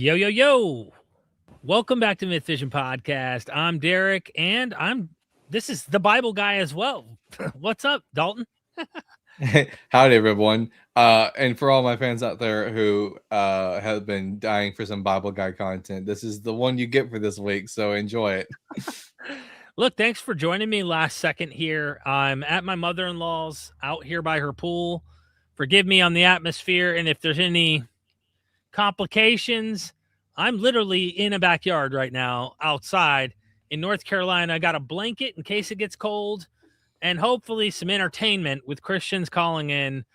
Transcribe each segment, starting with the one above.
Yo, yo, yo. Welcome back to Myth Vision Podcast. I'm Derek, and this is the Bible guy as well. What's up, Dalton? Howdy, everyone. And for all my fans out there who have been dying for some Bible Guy content, this is the one you get for this week, so enjoy it. Look, thanks for joining me last second here. I'm at my mother-in-law's out here by her pool. Forgive me on the atmosphere, and if there's any complications, I'm literally in a backyard right now outside in North Carolina. I got a blanket in case it gets cold, and hopefully some entertainment with Christians calling in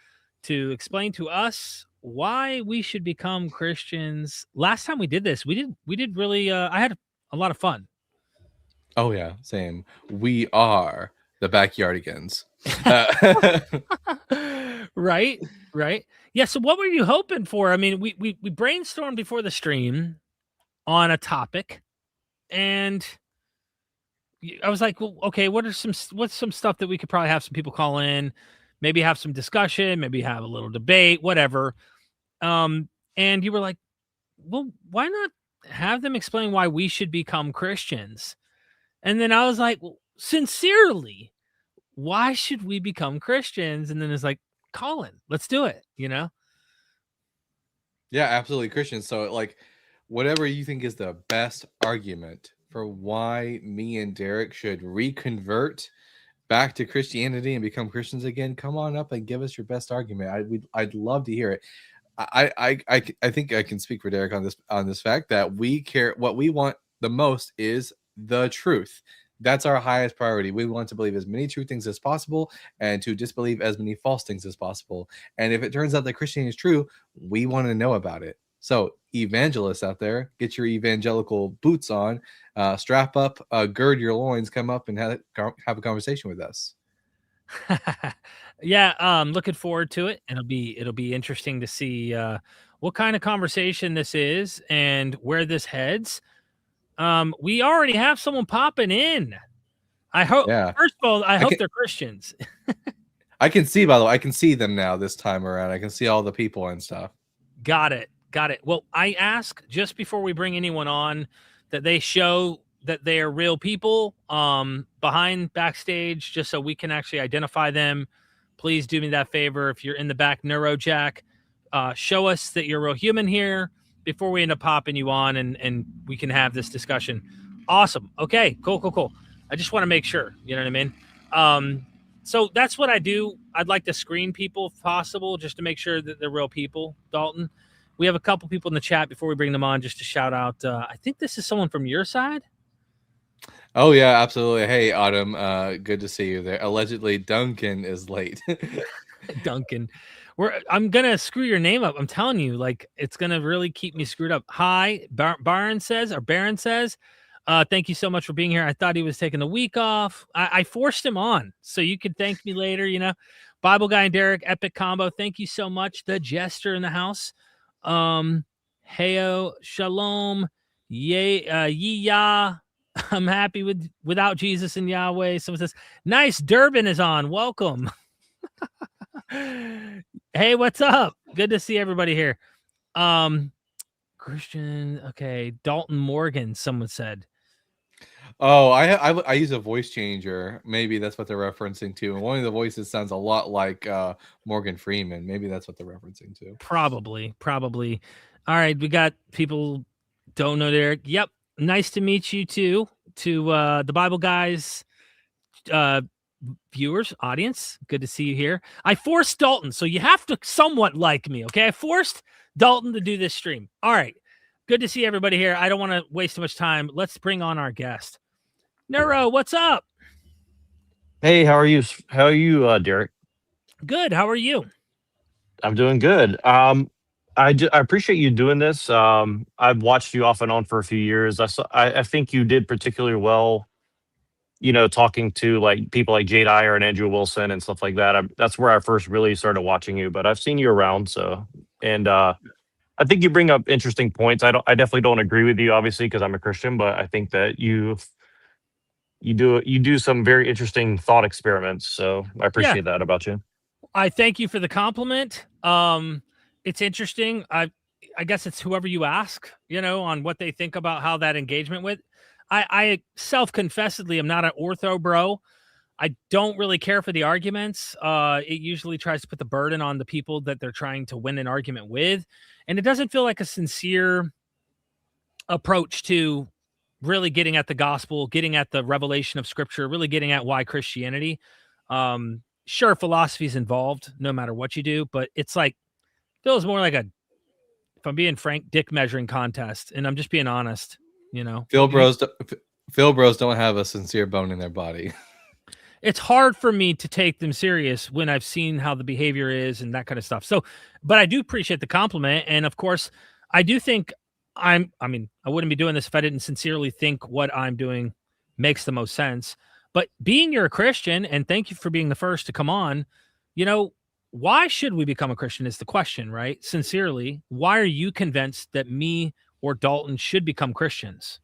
to explain to us why we should become Christians. Last time we did this, we did really I had a lot of fun. Oh yeah, same. We are the Backyardigans. Right. Yeah, so what were you hoping for? I mean, we brainstormed before the stream on a topic, and I was like, well, okay, what's some stuff that we could probably have some people call in, maybe have some discussion, maybe have a little debate, whatever. And you were like, well, why not have them explain why we should become Christians? And then I was like, well, sincerely, why should we become Christians? And then it's like, Colin, let's do it, Yeah, absolutely, Christians. So, like, whatever you think is the best argument for why me and Derek should reconvert back to Christianity and become Christians again, come on up and give us your best argument. I'd love to hear it. I think I can speak for Derek on this fact that we care. What we want the most is the truth. That's our highest priority. We want to believe as many true things as possible and to disbelieve as many false things as possible. And if it turns out that Christianity is true, we want to know about it. So evangelists out there, get your evangelical boots on, strap up, gird your loins, come up and have a conversation with us. Yeah, looking forward to it. It'll be interesting to see what kind of conversation this is and where this heads. We already have someone popping in. I hope. Yeah. First of all, I hope they're Christians. I can see, by the way, I can see them now this time around. I can see all the people and stuff. Got it. Well, I ask just before we bring anyone on that they show that they are real people behind backstage, just so we can actually identify them. Please do me that favor. If you're in the back, Neurojack, show us that you're a real human here before we end up popping you on and we can have this discussion. Awesome. Okay, cool. I just want to make sure, you know what I mean? So that's what I do. I'd like to screen people if possible, just to make sure that they're real people, Dalton. We have a couple people in the chat before we bring them on, just to shout out. I think this is someone from your side. Oh yeah, absolutely. Hey, Autumn, good to see you there. Allegedly, Duncan is late. Duncan, I'm gonna screw your name up. I'm telling you, like it's gonna really keep me screwed up. Hi, Baron says, thank you so much for being here. I thought he was taking the week off. I forced him on, so you could thank me later. Bible guy and Derek, epic combo. Thank you so much. The jester in the house. Heyo, shalom, yay, yah. I'm happy without Jesus and Yahweh. Someone says, nice. Durbin is on. Welcome. Hey, what's up? Good to see everybody here. Christian. Okay. Dalton Morgan, someone said. Oh, I use a voice changer. Maybe that's what they're referencing to. And one of the voices sounds a lot like Morgan Freeman. Maybe that's what they're referencing to. Probably. All right. We got people don't know Derek. Yep. Nice to meet you too. To the Bible guys, viewers, audience. Good to see you here. I forced Dalton, so you have to somewhat like me, okay? I forced Dalton to do this stream. All right. Good to see everybody here. I don't want to waste too much time. Let's bring on our guest. Neuro, what's up? Hey, how are you? How are you, Derek? Good. How are you? I'm doing good. I appreciate you doing this. I've watched you off and on for a few years. I think you did particularly well, talking to like people like Jade Iyer and Andrew Wilson and stuff like that. That's where I first really started watching you, but I've seen you around. And I think you bring up interesting points. I definitely don't agree with you, obviously, because I'm a Christian, but I think that you do some very interesting thought experiments. So I appreciate that about you. I thank you for the compliment. It's interesting. I guess it's whoever you ask, on what they think about how that engagement with. I self-confessedly am not an ortho bro. I don't really care for the arguments. It usually tries to put the burden on the people that they're trying to win an argument with. And it doesn't feel like a sincere approach to really getting at the gospel, getting at the revelation of scripture, really getting at why Christianity. Sure, philosophy is involved no matter what you do, but it's like, feels more like if I'm being frank, dick measuring contest. And I'm just being honest, Phil bros don't have a sincere bone in their body. It's hard for me to take them serious when I've seen how the behavior is and that kind of stuff. So, but I do appreciate the compliment. And of course, I do think I wouldn't be doing this if I didn't sincerely think what I'm doing makes the most sense. But being you're a Christian, and thank you for being the first to come on, why should we become a Christian is the question, right? Sincerely, why are you convinced that me or Dalton should become Christians?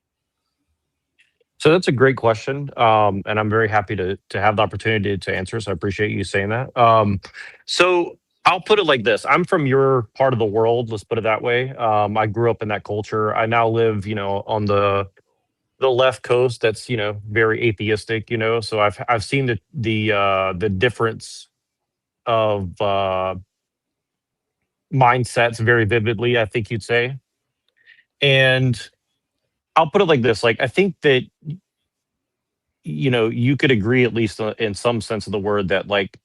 So that's a great question, and I'm very happy to have the opportunity to answer. So I appreciate you saying that. So I'll put it like this: I'm from your part of the world. Let's put it that way. I grew up in that culture. I now live, on the left coast. That's very atheistic. So I've seen the difference of mindsets very vividly, I think you'd say. And I'll put it like this: like, I think that you could agree, at least in some sense of the word, that like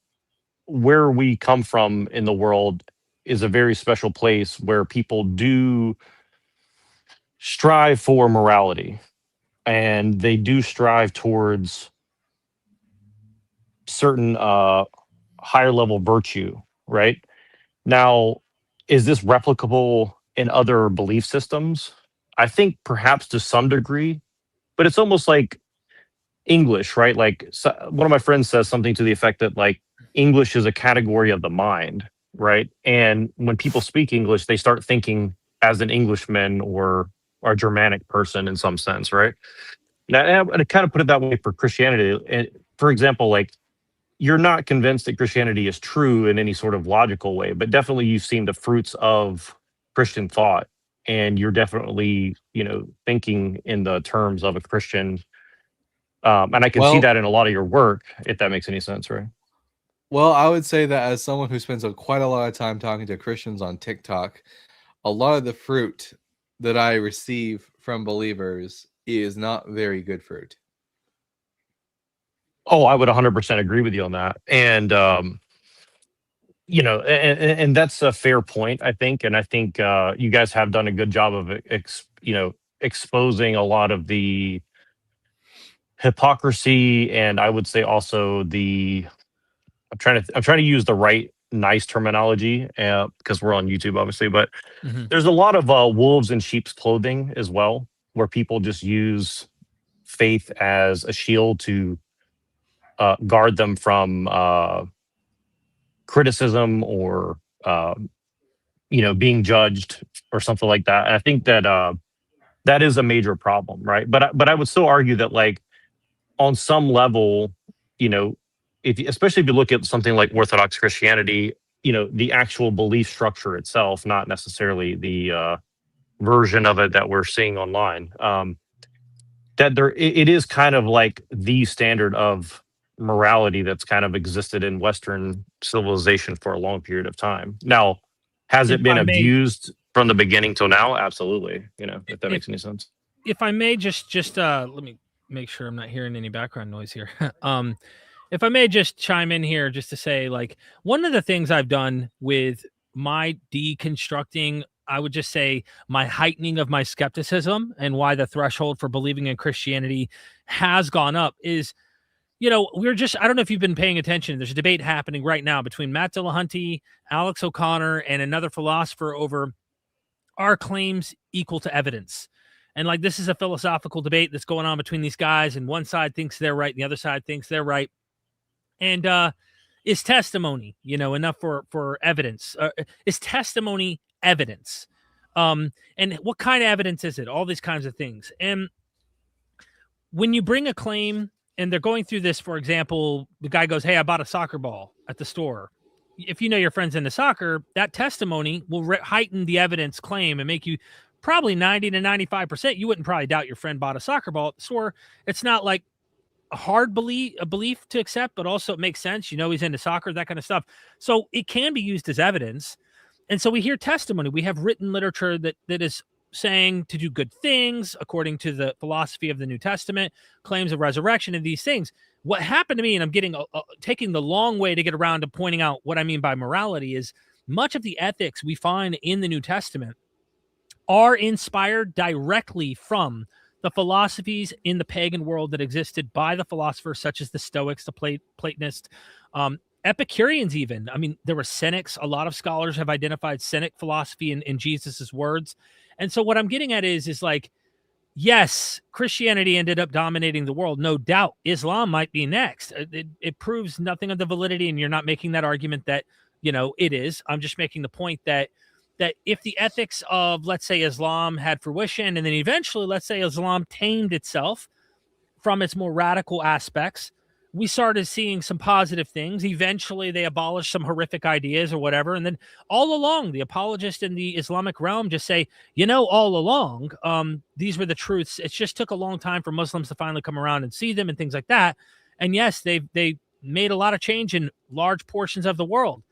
where we come from in the world is a very special place where people do strive for morality, and they do strive towards certain higher level virtue, right? Now, is this replicable in other belief systems? I think perhaps to some degree, but it's almost like English, right? Like, one of my friends says something to the effect that like English is a category of the mind, right? And when people speak English, they start thinking as an Englishman or a Germanic person in some sense, right? Now, I kind of put it that way for Christianity. And for example, like, you're not convinced that Christianity is true in any sort of logical way, but definitely you've seen the fruits of Christian thought, and you're definitely, thinking in the terms of a Christian. And I can see that in a lot of your work, if that makes any sense, right? Well, I would say that as someone who spends quite a lot of time talking to Christians on TikTok, a lot of the fruit that I receive from believers is not very good fruit. Oh, I would 100% agree with you on that. And, and that's a fair point, I think. And I think you guys have done a good job of, exposing a lot of the hypocrisy, and I would say also I'm trying to use the right nice terminology because we're on YouTube, obviously, but there's a lot of wolves in sheep's clothing as well, where people just use faith as a shield to guard them from criticism or being judged or something like that. And I think that that is a major problem, right? But I would still argue that, like, on some level, especially if you look at something like Orthodox Christianity, the actual belief structure itself, not necessarily the version of it that we're seeing online, that it is kind of like the standard of morality that's kind of existed in Western civilization for a long period of time. Now, has it been abused from the beginning till now? Absolutely. If that makes any sense. If I may just let me make sure I'm not hearing any background noise here. If I may just chime in here just to say, like, one of the things I've done with my deconstructing, I would just say my heightening of my skepticism and why the threshold for believing in Christianity has gone up is, I don't know if you've been paying attention. There's a debate happening right now between Matt Dillahunty, Alex O'Connor, and another philosopher over, are claims equal to evidence? And like, this is a philosophical debate that's going on between these guys, and one side thinks they're right and the other side thinks they're right. And is testimony, enough for evidence? Is testimony evidence? And what kind of evidence is it? All these kinds of things. And when you bring a claim and they're going through this, for example, the guy goes, "Hey, I bought a soccer ball at the store." if you know your friends into soccer, that testimony will heighten the evidence claim and make you probably 90 to 95%. You wouldn't probably doubt your friend bought a soccer ball at the store. It's not like a belief to accept, but also it makes sense. You know, he's into soccer, that kind of stuff. So it can be used as evidence. And so we hear testimony. We have written literature that is saying to do good things according to the philosophy of the New Testament, claims of resurrection and these things. What happened to me, and I'm getting taking the long way to get around to pointing out what I mean by morality, is much of the ethics we find in the New Testament are inspired directly from the philosophies in the pagan world that existed by the philosophers such as the Stoics, the Platonists, Epicureans even. I mean, there were Cynics. A lot of scholars have identified Cynic philosophy in Jesus's words. And so what I'm getting at is like, yes, Christianity ended up dominating the world. No doubt. Islam might be next. It proves nothing of the validity, and you're not making that argument that, you know, it is. I'm just making the point that if the ethics of, let's say, Islam had fruition, and then eventually, let's say, Islam tamed itself from its more radical aspects, we started seeing some positive things. Eventually, they abolished some horrific ideas or whatever. And then all along, the apologists in the Islamic realm just say, you know, all along, these were the truths. It just took a long time for Muslims to finally come around and see them and things like that. And yes, they made a lot of change in large portions of the world.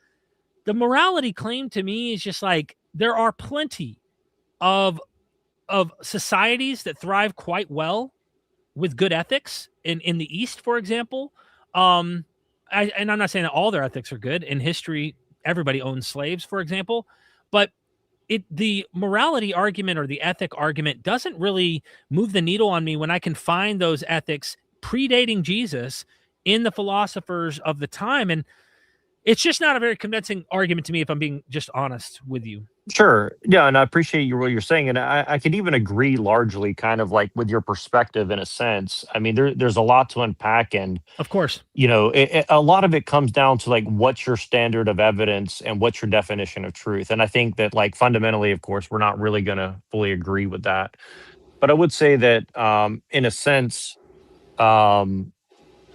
The morality claim to me is just like, there are plenty of societies that thrive quite well with good ethics in the East, for example. And I'm not saying that all their ethics are good. In history, everybody owned slaves, for example. But the morality argument or the ethic argument doesn't really move the needle on me when I can find those ethics predating Jesus in the philosophers of the time. And it's just not a very convincing argument to me, if I'm being just honest with you. Sure. Yeah. And I appreciate what you're saying. And I could even agree largely kind of like with your perspective in a sense. I mean, there's a lot to unpack. And, Of course. you know, a lot of it comes down to like, what's your standard of evidence and what's your definition of truth? And I think that like fundamentally, of course, we're not really going to fully agree with that. But I would say that in a sense,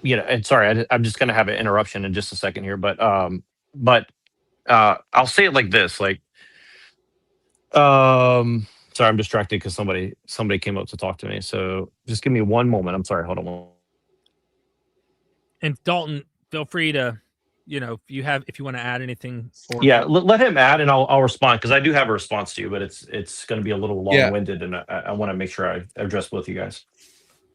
you know, and sorry, I'm just going to have an interruption in just a second here, but I'll say it like this, like, sorry, I'm distracted because somebody came up to talk to me. So just give me one moment. I'm sorry. Hold on. And Dalton, feel free to, you know, if you want to add anything. Yeah, let him add, and I'll respond, because I do have a response to you, but it's going to be a little long-winded, and I want to make sure I address both you guys.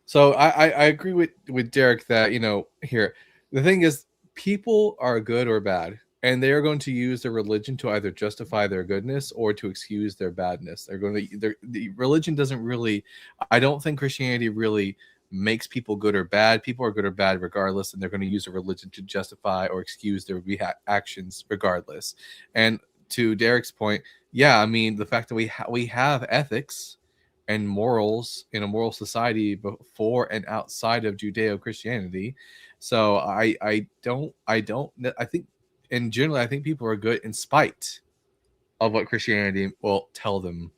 So I agree with Derek that, you know, here, the thing is, people are good or bad, and they are going to use their religion to either justify their goodness or to excuse their badness. The religion doesn't really, I don't think Christianity really makes people good or bad. People are good or bad regardless, and they're going to use a religion to justify or excuse their actions regardless. And to Derek's point, yeah, I mean, the fact that we have ethics and morals in a moral society before and outside of Judeo-Christianity. So I think, and generally, I think people are good in spite of what Christianity will tell them.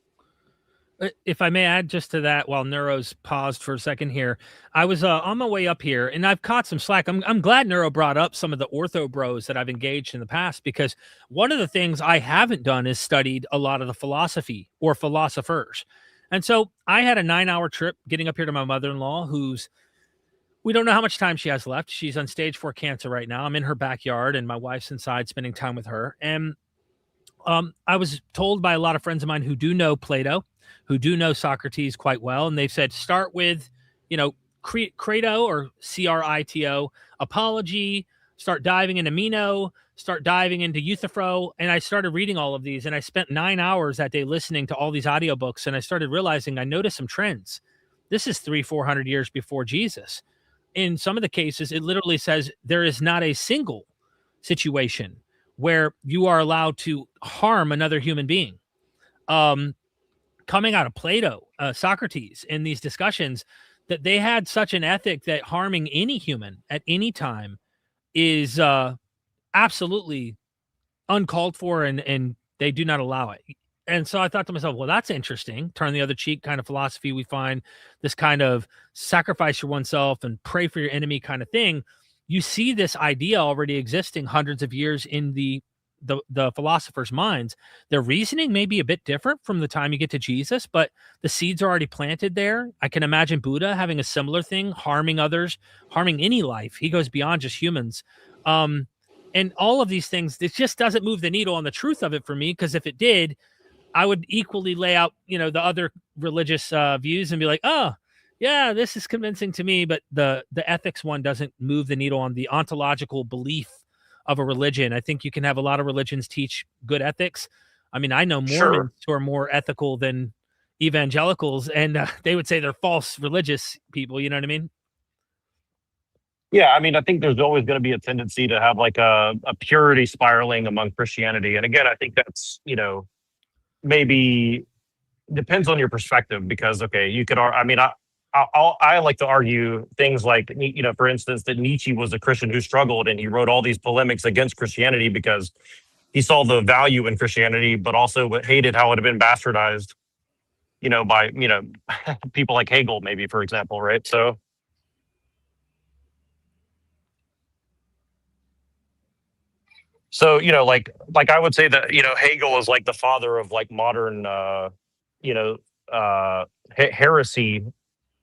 If I may add just to that, while Neuro's paused for a second here, I was on my way up here, and I've caught some slack. I'm glad Neuro brought up some of the ortho bros that I've engaged in the past, because one of the things I haven't done is studied a lot of the philosophy or philosophers. And so I had a 9-hour trip getting up here to my mother-in-law, we don't know how much time she has left. She's on stage 4 cancer right now. I'm in her backyard, and my wife's inside spending time with her. And I was told by a lot of friends of mine who do know Plato, who do know Socrates quite well, and they've said, start with, you know, Crito or Crito, apology, start diving into Meno, start diving into Euthyphro. And I started reading all of these, and I spent 9 hours that day listening to all these audiobooks, and I started realizing I noticed some trends. This is 300-400 years before Jesus. In some of the cases, it literally says there is not a single situation where you are allowed to harm another human being. Coming out of Plato, Socrates, in these discussions, that they had such an ethic that harming any human at any time is absolutely uncalled for, and they do not allow it. And so I thought to myself, well, that's interesting. Turn the other cheek kind of philosophy. We find this kind of sacrifice for oneself and pray for your enemy kind of thing. you see this idea already existing hundreds of years in the philosophers' minds. Their reasoning may be a bit different from the time you get to Jesus, but the seeds are already planted there. I can imagine Buddha having a similar thing, harming others, harming any life. He goes beyond just humans. And all of these things, it just doesn't move the needle on the truth of it for me, because if it did, I would equally lay out, the other religious views and be like, oh, yeah, this is convincing to me, but the ethics one doesn't move the needle on the ontological belief of a religion. I think you can have a lot of religions teach good ethics. I mean, I know Mormons who are more ethical than evangelicals, and they would say they're false religious people. You know what I mean? Yeah, I mean, I think there's always going to be a tendency to have like a purity spiraling among Christianity. And again, I think that's, maybe depends on your perspective, because, okay, you could, I mean, I like to argue things like, for instance, that Nietzsche was a Christian who struggled, and he wrote all these polemics against Christianity because he saw the value in Christianity, but also hated how it had been bastardized, by, people like Hegel, maybe, for example, right? So, like I would say that, Hegel is like the father of like modern, heresy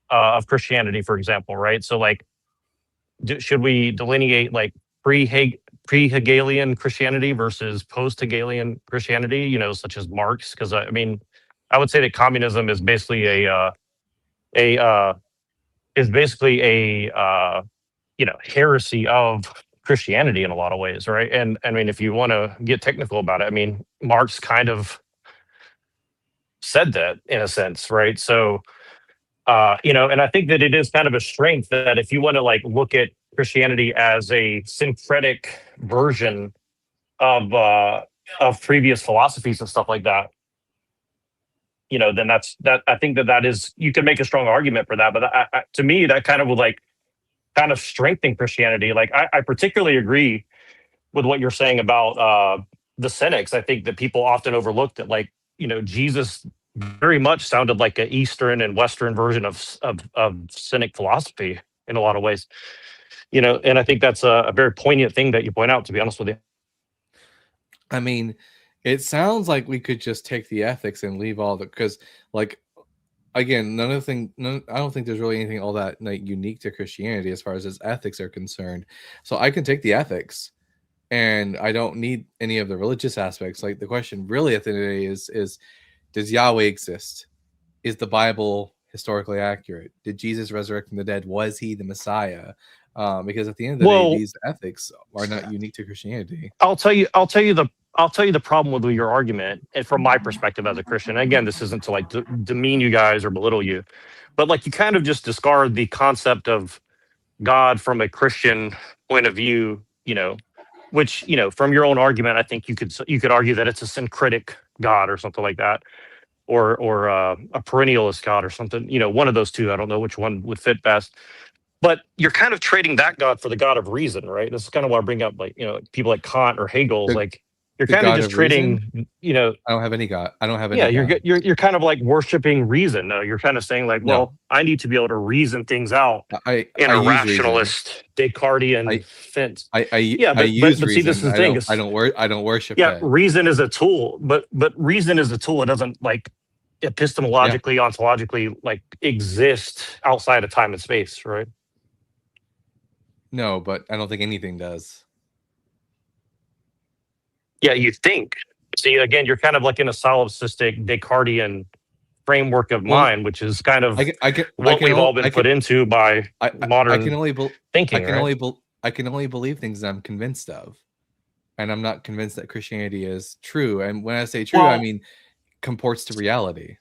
of Christianity, for example, right? So like, should we delineate like pre-Hegelian Christianity versus post-Hegelian Christianity, such as Marx? Because I mean, I would say that communism is basically a heresy of Christianity in a lot of ways, right? And I mean, if you want to get technical about it, I mean, Marx kind of said that in a sense, right? So, and I think that it is kind of a strength that if you want to like look at Christianity as a syncretic version of previous philosophies and stuff like that, then that I think that is, you can make a strong argument for that. But to me, that kind of would like kind of strengthen Christianity. Like I particularly agree with what you're saying about the Cynics. I think that people often overlook that, like, Jesus very much sounded like an Eastern and Western version of Cynic philosophy in a lot of ways. And I think that's a very poignant thing that you point out, to be honest with you. I mean, it sounds like we could just take the ethics and leave all the, because like, again, I don't think there's really anything all that like unique to Christianity as far as its ethics are concerned. So I can take the ethics, and I don't need any of the religious aspects. Like, the question really at the end of the day is does Yahweh exist? Is the Bible historically accurate? Did Jesus resurrect from the dead? Was he the Messiah? Because at the end of the day, these ethics are not unique to Christianity. I'll tell you the problem with your argument, and from my perspective as a Christian. Again, this isn't to like demean you guys or belittle you, but like you kind of just discard the concept of God from a Christian point of view, which, from your own argument, I think you could argue that it's a syncretic God or something like that, or a perennialist God or something, one of those two. I don't know which one would fit best. But you're kind of trading that God for the God of reason, right? This is kind of why I bring up, like, people like Kant or Hegel. Like, you're kind of just trading, I don't have any God. I don't have any. Yeah, you're kind of like worshiping reason. You're kind of saying like, well, I need to be able to reason things out in a rationalist, Descartesian sense. I use reason. See, this is the thing. I don't worship. Yeah, reason is a tool, but reason is a tool. It doesn't like epistemologically, ontologically, like exist outside of time and space, right? No, but I don't think anything does. Yeah, you think. See, again, you're kind of like in a solipsistic Descartesian framework of mind, which is kind of what we've all been put into by modern thinking. I can only believe things that I'm convinced of, and I'm not convinced that Christianity is true. And when I say true, I mean comports to reality.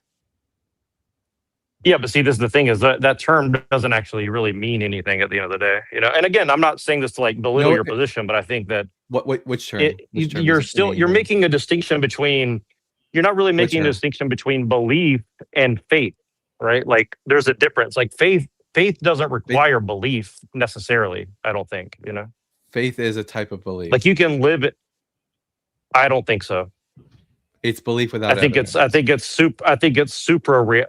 Yeah, but see, this is the thing: is that term doesn't actually really mean anything at the end of the day, And again, I'm not saying this to like belittle your position, but I think that which term? You're making a distinction between. You're not really making a distinction between belief and faith, right? Like, there's a difference. Like faith doesn't require belief necessarily. I don't think. Faith is a type of belief. Like, you can live it. I don't think so. It's belief without. I think it's super real.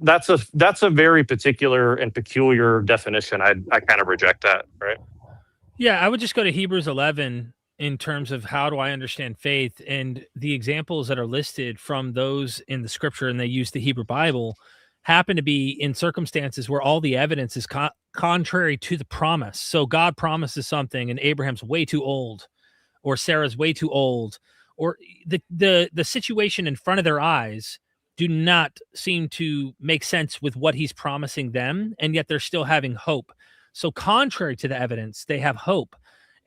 That's a very particular and peculiar definition. I kind of reject that, right? Yeah, I would just go to Hebrews 11 in terms of how do I understand faith, and the examples that are listed from those in the scripture, and they use the Hebrew Bible, happen to be in circumstances where all the evidence is contrary to the promise. So God promises something, and Abraham's way too old, or Sarah's way too old, or the situation in front of their eyes do not seem to make sense with what he's promising them, and yet they're still having hope. So contrary to the evidence, they have hope.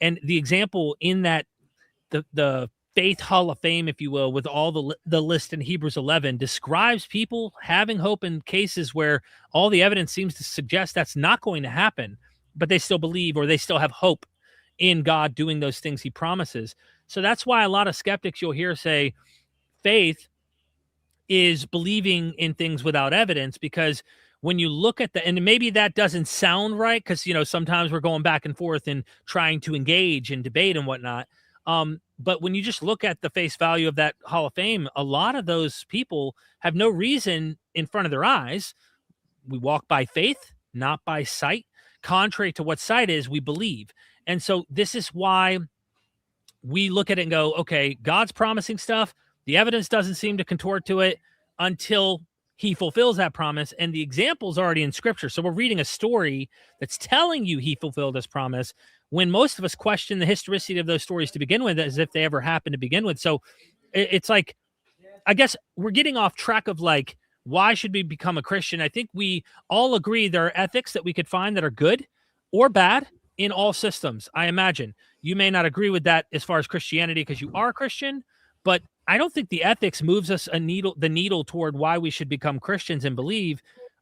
And the example in that the faith hall of fame, if you will, with all the list in Hebrews 11 describes people having hope in cases where all the evidence seems to suggest that's not going to happen, but they still believe, or they still have hope in God doing those things he promises. So that's why a lot of skeptics you'll hear say faith is believing in things without evidence, because when you look at and maybe that doesn't sound right, because sometimes we're going back and forth and trying to engage and debate and whatnot. But when you just look at the face value of that Hall of Fame, a lot of those people have no reason in front of their eyes. We walk by faith, not by sight. Contrary to what sight is, we believe. And so this is why we look at it and go, okay, God's promising stuff. The evidence doesn't seem to contort to it until he fulfills that promise. And the example's already in scripture. So we're reading a story that's telling you he fulfilled his promise, when most of us question the historicity of those stories to begin with, as if they ever happened to begin with. So it's like, I guess we're getting off track of like, why should we become a Christian? I think we all agree there are ethics that we could find that are good or bad in all systems. I imagine you may not agree with that as far as Christianity because you are a Christian, but I don't think the ethics moves us the needle toward why we should become Christians and believe.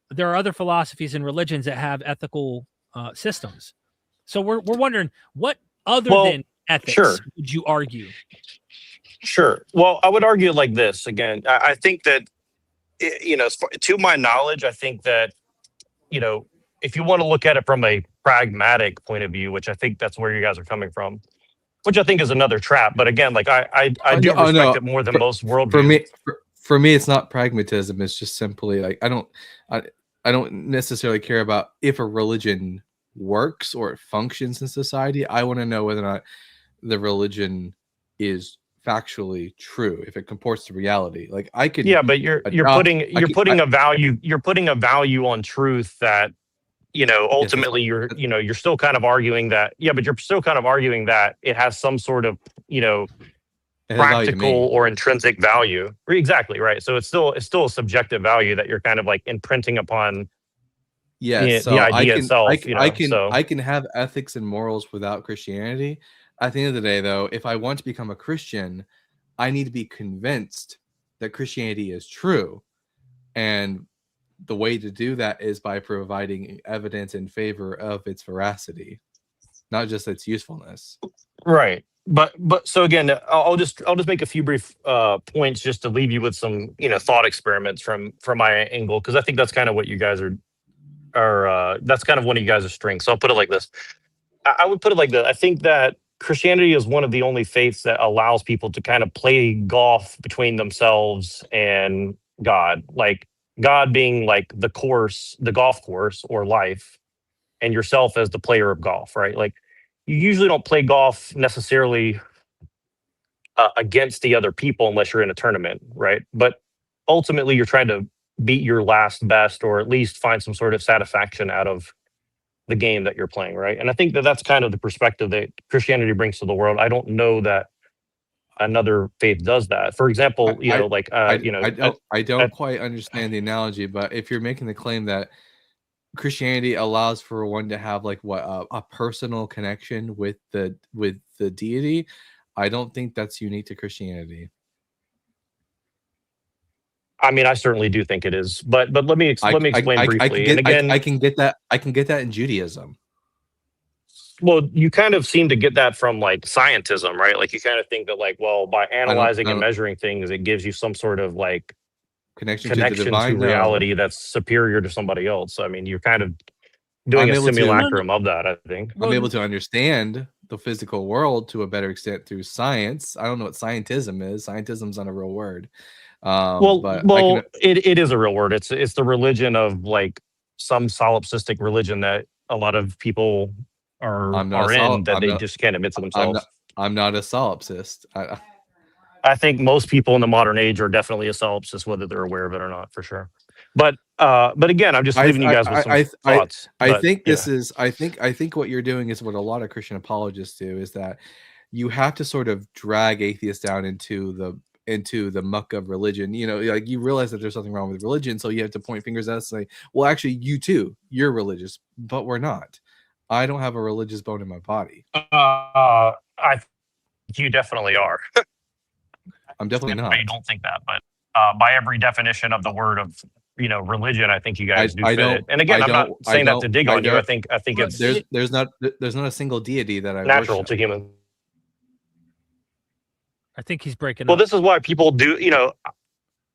There are other philosophies and religions that have ethical systems. So we're wondering, what other than ethics would you argue? Sure. Well, I would argue like this again. I think that, to my knowledge, I think that, if you want to look at it from a pragmatic point of view, which I think that's where you guys are coming from, which I think is another trap. But again, like I do respect it more than most worldviews. For me, it's not pragmatism. It's just simply like I don't necessarily care about if a religion works or it functions in society. I want to know whether or not the religion is factually true, if it comports to reality. Like I could, but you're putting a value on truth that ultimately you're still kind of arguing that, but you're still kind of arguing that it has some sort of practical or intrinsic value. Exactly right. So it's still a subjective value that you're kind of like imprinting upon. Yes, the idea itself. I can have ethics and morals without Christianity. At the end of the day, though, if I want to become a Christian, I need to be convinced that Christianity is true, and the way to do that is by providing evidence in favor of its veracity, not just its usefulness. Right. But so again, I'll just make a few brief points just to leave you with some thought experiments from my angle, because I think that's kind of what you guys are that's kind of one of you guys' strengths. So I'll put it like this. I would put it like this. I think that Christianity is one of the only faiths that allows people to kind of play golf between themselves and God, like God being like the golf course or life, and yourself as the player of golf, right? Like you usually don't play golf necessarily against the other people unless you're in a tournament, right? But ultimately you're trying to beat your last best, or at least find some sort of satisfaction out of the game that you're playing, right? And I think that that's kind of the perspective that Christianity brings to the world. I don't know that another faith does that. For example, I don't quite understand the analogy, but if you're making the claim that Christianity allows for one to have like a personal connection with the deity, I don't think that's unique to Christianity. I mean, I certainly do think it is, but let me explain briefly. I can get that in Judaism. Well, you kind of seem to get that from like scientism, right? Like you kind of think that like, well, by analyzing and measuring things, it gives you some sort of like connection to the divine, to reality that's superior to somebody else. I mean, you're kind of doing a simulacrum of that, I think. I'm able to understand the physical world to a better extent through science. I don't know what scientism is. Scientism's not a real word. It is a real word. It's the religion of like some solipsistic religion that a lot of people I'm not are a in solip. that they just can't admit to I'm themselves. not. I'm not a solipsist. I think most people in the modern age are definitely a solipsist, whether they're aware of it or not, for sure. But again, I'm just I leaving you guys with some thoughts. I But think this yeah, is I think what you're doing is what a lot of Christian apologists do, is that you have to sort of drag atheists down into the muck of religion. You know, like, you realize that there's something wrong with religion, so you have to point fingers at us and say, well, actually, you too, you're religious, but we're not. I don't have a religious bone in my body. I you definitely are. I'm definitely not. I don't think that, but by every definition of the word of religion, I think you guys do I fit don't. it. And again, I I'm not don't. saying that to dig on you. don't- I think Well, it's there's not a single deity that I natural worship. to humans. I think he's breaking Well, up. this is why people do.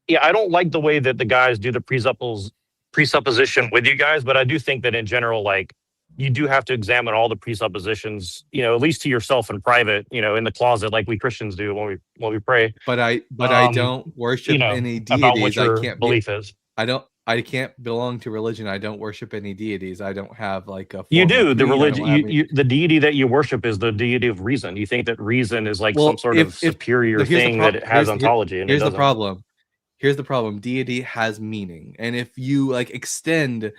Yeah, I don't like the way that the guys do the presupposition with you guys, but I do think that in general, like, you do have to examine all the presuppositions, at least to yourself in private, in the closet, like we Christians do when we pray. But I Um, don't worship any about what deities. I your can't belief is. I can't belong to religion. I don't worship any deities. I don't have like a You formal do. The creed. I don't religion, have any- the deity that you worship is the deity of reason. You think that reason is like Well, some sort of superior here's the thing that it has ontology, and it here's the doesn't. problem. Here's the problem. Deity has meaning, and if you like extend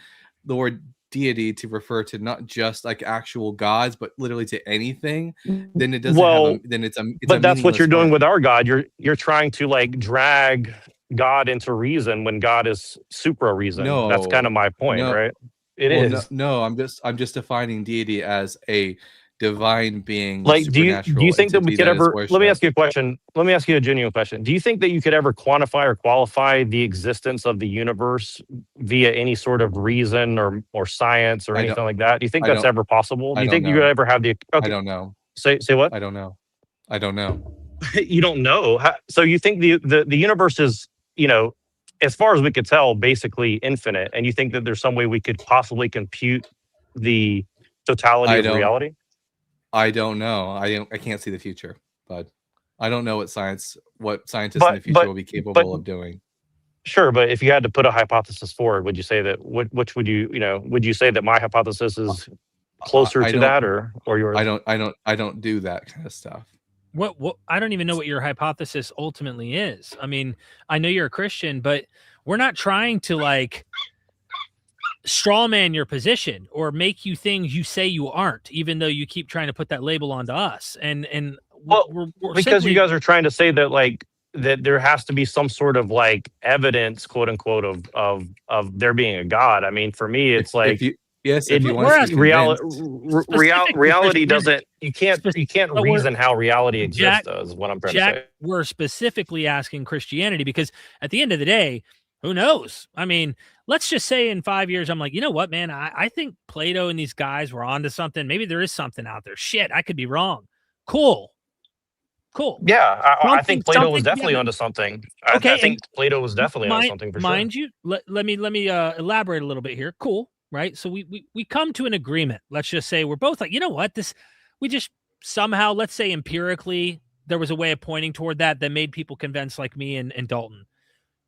the word deity to refer to not just like actual gods, but literally to anything, then it doesn't have a, then it's a. It's But a that's what you're meaningless doing word. with our God. You're trying to like drag God into reason when God is supra reason. That's kind of my point, No. right? It Well, is. no. I'm just defining deity as a divine being. Like, do you supernatural think that we entity could that is ever? Let me worshipped. ask you a question. Let me ask you a genuine question. Do you think that you could ever quantify or qualify the existence of the universe via any sort of reason or science or I don't- anything like that? Do you think I that's don't- ever possible? Do I you don't think you know. could ever have the? I Okay, don't know. say what? I don't know. I don't know. You don't know. So you think the universe is, as far as we could tell, basically infinite, and you think that there's some way we could possibly compute the totality of reality? I don't know. I can't see the future, but I don't know what scientists in the But- future will be capable of doing. Sure, but if you had to put a hypothesis forward, would you say that which would you would you say that my hypothesis is closer I to don't- that or yours? I don't do that kind of stuff. What I don't even know what your hypothesis ultimately is. I mean, I know you're a Christian, but we're not trying to like straw man your position or make you things you say you aren't, even though you keep trying to put that label onto us. And Well, we're because simply, you guys are trying to say that like that there has to be some sort of like evidence, quote unquote, of there being a God. I mean, for me, it's like if you want we're to be reality. Specifically Reality for doesn't. You can't but we're- reason how reality exists. Jack- Though, is what I'm trying to Jack, say. we're specifically asking Christianity because at the end of the day, who knows? I mean, let's just say in 5 years, I'm like, you know what, man? I think Plato and these guys were onto something. Maybe there is something out there. Shit, I could be wrong. Cool. Yeah, I think Plato was something- definitely yeah, onto something. Okay, I think Plato was definitely onto something for sure. Mind you, let me elaborate a little bit here. Cool, right? So we come to an agreement. Let's just say we're both like, you know what? We just somehow, let's say empirically, there was a way of pointing toward that made people convinced, like me and Dalton.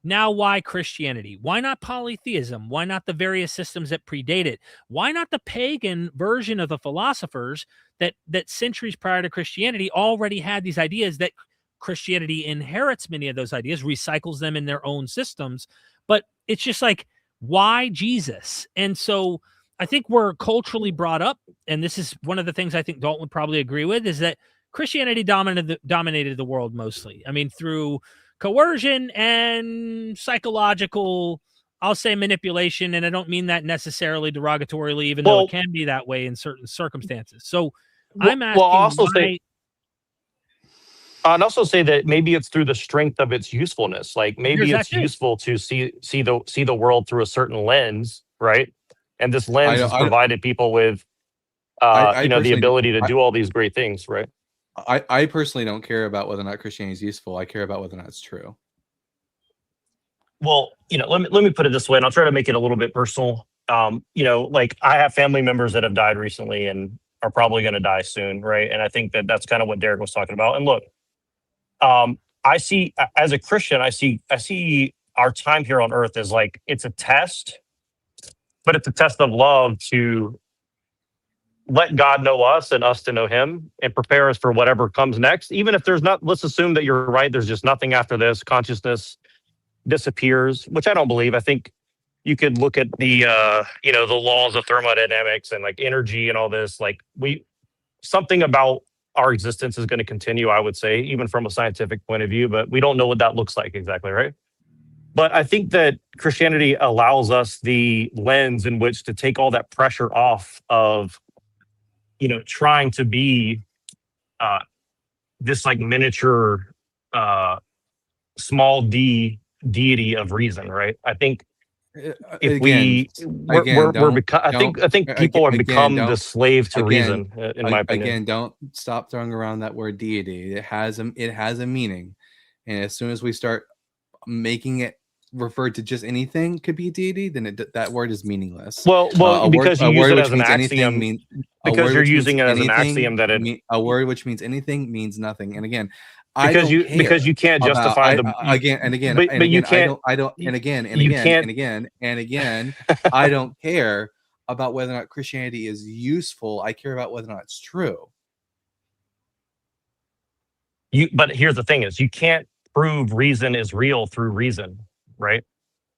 Now, why Christianity? Why not polytheism? Why not the various systems that predate it? Why not the pagan version of the philosophers that centuries prior to Christianity already had these ideas that Christianity inherits many of those ideas, recycles them in their own systems. But it's just like, why Jesus? And so I think we're culturally brought up, and this is one of the things I think Dalton would probably agree with, is that Christianity dominated the world mostly. I mean, through coercion and psychological, I'll say, manipulation, and I don't mean that necessarily derogatorily, even though it can be that way in certain circumstances. So I'm asking. I'd also say that maybe it's through the strength of its usefulness. Like maybe it's Exactly. useful to see the world through a certain lens, right? And this lens has provided people with, the ability to do all these great things, right? I personally don't care about whether or not Christianity is useful. I care about whether or not it's true. Well, let me put it this way, and I'll try to make it a little bit personal. Like I have family members that have died recently and are probably going to die soon, right? And I think that that's kind of what Derek was talking about. And look, I see, as a Christian, I see our time here on earth as like it's a test, but it's a test of love to let God know us and us to know him and prepare us for whatever comes next. Even if there's not, let's assume that you're right. There's just nothing after this. Consciousness disappears, which I don't believe. I think you could look at the, the laws of thermodynamics and like energy and all this. Like something about our existence is going to continue, I would say, even from a scientific point of view, but we don't know what that looks like exactly, right? But I think that Christianity allows us the lens in which to take all that pressure off of, trying to be this like miniature, small d deity of reason, right? I think if I think people have become the slave to reason, in my opinion. Again, don't stop throwing around that word deity. It has a meaning, and as soon as we start making it referred to just anything could be a deity, then that word is meaningless. Well, because you use it as an axiom. Because you're using it as an axiom that a word which means anything means nothing. And again, because you can't justify but you can't. I don't. And again, I don't care about whether or not Christianity is useful. I care about whether or not it's true. But here's the thing: is you can't prove reason is real through reason, right?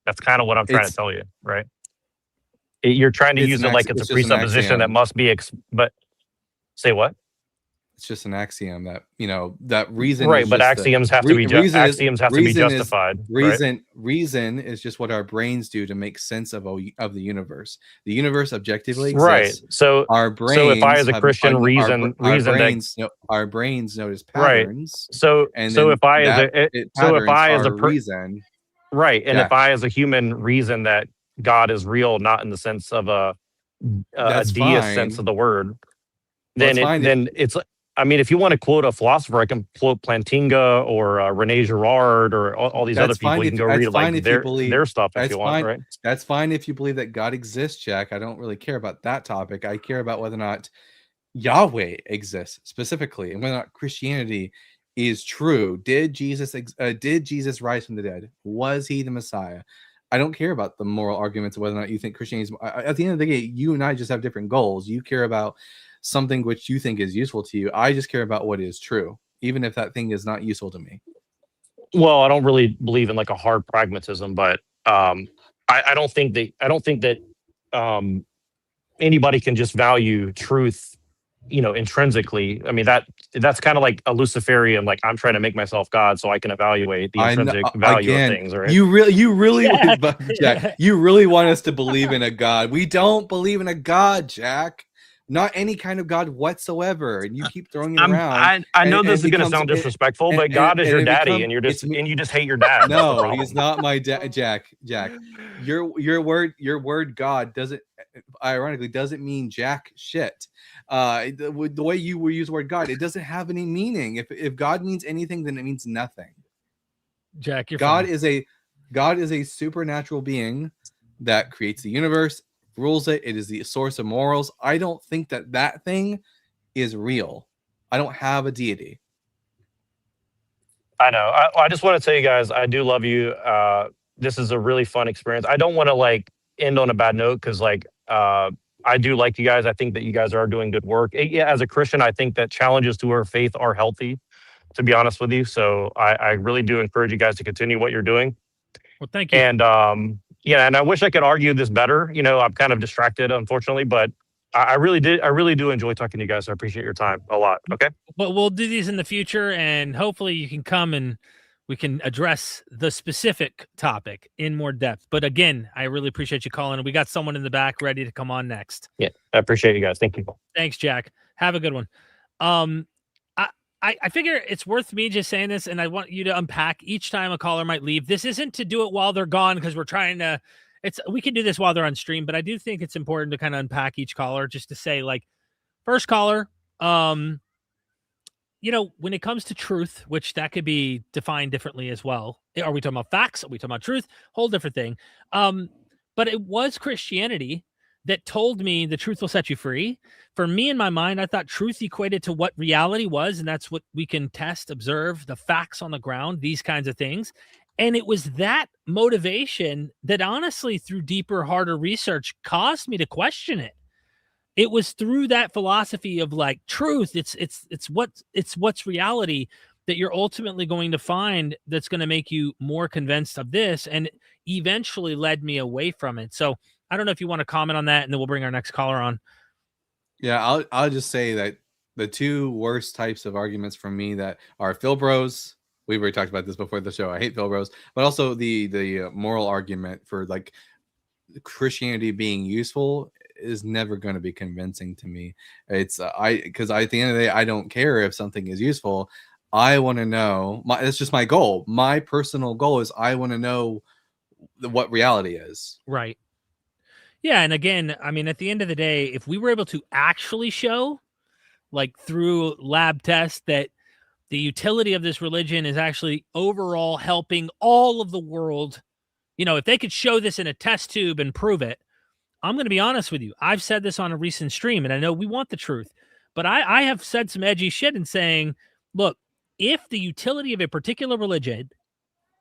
That's kind of what I'm trying to tell you, right? You're trying to use it like it's a presupposition that must be. But say what? It's just an axiom that that reason, right? But axioms have to be justified. Reason is just what our brains do to make sense of the universe. The universe objectively exists. Right. So our brains. So if I, as a Christian, our brains notice patterns. Right. So if I as a reason. Right. And if I as a human reason that God is real, not in the sense of a deist sense of the word, then it's. I mean, if you want to quote a philosopher, I can quote Plantinga or Rene Girard or all these other people. You can go read like their stuff if you want, right? That's fine if you believe that God exists, Jack. I don't really care about that topic. I care about whether or not Yahweh exists specifically and whether or not Christianity is true. Did Jesus rise from the dead? Was he the Messiah? I don't care about the moral arguments of whether or not you think Christianity is. At the end of the day, you and I just have different goals. You care about something which you think is useful to you. I just care about what is true, even if that thing is not useful to me. Well, I don't really believe in like a hard pragmatism, but I don't think that anybody can just value truth, intrinsically. I mean, that's kind of like a Luciferian, like I'm trying to make myself God so I can evaluate the intrinsic value of things, right? You really Jack, you really want us to believe in a God. We don't believe in a God, Jack. Not any kind of God whatsoever, and you keep throwing it around. I know this is going to sound disrespectful, but God is your daddy, and you just hate your dad. No, he's not my dad, Jack. Your word God doesn't mean jack shit. The way you will use the word God, it doesn't have any meaning. If God means anything, then it means nothing. Jack, God is a supernatural being that creates the universe. Rules it. It is the source of morals. I don't think that thing is real. I don't have a deity. I know. I just want to tell you guys, I do love you. This is a really fun experience. I don't want to like end on a bad note because I do like you guys. I think that you guys are doing good work. Yeah, as a Christian, I think that challenges to our faith are healthy, to be honest with you. So I really do encourage you guys to continue what you're doing. Well, thank you. And and I wish I could argue this better. I'm kind of distracted, unfortunately, but I really do enjoy talking to you guys. I appreciate your time a lot. Okay. But we'll do these in the future, and hopefully you can come and we can address the specific topic in more depth. But again, I really appreciate you calling, and we got someone in the back ready to come on next. Yeah, I appreciate you guys. Thank you. Thanks, Jack. Have a good one. I figure it's worth me just saying this, and I want you to unpack each time a caller might leave. This isn't to do it while they're gone because we're trying to. We can do this while they're on stream, but I do think it's important to kind of unpack each caller just to say, like, first caller, when it comes to truth, which that could be defined differently as well. Are we talking about facts? Are we talking about truth? Whole different thing. But it was Christianity that told me the truth will set you free. For me, in my mind, I thought truth equated to what reality was, and that's what we can test, observe, the facts on the ground, these kinds of things. And it was that motivation that honestly, through deeper, harder research, caused me to question it. it was through that philosophy of like truth. It's what's reality that you're ultimately going to find that's going to make you more convinced of this, and eventually led me away from it. So I don't know if you want to comment on that, and then we'll bring our next caller on. Yeah, I'll just say that the two worst types of arguments from me that are Phil Bros. We've already talked about this before the show. I hate Phil Bros, but also the moral argument for like Christianity being useful is never going to be convincing to me. It's because at the end of the day, I don't care if something is useful. I want to know. It's just my goal. My personal goal is I want to know what reality is. Right. Yeah, and again, I mean, at the end of the day, if we were able to actually show, like through lab tests, that the utility of this religion is actually overall helping all of the world, if they could show this in a test tube and prove it, I'm going to be honest with you. I've said this on a recent stream, and I know we want the truth, but I have said some edgy shit in saying, look, if the utility of a particular religion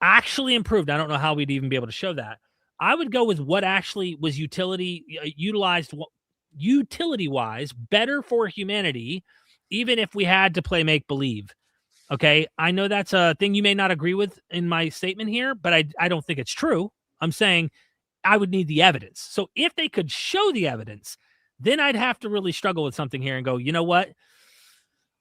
actually improved, I don't know how we'd even be able to show that. I would go with what actually was utilized utility-wise better for humanity, even if we had to play make-believe. Okay, I know that's a thing you may not agree with in my statement here, but I don't think it's true. I'm saying I would need the evidence. So if they could show the evidence, then I'd have to really struggle with something here and go, you know what?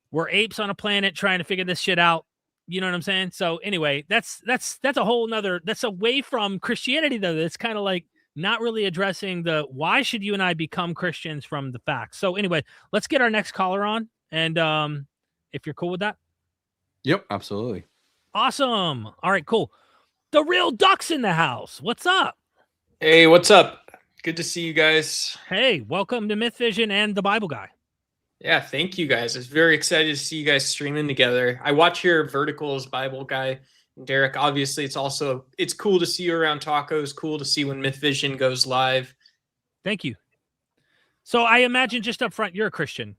We're apes on a planet trying to figure this shit out. You know what I'm saying? So anyway, that's a whole nother, that's away from Christianity though. That's kind of like not really addressing the why should you and I become Christians from the facts. So anyway, let's get our next caller on. And if you're cool with that. Yep, absolutely. Awesome. All right, cool. The real duck's in the house. What's up? Hey, what's up? Good to see you guys. Hey, welcome to Myth Vision and the Bible Guy. Yeah, thank you guys. I was very excited to see you guys streaming together. I watch your Verticals Bible Guy. Derek, obviously it's cool to see you around tacos, cool to see when Myth Vision goes live. Thank you. So I imagine just up front, you're a Christian.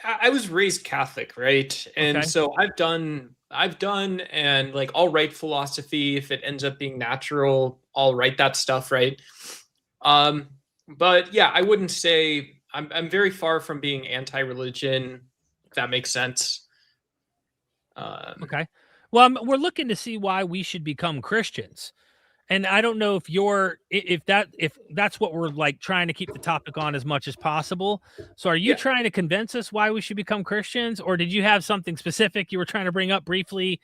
I was raised Catholic, right? And Okay. so I've done and like I'll write philosophy if it ends up being natural, I'll write that stuff, right? But yeah, I wouldn't say I'm very far from being anti-religion, if that makes sense. Okay. Well, we're looking to see why we should become Christians. And I don't know if that's what we're like trying to keep the topic on as much as possible. So are you trying to convince us why we should become Christians, or did you have something specific you were trying to bring up briefly?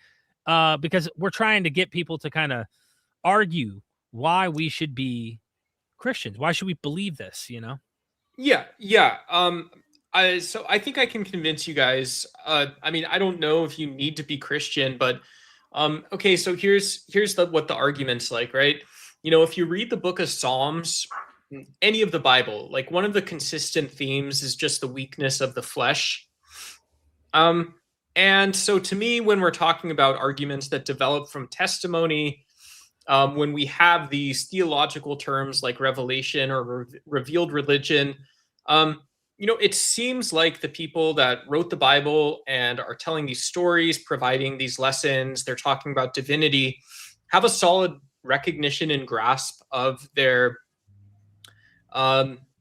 Because we're trying to get people to kind of argue why we should be Christians. Why should we believe this, Yeah. So I think I can convince you guys. I mean, I don't know if you need to be Christian, but okay. So here's what the argument's like, right? If you read the book of Psalms, any of the Bible, like one of the consistent themes is just the weakness of the flesh. And so to me, when we're talking about arguments that develop from testimony, when we have these theological terms like revelation or revealed religion, it seems like the people that wrote the Bible and are telling these stories, providing these lessons, they're talking about divinity, have a solid recognition and grasp of their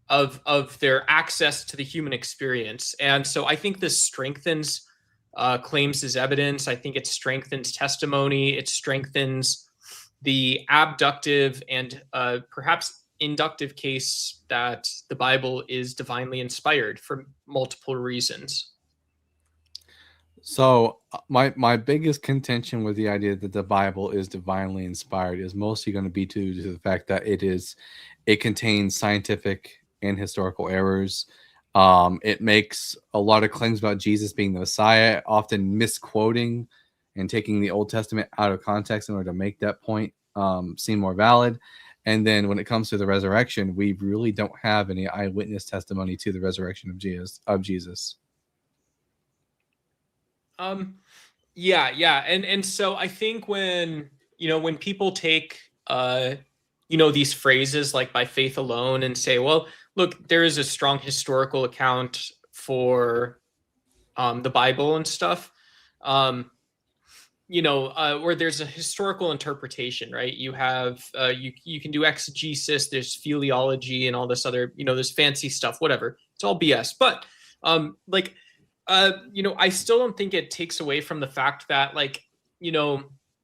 of their access to the human experience. And so I think this strengthens claims as evidence. I think it strengthens testimony. It strengthens the abductive and perhaps inductive case that the Bible is divinely inspired for multiple reasons. So my biggest contention with the idea that the Bible is divinely inspired is mostly going to be due to the fact that it contains scientific and historical errors. It makes a lot of claims about Jesus being the Messiah, often misquoting and taking the Old Testament out of context in order to make that point seem more valid. And then when it comes to the resurrection, we really don't have any eyewitness testimony to the resurrection of Jesus. Yeah. And so I think when people take, these phrases like by faith alone and say, well, look, there is a strong historical account for the Bible and stuff. where there's a historical interpretation, right? You have you can do exegesis, there's philology and all this other, this fancy stuff, whatever. It's all BS. But I still don't think it takes away from the fact that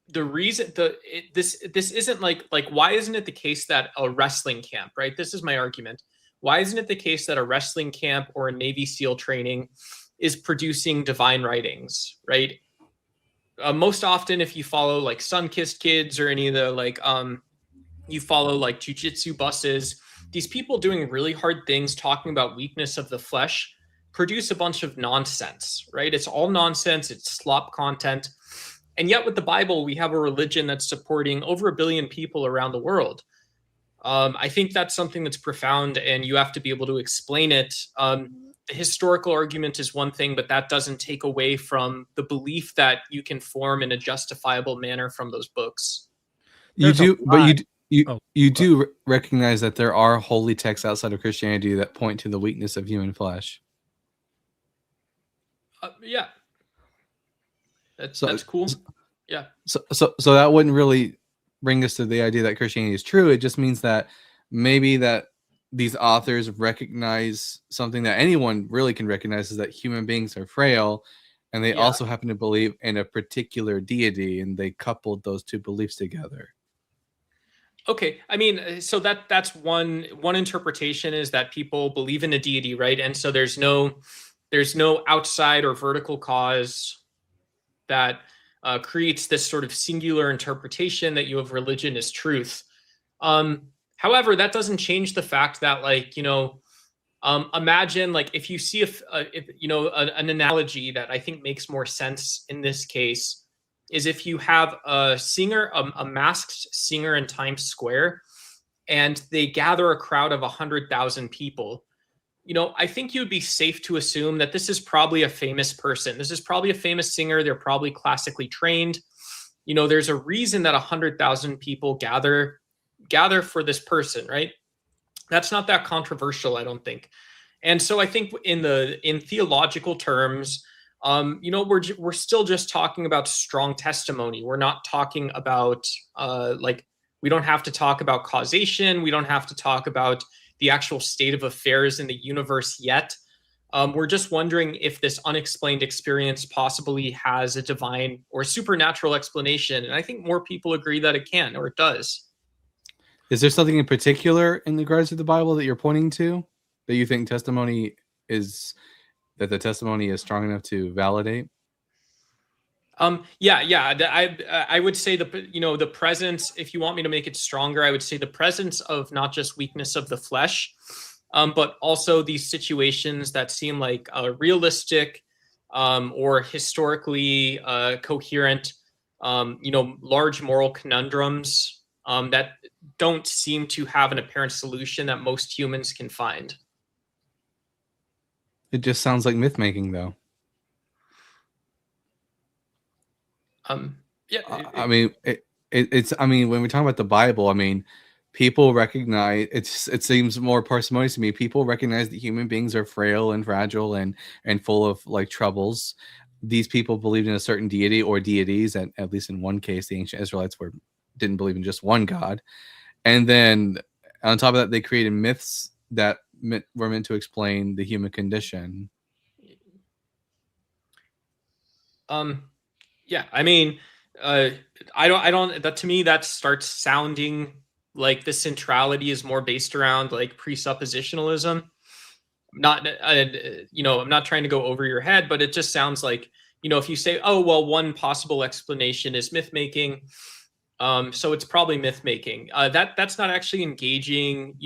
the reason this isn't like why isn't it the case that a wrestling camp, right? This is my argument. Why isn't it the case that a wrestling camp or a Navy SEAL training is producing divine writings, right? Most often, if you follow like Sunkissed Kids or any of the you follow like jujitsu buses, these people doing really hard things, talking about weakness of the flesh, produce a bunch of nonsense, right? It's all nonsense. It's slop content. And yet with the Bible, we have a religion that's supporting over 1 billion people around the world. I think that's something that's profound, and you have to be able to explain it. The historical argument is one thing, but that doesn't take away from the belief that you can form in a justifiable manner from those books. You There's a do, but lot. you do recognize that there are holy texts outside of Christianity that point to the weakness of human flesh. Yeah, that's cool. Yeah. So that wouldn't really bring us to the idea that Christianity is true. It just means that maybe that these authors recognize something that anyone really can recognize, is that human beings are frail, and they also happen to believe in a particular deity, and they coupled those two beliefs together. Okay, I mean, so that's one interpretation, is that people believe in a deity, right? And so there's no outside or vertical cause that creates this sort of singular interpretation that you have religion as truth. However, that doesn't change the fact that, imagine if you see an analogy that I think makes more sense in this case is if you have a singer, a masked singer in Times Square, and they gather a crowd of 100,000 people. I think you'd be safe to assume that this is probably a famous person. This is probably a famous singer. They're probably classically trained. There's a reason that 100,000 people gather for this person, right? That's not that controversial, I don't think. And so I think in theological terms, we're still just talking about strong testimony. We're not talking about we don't have to talk about causation. We don't have to talk about the actual state of affairs in the universe yet. We're just wondering if this unexplained experience possibly has a divine or supernatural explanation. And I think more people agree that it can, or it does. Is there something in particular in regards to the Bible that you're pointing to that you think the testimony is strong enough to validate? I would say the presence, if you want me to make it stronger, I would say the presence of not just weakness of the flesh, but also these situations that seem like realistic or historically coherent, large moral conundrums that don't seem to have an apparent solution that most humans can find. It just sounds like myth making, though. I mean, it's. I mean, when we talk about the Bible, I mean, people recognize it seems more parsimonious to me. People recognize that human beings are frail and fragile and full of troubles. These people believed in a certain deity or deities, and at least in one case, the ancient Israelites didn't believe in just one God. And then on top of that, they created myths that were meant to explain the human condition. Yeah, I mean, I don't. That to me, that starts sounding like the centrality is more based around presuppositionalism. I'm not trying to go over your head, but it just sounds like, if you say, oh well, one possible explanation is myth making, so it's probably myth making. That's not actually engaging.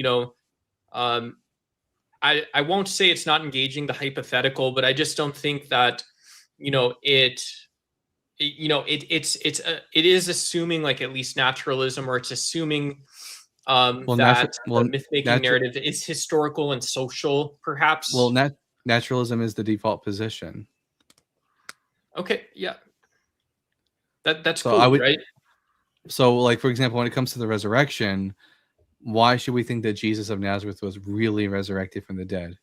I won't say it's not engaging the hypothetical, but I just don't think that it is assuming at least naturalism, or it's assuming the myth-making narrative is historical and social, perhaps. Well, naturalism is the default position. Okay, yeah, that's so cool, right? So, for example, when it comes to the resurrection, why should we think that Jesus of Nazareth was really resurrected from the dead?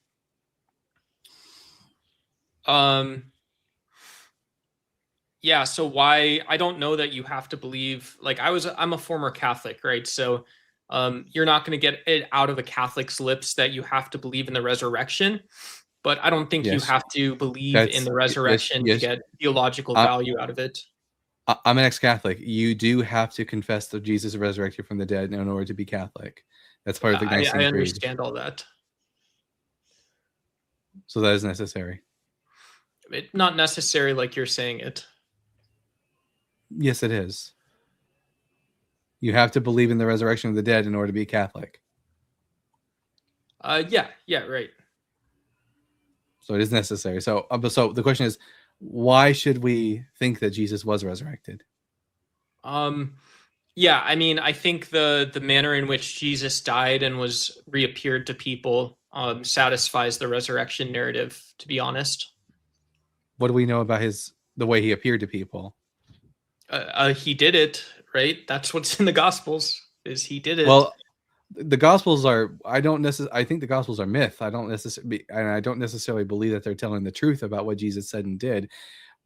Yeah, so why I don't know that you have to believe, like I'm a former Catholic, right? So you're not going to get it out of a Catholic's lips that you have to believe in the resurrection, but I don't think you Yes, have to believe in that's the yes, resurrection to yes. get theological I, value out of it. I'm an ex-Catholic. You do have to confess that Jesus resurrected from the dead in order to be Catholic. That's part of the I Nicene Creed. understand all that. So that is necessary. Not necessary like you're saying it. Yes, it is. You have to believe in the resurrection of the dead in order to be Catholic. Yeah, right. So it is necessary. So the question is, why should we think that Jesus was resurrected? Yeah, I mean, I think the manner in which Jesus died and was reappeared to people satisfies the resurrection narrative, to be honest. What do we know about the way he appeared to people? He did it, right? That's what's in the Gospels. Is he did it? Well, the Gospels are. I think the Gospels are myth. I don't necessarily believe that they're telling the truth about what Jesus said and did.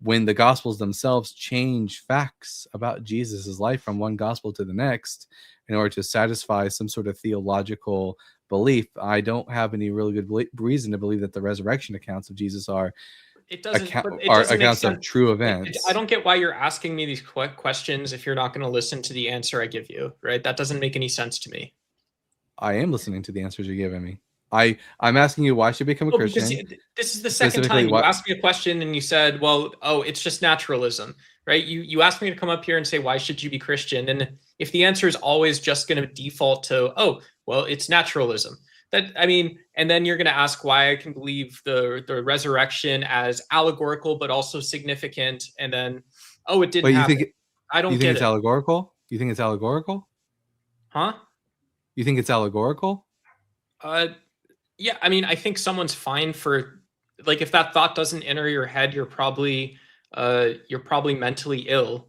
When the Gospels themselves change facts about Jesus's life from one Gospel to the next in order to satisfy some sort of theological belief, I don't have any really good reason to believe that the resurrection accounts of Jesus are accounts of true events. I don't get why you're asking me these questions if you're not going to listen to the answer I give you, right? That doesn't make any sense to me. I am listening to the answers you're giving me. I'm asking you, why should I become a Christian? This is the second time you asked me a question and you said, well, it's just naturalism, right? You asked me to come up here and say, why should you be Christian? And if the answer is always just going to default to, oh, well, it's naturalism. And then you're going to ask why I can believe the resurrection as allegorical, but also significant. And then, oh, it didn't happen. I don't get it. You think it's allegorical? You think it's allegorical? Huh? You think it's allegorical? Yeah, I mean, I think someone's fine for, like, if that thought doesn't enter your head, you're probably mentally ill,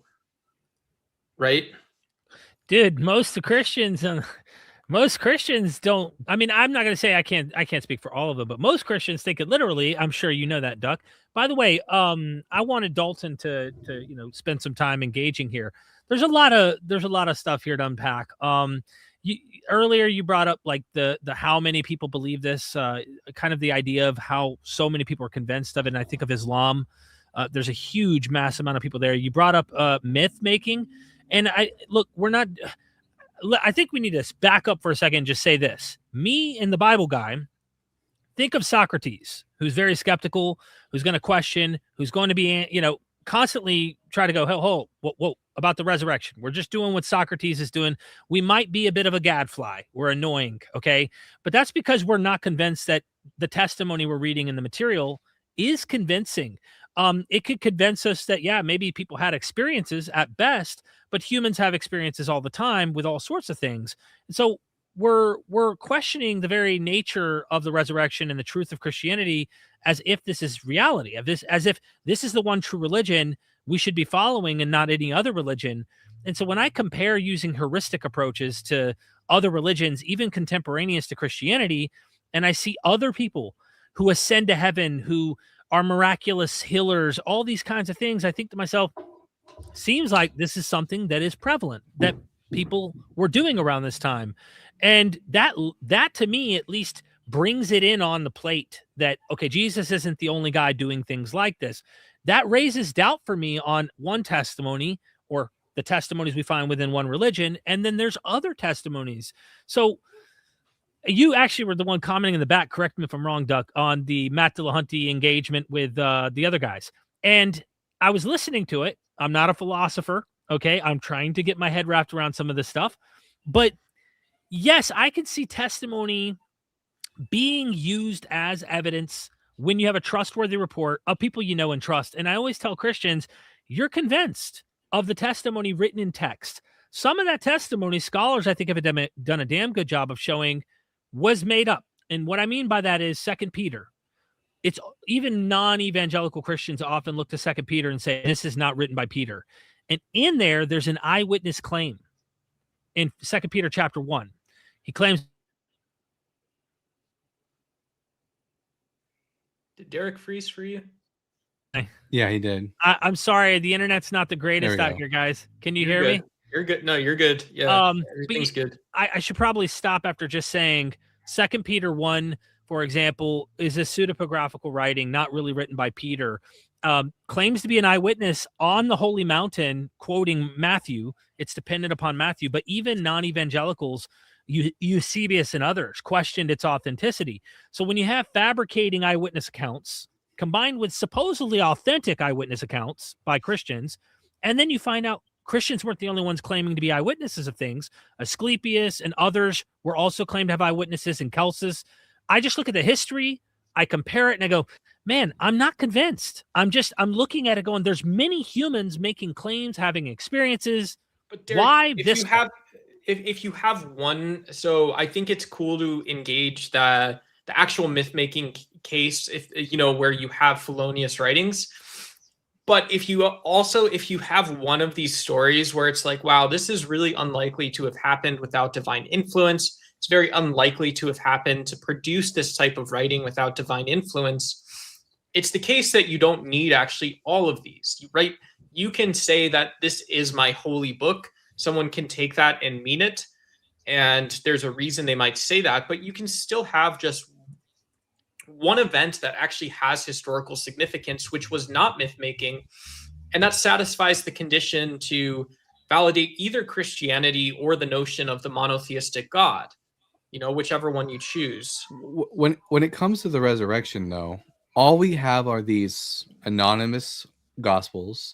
right? Dude, most Christians don't. I mean, I'm not going to say I can't speak for all of them, but most Christians think it literally. I'm sure you know that, Duck. By the way, I wanted Dalton to spend some time engaging here. There's a lot of stuff here to unpack. Earlier you brought up like the how many people believe this, kind of the idea of how so many people are convinced of it. And I think of Islam. There's a huge, mass amount of people there. You brought up myth making, and I think we need to back up for a second and just say this. Me and the Bible guy, think of Socrates, who's very skeptical, who's going to question, who's going to be, constantly try to go, whoa, about the resurrection. We're just doing what Socrates is doing. We might be a bit of a gadfly. We're annoying, okay? But that's because we're not convinced that the testimony we're reading in the material is convincing. It could convince us that, yeah, maybe people had experiences at best, but humans have experiences all the time with all sorts of things. And so we're questioning the very nature of the resurrection and the truth of Christianity as if this is reality, as if this is the one true religion we should be following and not any other religion. And so when I compare using heuristic approaches to other religions, even contemporaneous to Christianity, and I see other people who ascend to heaven, who are miraculous healers, all these kinds of things, I think to myself, seems like this is something that is prevalent, that people were doing around this time. And that to me, at least, brings it in on the plate that, okay, Jesus isn't the only guy doing things like this. That raises doubt for me on one testimony, or the testimonies we find within one religion. And then there's other testimonies. So you actually were the one commenting in the back, correct me if I'm wrong, Duck, on the Matt Dillahunty engagement with the other guys. And I was listening to it. I'm not a philosopher. Okay. I'm trying to get my head wrapped around some of this stuff. But yes, I can see testimony being used as evidence when you have a trustworthy report of people you know and trust. And I always tell Christians, you're convinced of the testimony written in text. Some of that testimony, scholars, I think, have done a damn good job of showing was made up. And what I mean by that is 2 Peter. It's even non-evangelical Christians often look to 2 Peter and say, this is not written by Peter. And in there's an eyewitness claim in 2 Peter chapter 1. He claims. Did Derek freeze for you? Yeah, he did. I'm sorry, the internet's not the greatest we out go. here, guys. Can you You're hear good. me? You're good. No, you're good. Yeah, But everything's good. I should probably stop after just saying 2 Peter 1, for example, is a pseudepigraphical writing, not really written by Peter. Claims to be an eyewitness on the Holy Mountain, quoting Matthew. It's dependent upon Matthew, but even non-evangelicals, Eusebius and others, questioned its authenticity. So when you have fabricating eyewitness accounts combined with supposedly authentic eyewitness accounts by Christians, and then you find out Christians weren't the only ones claiming to be eyewitnesses of things. Asclepius and others were also claimed to have eyewitnesses, and Celsus. I just look at the history, I compare it, and I go, man, I'm not convinced. I'm looking at it going, there's many humans making claims, having experiences. But Derek, Why if this you have if you have one, so I think it's cool to engage the actual myth making case, if where you have felonious writings. But if you have one of these stories where it's like, wow, this is really unlikely to have happened without divine influence. It's very unlikely to have happened to produce this type of writing without divine influence. It's the case that you don't need actually all of these, right? You can say that this is my holy book. Someone can take that and mean it. And there's a reason they might say that, but you can still have just one event that actually has historical significance, which was not myth making, and that satisfies the condition to validate either Christianity or the notion of the monotheistic God, whichever one you choose. When it comes to the resurrection, though, all we have are these anonymous gospels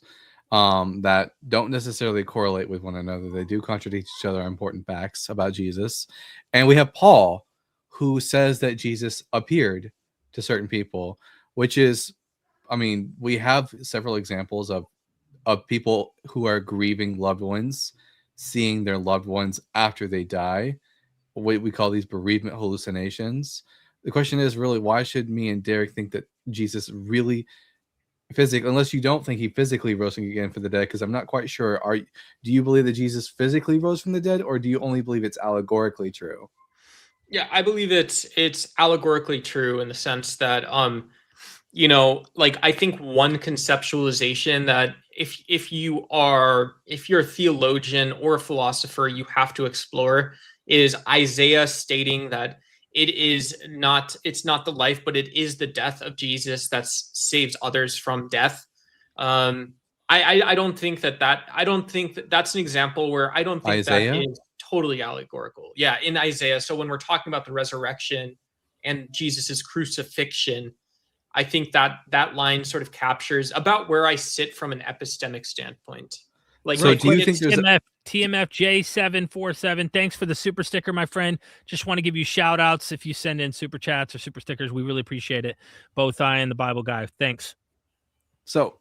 that don't necessarily correlate with one another. They do contradict each other on important facts about Jesus, and we have Paul, who says that Jesus appeared to certain people, which is, I mean, we have several examples of people who are grieving loved ones, seeing their loved ones after they die. We call these bereavement hallucinations. The question is really, why should me and Derek think that Jesus really physically, unless you don't think he physically rose again from the dead? Because I'm not quite sure. Do you believe that Jesus physically rose from the dead, or do you only believe it's allegorically true? Yeah, I believe it's allegorically true in the sense that like I think one conceptualization that if you're a theologian or a philosopher, you have to explore is Isaiah stating that it's not the life, but it is the death of Jesus that saves others from death. I don't think that's an example where I don't think Isaiah? that is totally allegorical. Yeah, in Isaiah. So when we're talking about the resurrection and Jesus's crucifixion, I think that line sort of captures about where I sit from an epistemic standpoint. Like, so do you think there's TMFJ747? Thanks for the super sticker, my friend. Just want to give you shout outs if you send in super chats or super stickers. We really appreciate it. Both I and the Bible guy. Thanks. So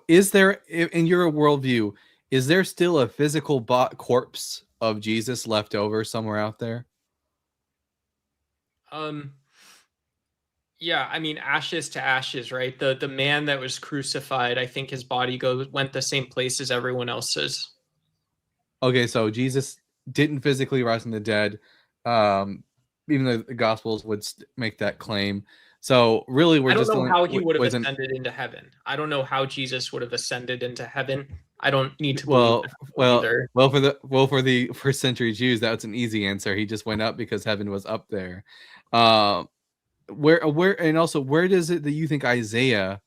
is there, in your worldview, is there still a physical corpse of Jesus left over somewhere out there? Yeah, I mean, ashes to ashes, right? The man that was crucified, I think his body went the same place as everyone else's. Okay, so Jesus didn't physically rise from the dead, even though the Gospels would make that claim. So really, I don't know how he would have ascended into heaven. I don't know how Jesus would have ascended into heaven. I don't need to. For the first century Jews, that's an easy answer. He just went up because heaven was up there. Where and also, where does it that you think Isaiah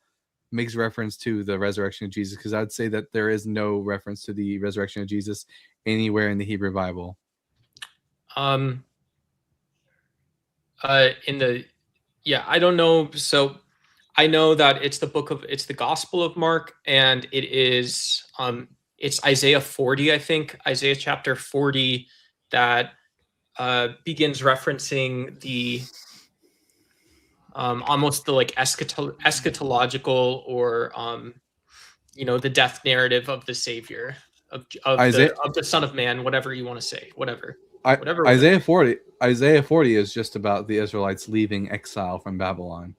makes reference to the resurrection of Jesus? Because I'd say that there is no reference to the resurrection of Jesus anywhere in the Hebrew Bible. I don't know. So I know that it's the Gospel of Mark, and it's Isaiah 40, I think, Isaiah chapter 40, that begins referencing the almost the like eschatological or the death narrative of the Savior of the Son of Man, whatever you want to say, whatever. Isaiah 40 is just about the Israelites leaving exile from Babylon.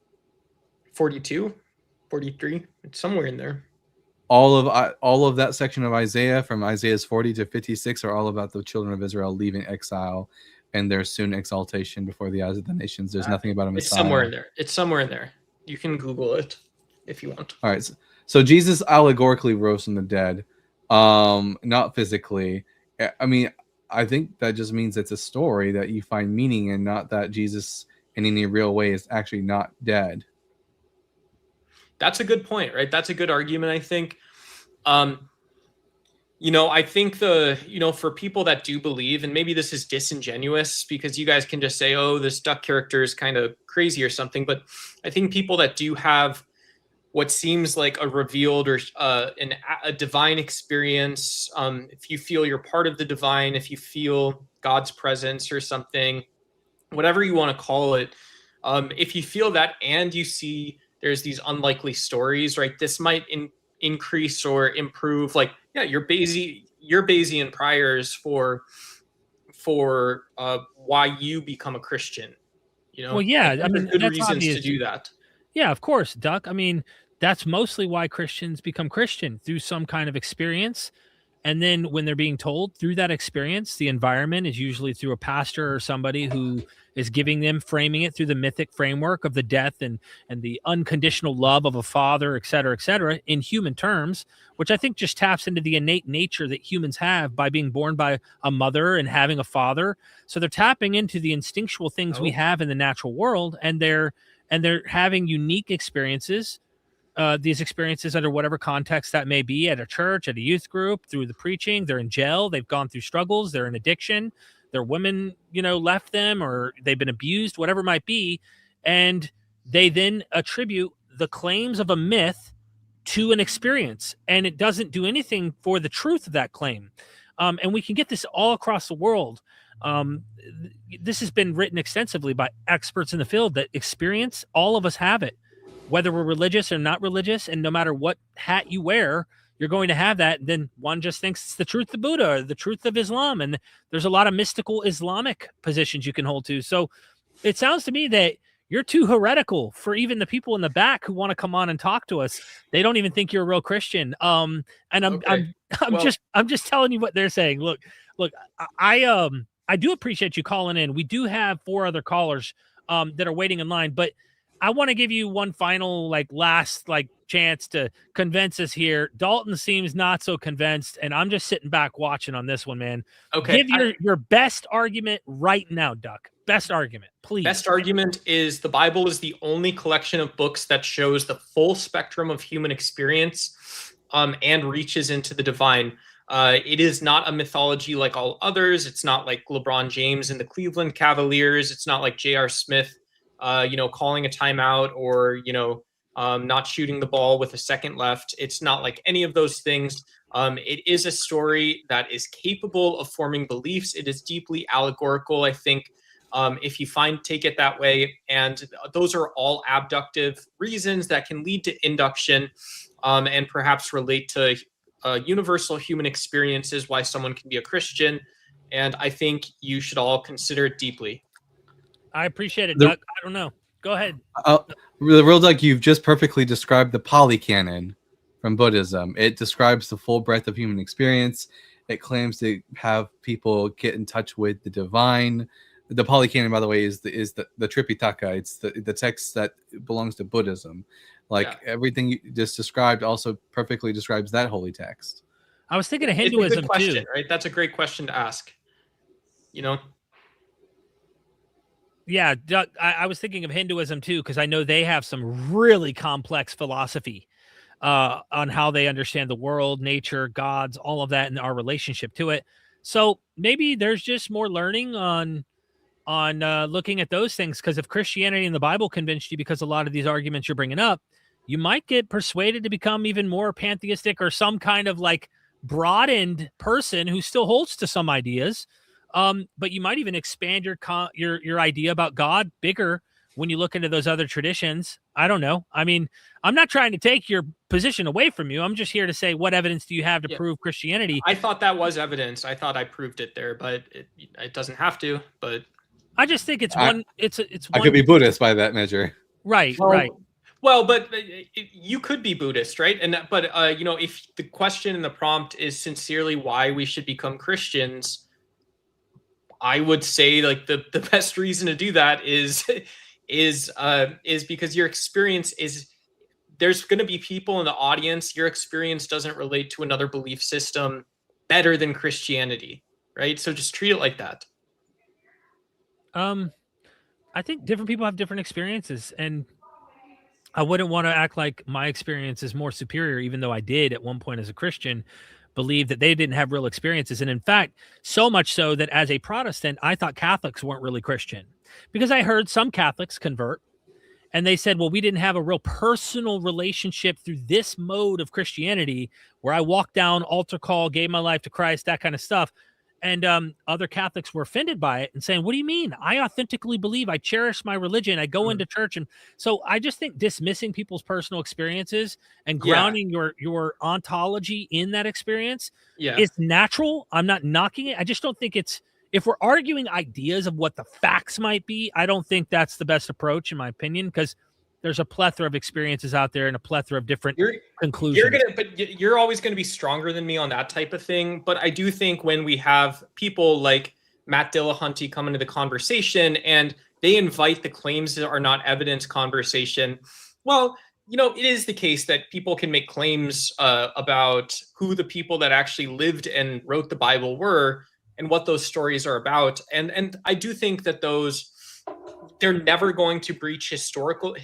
42, 43, it's somewhere in there. All of that section of Isaiah, from Isaiah's 40 to 56, are all about the children of Israel leaving exile and their soon exaltation before the eyes of the nations. There's nothing about a Messiah. It's somewhere in there. You can Google it. if you want. All right. So Jesus allegorically rose from the dead, not physically. I mean, I think that just means it's a story that you find meaning in, not that Jesus in any real way is actually not dead. That's a good point, right? That's a good argument, I think. I think for people that do believe, and maybe this is disingenuous because you guys can just say, oh, this duck character is kind of crazy or something. But I think people that do have what seems like a revealed or a divine experience, if you feel you're part of the divine, if you feel God's presence or something, whatever you want to call it, if you feel that and you see there's these unlikely stories, right? This might increase or improve, like, yeah, your Bayesian priors for why you become a Christian. Well, yeah, like, I mean, good that's reasons obvious. to do that. Yeah, of course, Duck. I mean, that's mostly why Christians become Christian, through some kind of experience. And then when they're being told through that experience, the environment is usually through a pastor or somebody who is giving them, framing it through the mythic framework of the death and the unconditional love of a father, et cetera, in human terms, which I think just taps into the innate nature that humans have by being born by a mother and having a father. So they're tapping into the instinctual things we have in the natural world, and they're having unique experiences. These experiences under whatever context that may be, at a church, at a youth group, through the preaching. They're in jail. They've gone through struggles. They're in addiction. Their women, left them, or they've been abused, whatever it might be. And they then attribute the claims of a myth to an experience. And it doesn't do anything for the truth of that claim. And we can get this all across the world. This has been written extensively by experts in the field, that experience, all of us have it, whether we're religious or not religious, and no matter what hat you wear, you're going to have that. And then one just thinks it's the truth of Buddha or the truth of Islam. And there's a lot of mystical Islamic positions you can hold to. So it sounds to me that you're too heretical for even the people in the back who want to come on and talk to us. They don't even think you're a real Christian. And I'm just telling you what they're saying. Look, I do appreciate you calling in. We do have 4 other callers that are waiting in line, but I want to give you one final, last chance to convince us here. Dalton seems not so convinced, and I'm just sitting back watching on this one, man. Okay. Give your best argument right now, Duck. Best argument, please. Best argument is the Bible is the only collection of books that shows the full spectrum of human experience, and reaches into the divine. It is not a mythology like all others. It's not like LeBron James and the Cleveland Cavaliers. It's not like J.R. Smith, calling a timeout, or, not shooting the ball with a second left. It's not like any of those things. It is a story that is capable of forming beliefs. It is deeply allegorical, I think, if you take it that way. And those are all abductive reasons that can lead to induction, and perhaps relate to universal human experiences, why someone can be a Christian. And I think you should all consider it deeply. I appreciate it, Doug. I don't know. Go ahead. Real Doug, you've just perfectly described the polycanon from Buddhism. It describes the full breadth of human experience. It claims to have people get in touch with the divine. The polycanon, by the way, is the Tripitaka. It's the text that belongs to Buddhism. Everything you just described also perfectly describes that holy text. I was thinking of Hinduism, it's a good question, too. Right? That's a great question to ask. Yeah, Doug, I was thinking of Hinduism too, because I know they have some really complex philosophy on how they understand the world, nature, gods, all of that, and our relationship to it. So maybe there's just more learning on looking at those things, because if Christianity and the Bible convinced you, because a lot of these arguments you're bringing up, you might get persuaded to become even more pantheistic, or some kind of broadened person who still holds to some ideas. But you might even expand your idea about God bigger when you look into those other traditions. I don't know. I mean, I'm not trying to take your position away from you. I'm just here to say, what evidence do you have to prove Christianity? I thought that was evidence. I thought I proved it there, but it doesn't have to. But I just think it's one. I could be Buddhist by that measure. Right. Right. Well, but you could be Buddhist, right? But if the question in the prompt is sincerely why we should become Christians, I would say the best reason to do that is because your experience is there's going to be people in the audience. Your experience doesn't relate to another belief system better than Christianity, right? So just treat it like that. I think different people have different experiences, and I wouldn't want to act like my experience is more superior, even though I did at one point as a Christian believe that they didn't have real experiences. And in fact, so much so that as a Protestant, I thought Catholics weren't really Christian, because I heard some Catholics convert and they said, well, we didn't have a real personal relationship through this mode of Christianity where I walked down, altar call, gave my life to Christ, that kind of stuff. And other Catholics were offended by it and saying, what do you mean? I authentically believe, I cherish my religion, I go into church. And so I just think dismissing people's personal experiences and grounding your ontology in that experience is natural. I'm not knocking it. I just don't think it's, if we're arguing ideas of what the facts might be, I don't think that's the best approach, in my opinion, because there's a plethora of experiences out there and a plethora of different conclusions. You're always going to be stronger than me on that type of thing. But I do think when we have people like Matt Dillahunty come into the conversation and they invite the claims that are not evidence conversation, well, it is the case that people can make claims about who the people that actually lived and wrote the Bible were and what those stories are about. And I do think that they're never going to breach historical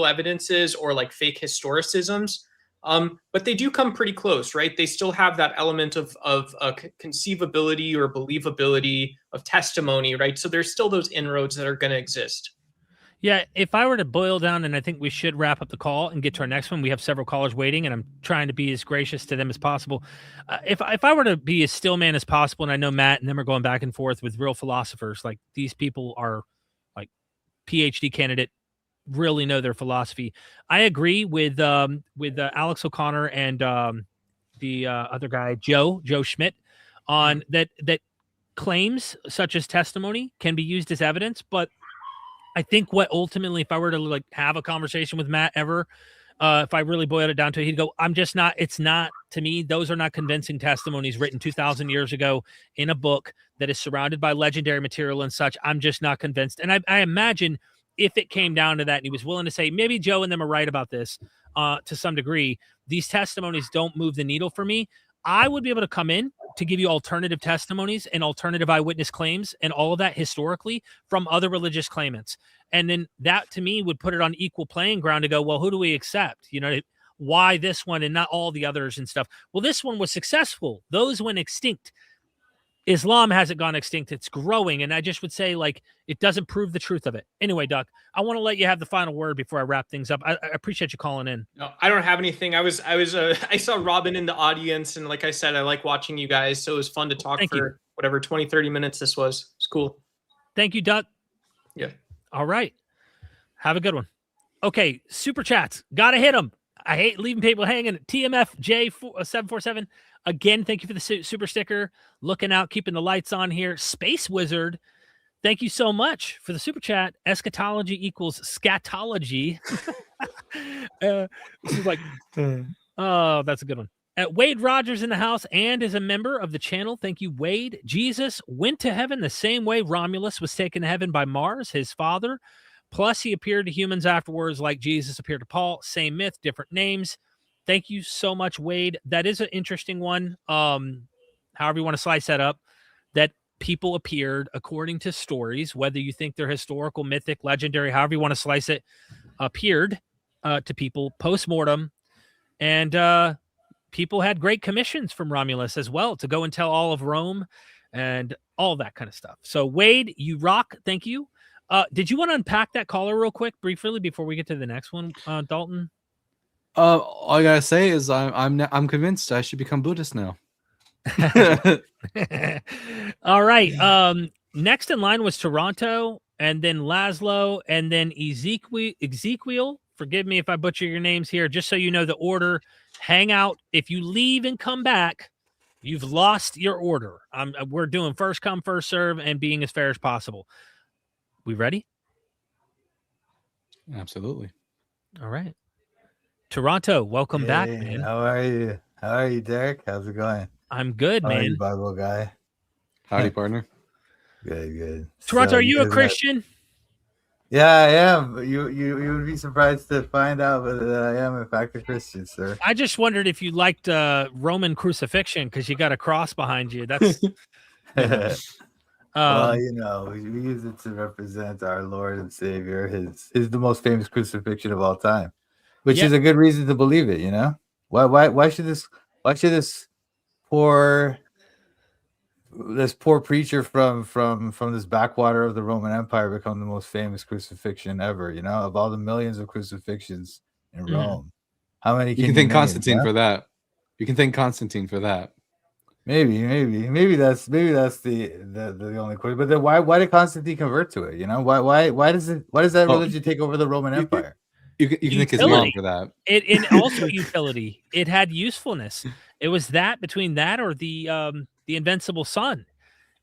evidences or like fake historicisms. But they do come pretty close, right? They still have that element of conceivability or believability of testimony, right? So there's still those inroads that are going to exist. Yeah, if I were to boil down, and I think we should wrap up the call and get to our next one. We have several callers waiting, and I'm trying to be as gracious to them as possible. If I were to be as still man as possible, and I know Matt and them are going back and forth with real philosophers, like these people are like PhD candidate, really know their philosophy. I agree with Alex O'Connor and the other guy, Joe Schmidt, on that claims such as testimony can be used as evidence, but I think what ultimately, if I were to like have a conversation with Matt ever, if I really boiled it down to it, he'd go, it's not, to me, those are not convincing testimonies written 2,000 years ago in a book that is surrounded by legendary material and such. I'm just not convinced. And I imagine if it came down to that and he was willing to say, maybe Joe and them are right about this to some degree, these testimonies don't move the needle for me, I would be able to come in to give you alternative testimonies and alternative eyewitness claims and all of that historically from other religious claimants. And then that to me would put it on equal playing ground to go, well, who do we accept? Why this one and not all the others and stuff? Well, this one was successful. Those went extinct. Islam hasn't gone extinct. It's growing. And I just would say, like, it doesn't prove the truth of it. Anyway, Duck, I want to let you have the final word before I wrap things up. I appreciate you calling in. No, I don't have anything. I saw Robin in the audience. And like I said, I like watching you guys. So it was fun to talk for whatever, 20, 30 minutes this was. It's cool. Thank you, Duck. Yeah. All right. Have a good one. Okay. Super chats. Got to hit them. I hate leaving people hanging. TMFJ747. Again, thank you for the super sticker. Looking out, keeping the lights on here. Space Wizard, thank you so much for the super chat. Eschatology equals scatology. This is like, oh, that's a good one. Wade Rogers in the house and is a member of the channel. Thank you, Wade. Jesus went to heaven the same way Romulus was taken to heaven by Mars, his father. Plus, he appeared to humans afterwards like Jesus appeared to Paul. Same myth, different names. Thank you so much, Wade. That is an interesting one. However you want to slice that up, that people appeared according to stories, whether you think they're historical, mythic, legendary, however you want to slice it, appeared to people post-mortem. And people had great commissions from Romulus as well to go and tell all of Rome and all that kind of stuff. So, Wade, you rock. Thank you. Did you want to unpack that caller real quick, briefly, before we get to the next one, Dalton? All I gotta say is I'm convinced I should become Buddhist now. All right. Next in line was Toronto, and then Laszlo, and then Ezekiel. Forgive me if I butcher your names here. Just so you know the order. Hang out. If you leave and come back, you've lost your order. We're doing first come, first serve, and being as fair as possible. We ready? Absolutely. All right. Toronto, welcome back, man. How are you? How are you, Derek? How's it going? I'm good, How man. are you, Bible guy? Howdy, partner. Good. Toronto, So are you a guys Christian? Yeah, I am. You would be surprised to find out that I am in fact a Christian, sir. I just wondered if you liked Roman crucifixion because you got a cross behind you. That's Well, um, we use it to represent our Lord and Savior. His the most famous crucifixion of all time, which Yeah. is a good reason to believe it. Why should this poor preacher from this backwater of the Roman Empire become the most famous crucifixion ever? Of all the millions of crucifixions in Mhm. Rome, how many You can can thank name? Constantine Yeah? for that. You can thank Constantine for that. Maybe that's the only question. But then why did Constantine convert to it? Why does that Oh, religion take over the Roman you, Empire? you can thank his mom utility. for that. It and also utility. It had usefulness. It was that between that or the invincible sun.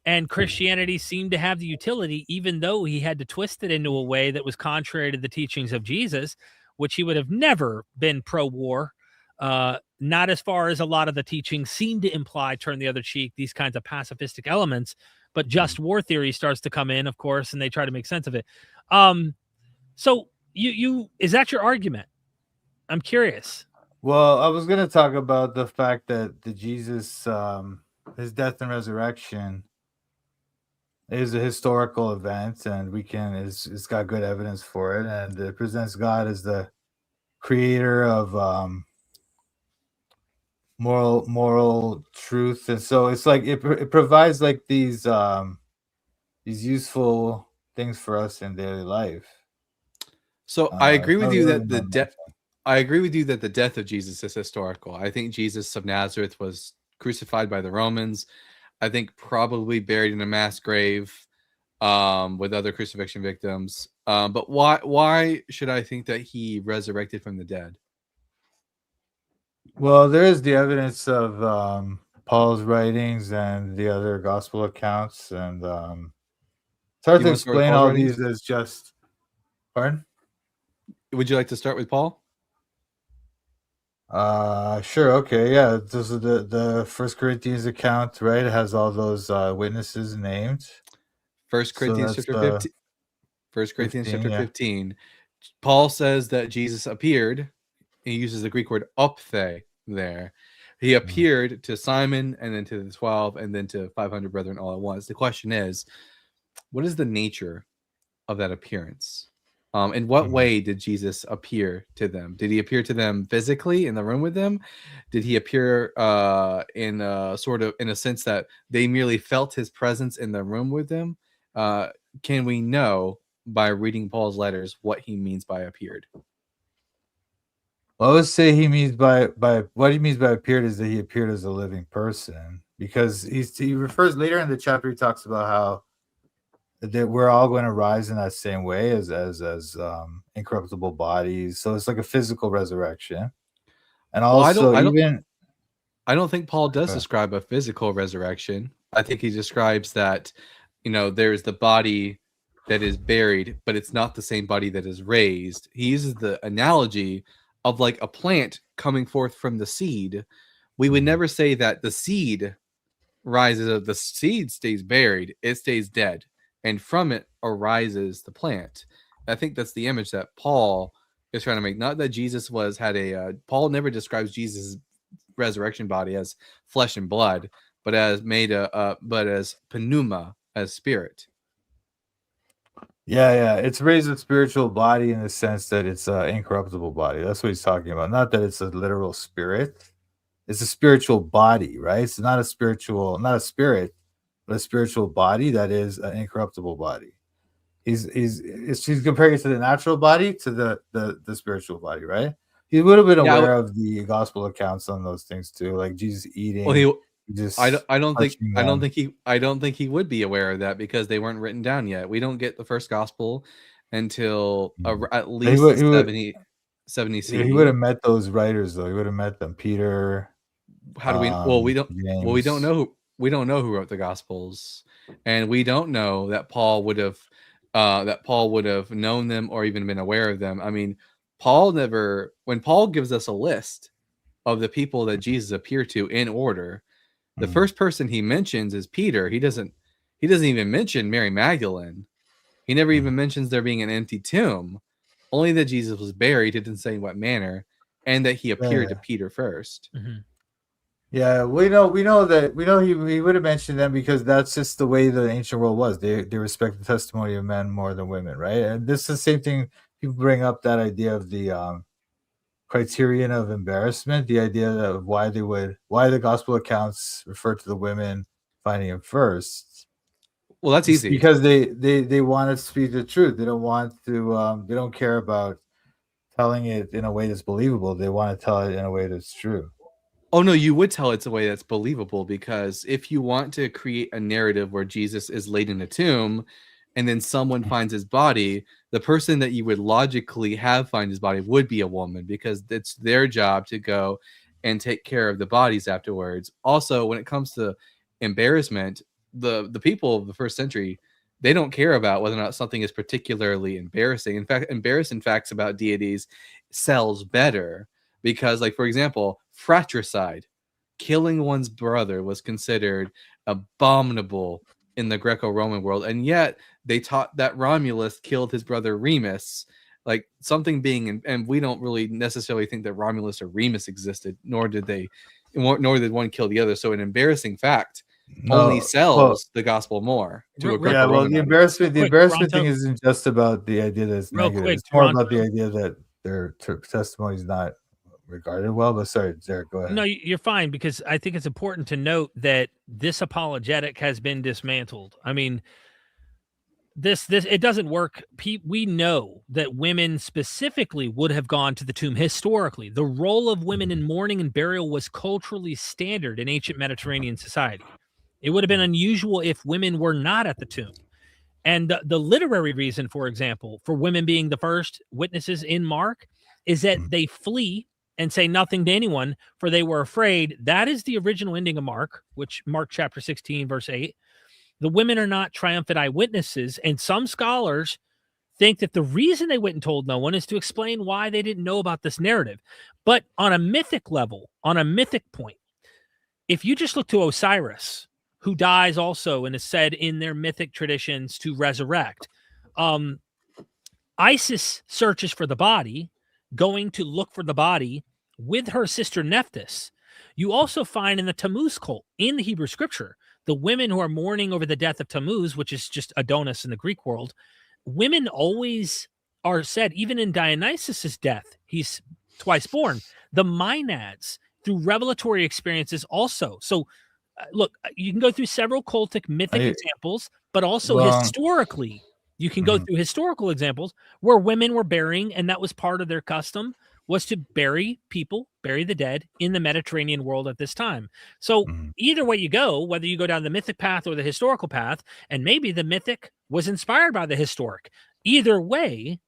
And Christianity seemed to have the utility, even though he had to twist it into a way that was contrary to the teachings of Jesus, which he would have never been pro-war. Not as far as a lot of the teachings seem to imply turn the other cheek, these kinds of pacifistic elements, but just war theory starts to come in, of course, and they try to make sense of it. So you is that your argument? I'm curious. Well, I was gonna talk about the fact that the Jesus, his death and resurrection is a historical event, and it's got good evidence for it, and it presents God as the creator of moral truth, and so it's like it provides like these useful things for us in daily life. So I agree with Not you really that no I agree with you that the death of Jesus is historical. I think Jesus of Nazareth was crucified by the Romans. I think probably buried in a mass grave with other crucifixion victims. But why should I think that he resurrected from the dead? Well, there is the evidence of Paul's writings and the other gospel accounts, and it's hard You to want to start with explain Paul's all writings? these as just. Pardon? Would you like to start with Paul? Sure, okay, yeah. This is the First Corinthians account, right? It has all those witnesses named. First So Corinthians that's chapter 15. 1 Corinthians 15, chapter yeah. 15. Paul says that Jesus appeared. He uses the Greek word opthe there. He appeared to Simon and then to the 12 and then to 500 brethren all at once. The question is, what is the nature of that appearance? In what way did Jesus appear to them? Did he appear to them physically in the room with them? Did he appear in a sort of in a sense that they merely felt his presence in the room with them? Can we know by reading Paul's letters what he means by appeared? Well, I would say he means by what he means by appeared is that he appeared as a living person, because he refers later in the chapter. He talks about how that we're all going to rise in that same way as incorruptible bodies. So it's like a physical resurrection, and Well, also even I don't think Paul does uh, describe a physical resurrection. I think he describes that, there's the body that is buried, but it's not the same body that is raised. He uses the analogy of like a plant coming forth from the seed. We would never say that the seed rises, the seed stays buried, it stays dead, and from it arises the plant. I think that's the image that Paul is trying to make. Not that Jesus Paul never describes Jesus' resurrection body as flesh and blood, but as but as pneuma, as spirit. yeah, it's raised a spiritual body in the sense that it's an incorruptible body. That's what he's talking about. Not that it's a literal spirit. It's a spiritual body, right? It's not a spirit, but a spiritual body that is an incorruptible body. He's comparing it to the natural body to the spiritual body, right? He would have been Yeah, aware of the gospel accounts on those things too, like Jesus eating. well, just I don't think touching I them. don't think he would be aware of that because they weren't written down yet. We don't get the first gospel until at He least would, he would, 70 he would CE. have met those writers though. He would have met them, Peter. How do we? Well, we don't. Well, we don't James. know. We don't know who wrote the Gospels, and we don't know that Paul would have known them or even been aware of them. I mean, Paul never. When Paul gives us a list of the people that Jesus appeared to in order, the first person he mentions is Peter. He doesn't even mention Mary Magdalene. He never even mentions there being an empty tomb, only that Jesus was buried. It didn't say in what manner, and that he appeared to Peter first. Mhm. Yeah, we know he would have mentioned them because that's just the way the ancient world was. They respect the testimony of men more than women, right? And this is the same thing. People bring up that idea of the criterion of embarrassment, the idea of why the gospel accounts refer to the women finding him first. Well, that's It's easy. because they want to speak the truth. They don't want to. They don't care about telling it in a way that's believable. They want to tell it in a way that's true. Oh no, you would tell it's a way that's believable, because if you want to create a narrative where Jesus is laid in a tomb and then someone finds his body, the person that you would logically have find his body would be a woman, because it's their job to go and take care of the bodies afterwards. Also, when it comes to embarrassment, the people of the first century, they don't care about whether or not something is particularly embarrassing. In fact, embarrassing facts about deities sells better, because, like, for example, fratricide, killing one's brother, was considered abominable in the Greco-Roman world, and yet they taught that Romulus killed his brother Remus, like something being, and we don't really necessarily think that Romulus or Remus existed, nor did one kill the other. So an embarrassing fact only sells the gospel more to a Real- Yeah, well, Greco-Roman the audience. embarrassment Quick, thing Toronto. isn't just about the idea that it's Real negative. quick, It's more about the Toronto. idea that their testimony is not regarded well. But sorry, Derek, go ahead. No, you're fine, because I think it's important to note that this apologetic has been dismantled. I mean, this it doesn't work. We know that women specifically would have gone to the tomb historically. The role of women in mourning and burial was culturally standard in ancient Mediterranean society. It would have been unusual if women were not at the tomb. And the literary reason, for example, for women being the first witnesses in Mark is that they flee and say nothing to anyone, for they were afraid. That is the original ending of Mark, which Mark chapter 16, verse 8. The women are not triumphant eyewitnesses, and some scholars think that the reason they went and told no one is to explain why they didn't know about this narrative. But on a mythic level, on a mythic point, if you just look to Osiris, who dies also and is said in their mythic traditions to resurrect, Isis searches for the body, going to look for the body with her sister Nephthys. You also find in the Tammuz cult, in the Hebrew scripture, the women who are mourning over the death of Tammuz, which is just Adonis in the Greek world, women always are said, even in Dionysus' death, he's twice born, the Maenads, through revelatory experiences also. So, look, you can go through several cultic mythic examples, but also historically, you can go through historical examples where women were burying, and that was part of their custom, was to bury the dead in the Mediterranean world at this time. So either way you go, whether you go down the mythic path or the historical path, and maybe the mythic was inspired by the historic, either way,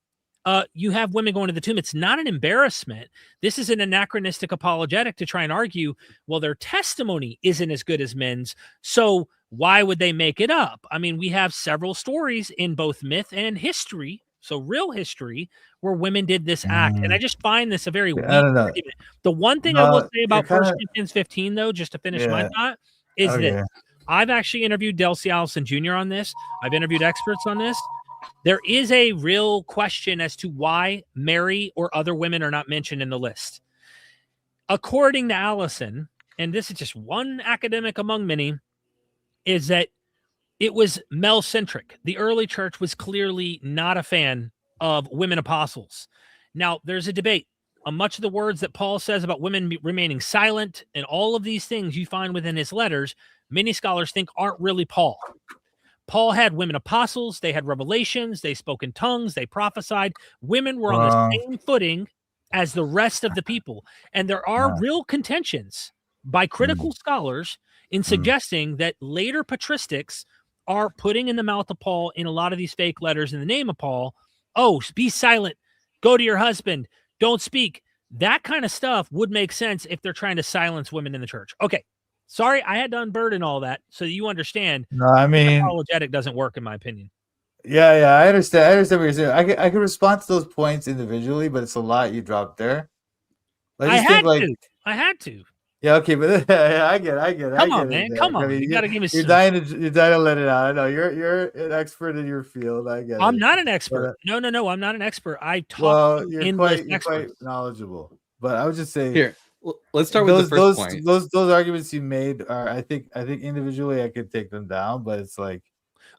you have women going to the tomb. It's not an embarrassment. This is an anachronistic apologetic to try and argue, well, their testimony isn't as good as men's, so why would they make it up? I mean, we have several stories in both myth and history, so real history, where women did this act. And I just find this a very weak argument. The one thing I will say about 1 Corinthians 15, though, just to finish my thought, is that I've actually interviewed Delcy Allison Jr. on this. I've interviewed experts on this. There is a real question as to why Mary or other women are not mentioned in the list. According to Allison, and this is just one academic among many, is that it was male-centric. The early church was clearly not a fan of women apostles. Now, there's a debate on much of the words that Paul says about women remaining silent, and all of these things you find within his letters, many scholars think aren't really Paul. Paul had women apostles, they had revelations, they spoke in tongues, they prophesied. Women were on the same footing as the rest of the people. And there are real contentions by critical scholars in suggesting that later patristics are putting in the mouth of Paul in a lot of these fake letters in the name of Paul, oh, be silent, go to your husband, don't speak. That kind of stuff would make sense if they're trying to silence women in the church. Okay. Sorry, I had to unburden all that so that you understand. No, I mean, apologetic doesn't work, in my opinion. Yeah, I understand. I understand what you're saying. I can respond to those points individually, but it's a lot you dropped there. I had to. Yeah, okay, but I get Come on, it. man. Derek. Come I on. mean, You got to give me you're some. dying to let it out. I know you're an expert in your field. I get I'm it. not an But, expert. No. I'm not an expert. I talk well, to endless you're quite experts. knowledgeable. But I would just say Here, let's start with the first point. those arguments you made are I think individually I could take them down, but it's like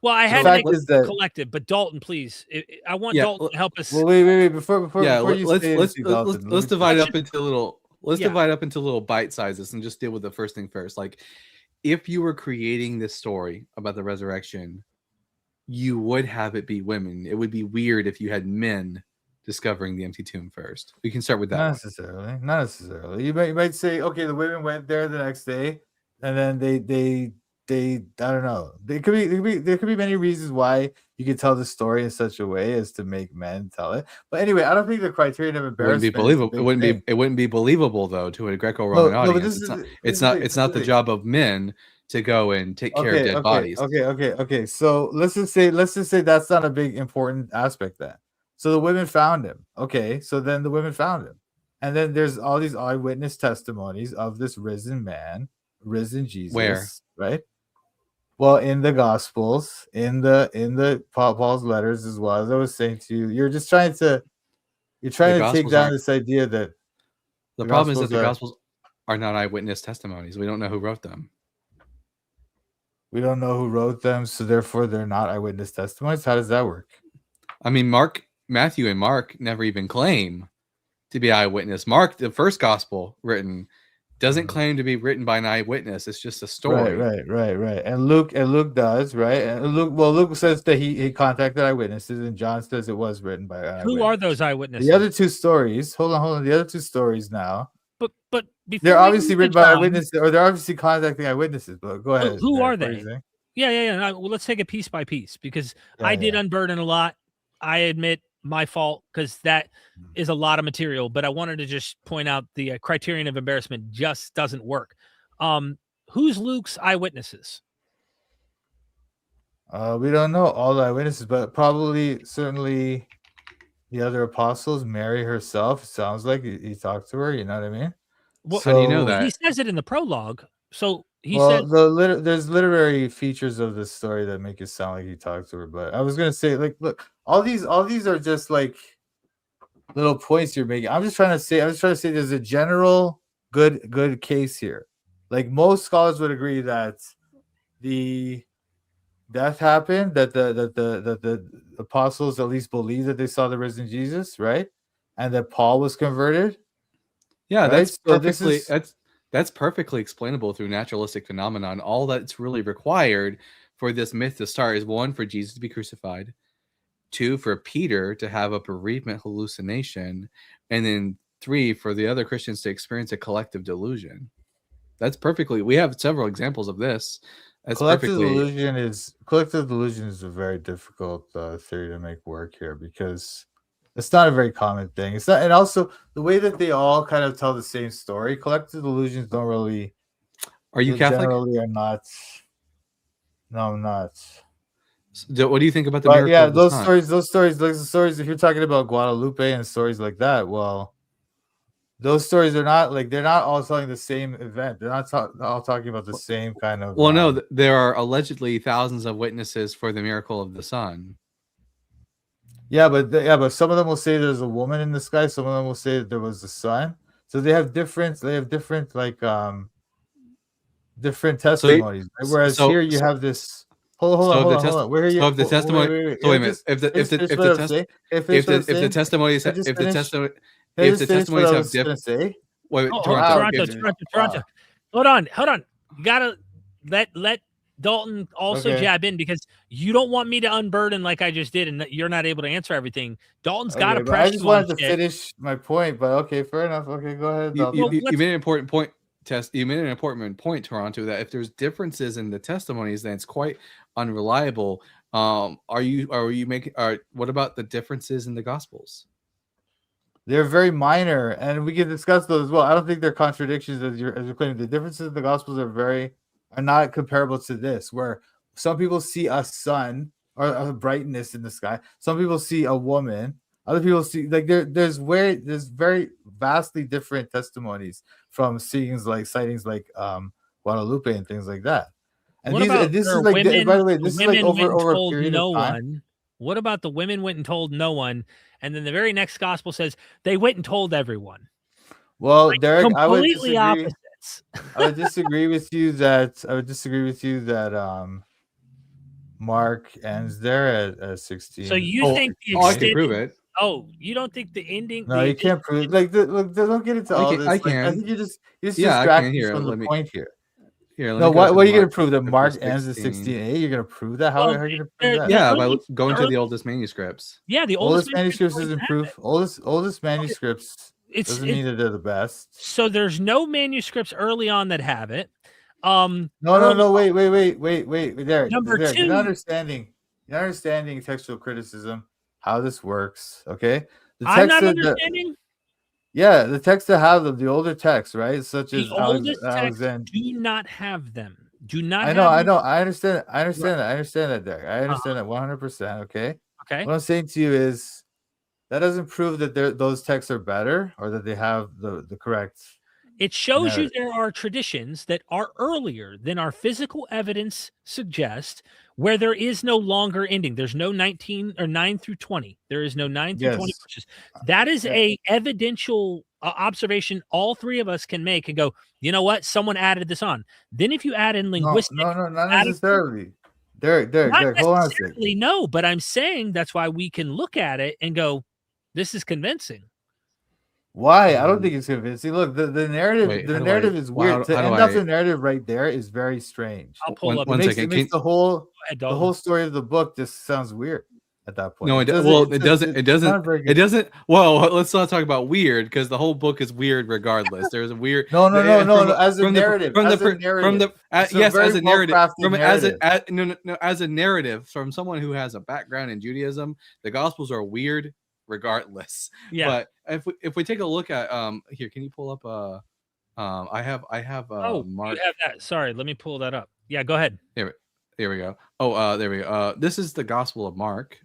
Well, I the had to fact make is it that collective, but Dalton, please. I want Yeah, Dalton to help us. well wait before yeah, you say anything, Dalton, let's let me divide just- up into little let's Yeah. divide up into little bite sizes and just deal with the first thing first. Like, if you were creating this story about the resurrection, you would have it be women. It would be weird if you had men discovering the empty tomb first. We can start with that. Not one. not necessarily. You might say, okay, the women went there the next day, and then they I don't know. There could be many reasons why you could tell the story in such a way as to make men tell it. But anyway, I don't think the criterion of It wouldn't be embarrassment is a believable. big thing. It wouldn't be believable though to a Greco-Roman No, but audience. It's not the job of men to go and take care of dead bodies. Okay. So let's just say that's not a big important aspect then. So the women found him. Okay, so then the women found him, and then there's all these eyewitness testimonies of this risen man, risen Jesus. Where? Right? Well, in the Gospels, in the Paul's letters, as well. As I was saying to you, you're trying to take Gospels down aren't- this idea that The The problem is that Gospels the are- Gospels are not eyewitness testimonies. We don't know who wrote them. we don't know who wrote them, so therefore they're not eyewitness testimonies. How does that work? I mean, Matthew and Mark never even claim to be eyewitness. Mark, the first gospel written, doesn't claim to be written by an eyewitness. It's just a story. Right. And Luke does, right? And Luke says that he contacted eyewitnesses, and John says it was written by an Who eyewitness. are those eyewitnesses? The other two stories? Hold on. The other two stories now. But before They're we obviously get to written by John- eyewitnesses, or they're obviously contacting eyewitnesses. But go ahead. who Derek, are what they? you saying? Yeah. Well, let's take it piece by piece because Yeah, I did yeah. unburden a lot. I admit my fault because that is a lot of material. But I wanted to just point out the criterion of embarrassment just doesn't work. Who's Luke's eyewitnesses? We don't know all the eyewitnesses, but certainly the other apostles, Mary herself. Sounds like he talked to her. You know what I mean? Well, How do you know So- that? He says it in the prologue. So he said, there's literary features of this story that make it sound like he talked to her. But I was gonna say, like, look, all these are just like little points you're making. I'm just trying to say there's a general good case here. Like most scholars would agree that the death happened, that the apostles at least believed that they saw the risen Jesus, right? And that Paul was converted. Yeah, Right? that's So this perfectly is- that's perfectly explainable through naturalistic phenomenon. All that's really required for this myth to start is one, for Jesus to be crucified, two, for Peter to have a bereavement hallucination, and then three, for the other Christians to experience a collective delusion. That's perfectly. We have several examples of this. That's collective perfectly. delusion is a very difficult theory to make work here because it's not a very common thing. It's not, and also the way that they all kind of tell the same story. Collective delusions don't really. Are you Catholic? Generally, are not. No, I'm not. What do you think about the But miracle? yeah, of the sun? those stories. If you're talking about Guadalupe and stories like that, well, those stories are not like they're not all telling the same event. They're not all talking about the same kind of. Well, no, there are allegedly thousands of witnesses for the miracle of the sun. Yeah, but some of them will say there's a woman in the sky. Some of them will say that there was the sun. So they have different like different testimonies. Right? Whereas so- here you so- have this. Hold on. Where are you? So if the testimony, wait. so wait a minute. If the testimonies Can I just if the finish? testimony Can I if just the finish what testimonies I have was gonna different say? wait, oh, Toronto, Toronto. Hold on. You gotta let Dalton also Okay. jab in because you don't want me to unburden like I just did, and that you're not able to answer everything. Dalton's got to Okay, but press I just you on wanted to shit. finish my point, but okay, fair enough. Okay, go ahead. you, Dalton. you, Well, you let's- made an important point. You made an important point, Toronto, that if there's differences in the testimonies, then it's quite unreliable. Are you making? What about the differences in the Gospels? They're very minor, and we can discuss those as well. I don't think they're contradictions as you're claiming. The differences in the Gospels are not comparable to this, where some people see a sun or a brightness in the sky. Some people see a woman. Other people see like there's very vastly different testimonies from sightings like Guadalupe and things like that. And What about this their is like women? by the way, The this is like women went and over a told period no of time. one. What about the women went and told no one, and then the very next gospel says they went and told everyone? Well, Derek, I would Completely disagree. opposites. I would disagree with you that Mark ends there at 16. So you think the I can prove extended? it. Oh, you don't think the ending? No, you can't prove. Like, look, don't get into all this. I Like, I can. think you're just Yeah, I distracting can. Here, from the let me- point here. Here, let No, me go what to are you going to Mark prove that chapter Mark ends at 16. 16a? You're going to prove that? How Well, are you going to they're- prove that? Yeah, by early- going to early- the oldest manuscripts. Yeah, the Oldest oldest manuscripts always isn't have proof. it. Oldest manuscripts It's doesn't mean that they're the best. so there's no manuscripts early on that have it. No, wait, Derek. Number Derek, two- you're not understanding textual criticism, how this works. Okay, I'm not that- understanding. yeah, the texts that have them, the older texts, right? Such The as oldest texts Alexander. do not have them. Do not. I know, have them. I understand that, Derek. I understand that 100%. Okay. Okay. What I'm saying to you is that doesn't prove that those texts are better or that they have the correct. It shows you narrative. there are traditions that are earlier than our physical evidence suggests, where there is no longer ending. There's no 19 or 9 through 20. There is no 9 through 20 Yes. verses. That is Yeah. a evidential observation all three of us can make and go, you know what? Someone added this on. Then if you add in linguistic, No, not added- necessarily. Derek, not hold on a second. necessarily, no, but I'm saying that's why we can look at it and go, this is convincing. Why? I don't think it's convincing. Look, the narrative, Wait, the how do narrative I- is wow, weird. To how do end up I- the narrative right there is very strange. I'll pull up. One It makes, second. it makes the whole Go ahead, the Dalton. whole story of the book just sounds weird at that point. No, it doesn't. doesn't- Well, it's it just- doesn't. It it's doesn't. not very It good. doesn't. Well, let's not talk about weird because the whole book is weird regardless. There's a weird. No, from- as a from the- narrative, from the as a per- from narrative. the It's a yes, very as a narrative, well-crafted from narrative. as a narrative from someone who has a background in Judaism, the Gospels are weird regardless. Yeah. But if we take a look at here, can you pull up I have Oh, Mark. you have that. Sorry, let me pull that up. Yeah, go ahead. There we go. Oh, there we go. This is the Gospel of Mark.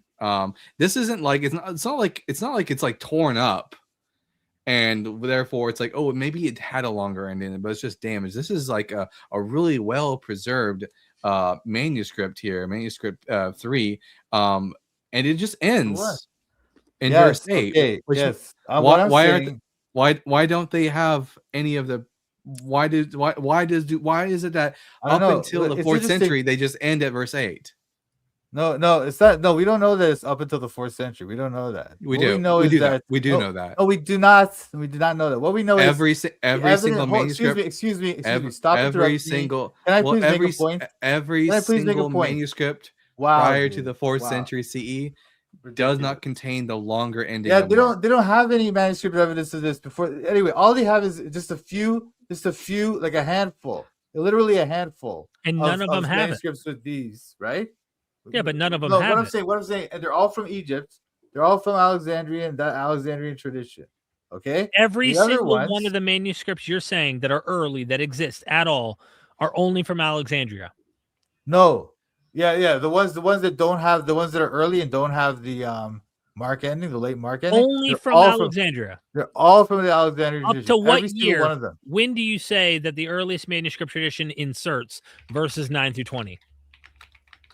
This isn't like it's not like it's like torn up, and therefore it's like, oh, maybe it had a longer ending, but it's just damaged. This is like a really well preserved manuscript here, manuscript 3, and it just ends in verse 8. Okay, which- yes. why- What I'm why aren't saying- Why don't they have any of the? Why is it that I don't up know. until the It's 4th interesting- century they just end at verse 8? No, it's not. No, we don't know that it's up until the 4th century. We don't know that. We What do. We know we is do that We do no, know that. No, we do not. We do not know that. What we know is Every single evidence- manuscript. Excuse me. Every, Stop every interrupting me. single. Can I well, please make every a point? every Can I please make a single point? manuscript Wow. prior to dude. the 4th Wow. century CE does Ridiculous. not contain the longer ending. Yeah, of they Mark. don't have any manuscript evidence of this before. Anyway, all they have is just a few, like a handful, literally a handful. And none of them have it. manuscripts with these, right? Yeah, but none of them No, have it. what I'm saying, and they're all from Egypt. They're all from Alexandria and that Alexandrian tradition. Okay. Every The other single one ones- of the manuscripts you're saying that are early that exist at all are only from Alexandria. No. Yeah. The ones that don't have the ones that are early and don't have the Mark ending, the late Mark ending. Only they're from all Alexandria. They're all from the Alexandrian Up tradition. to what Every single year? one of them. When do you say that the earliest manuscript tradition inserts verses 9 through 20?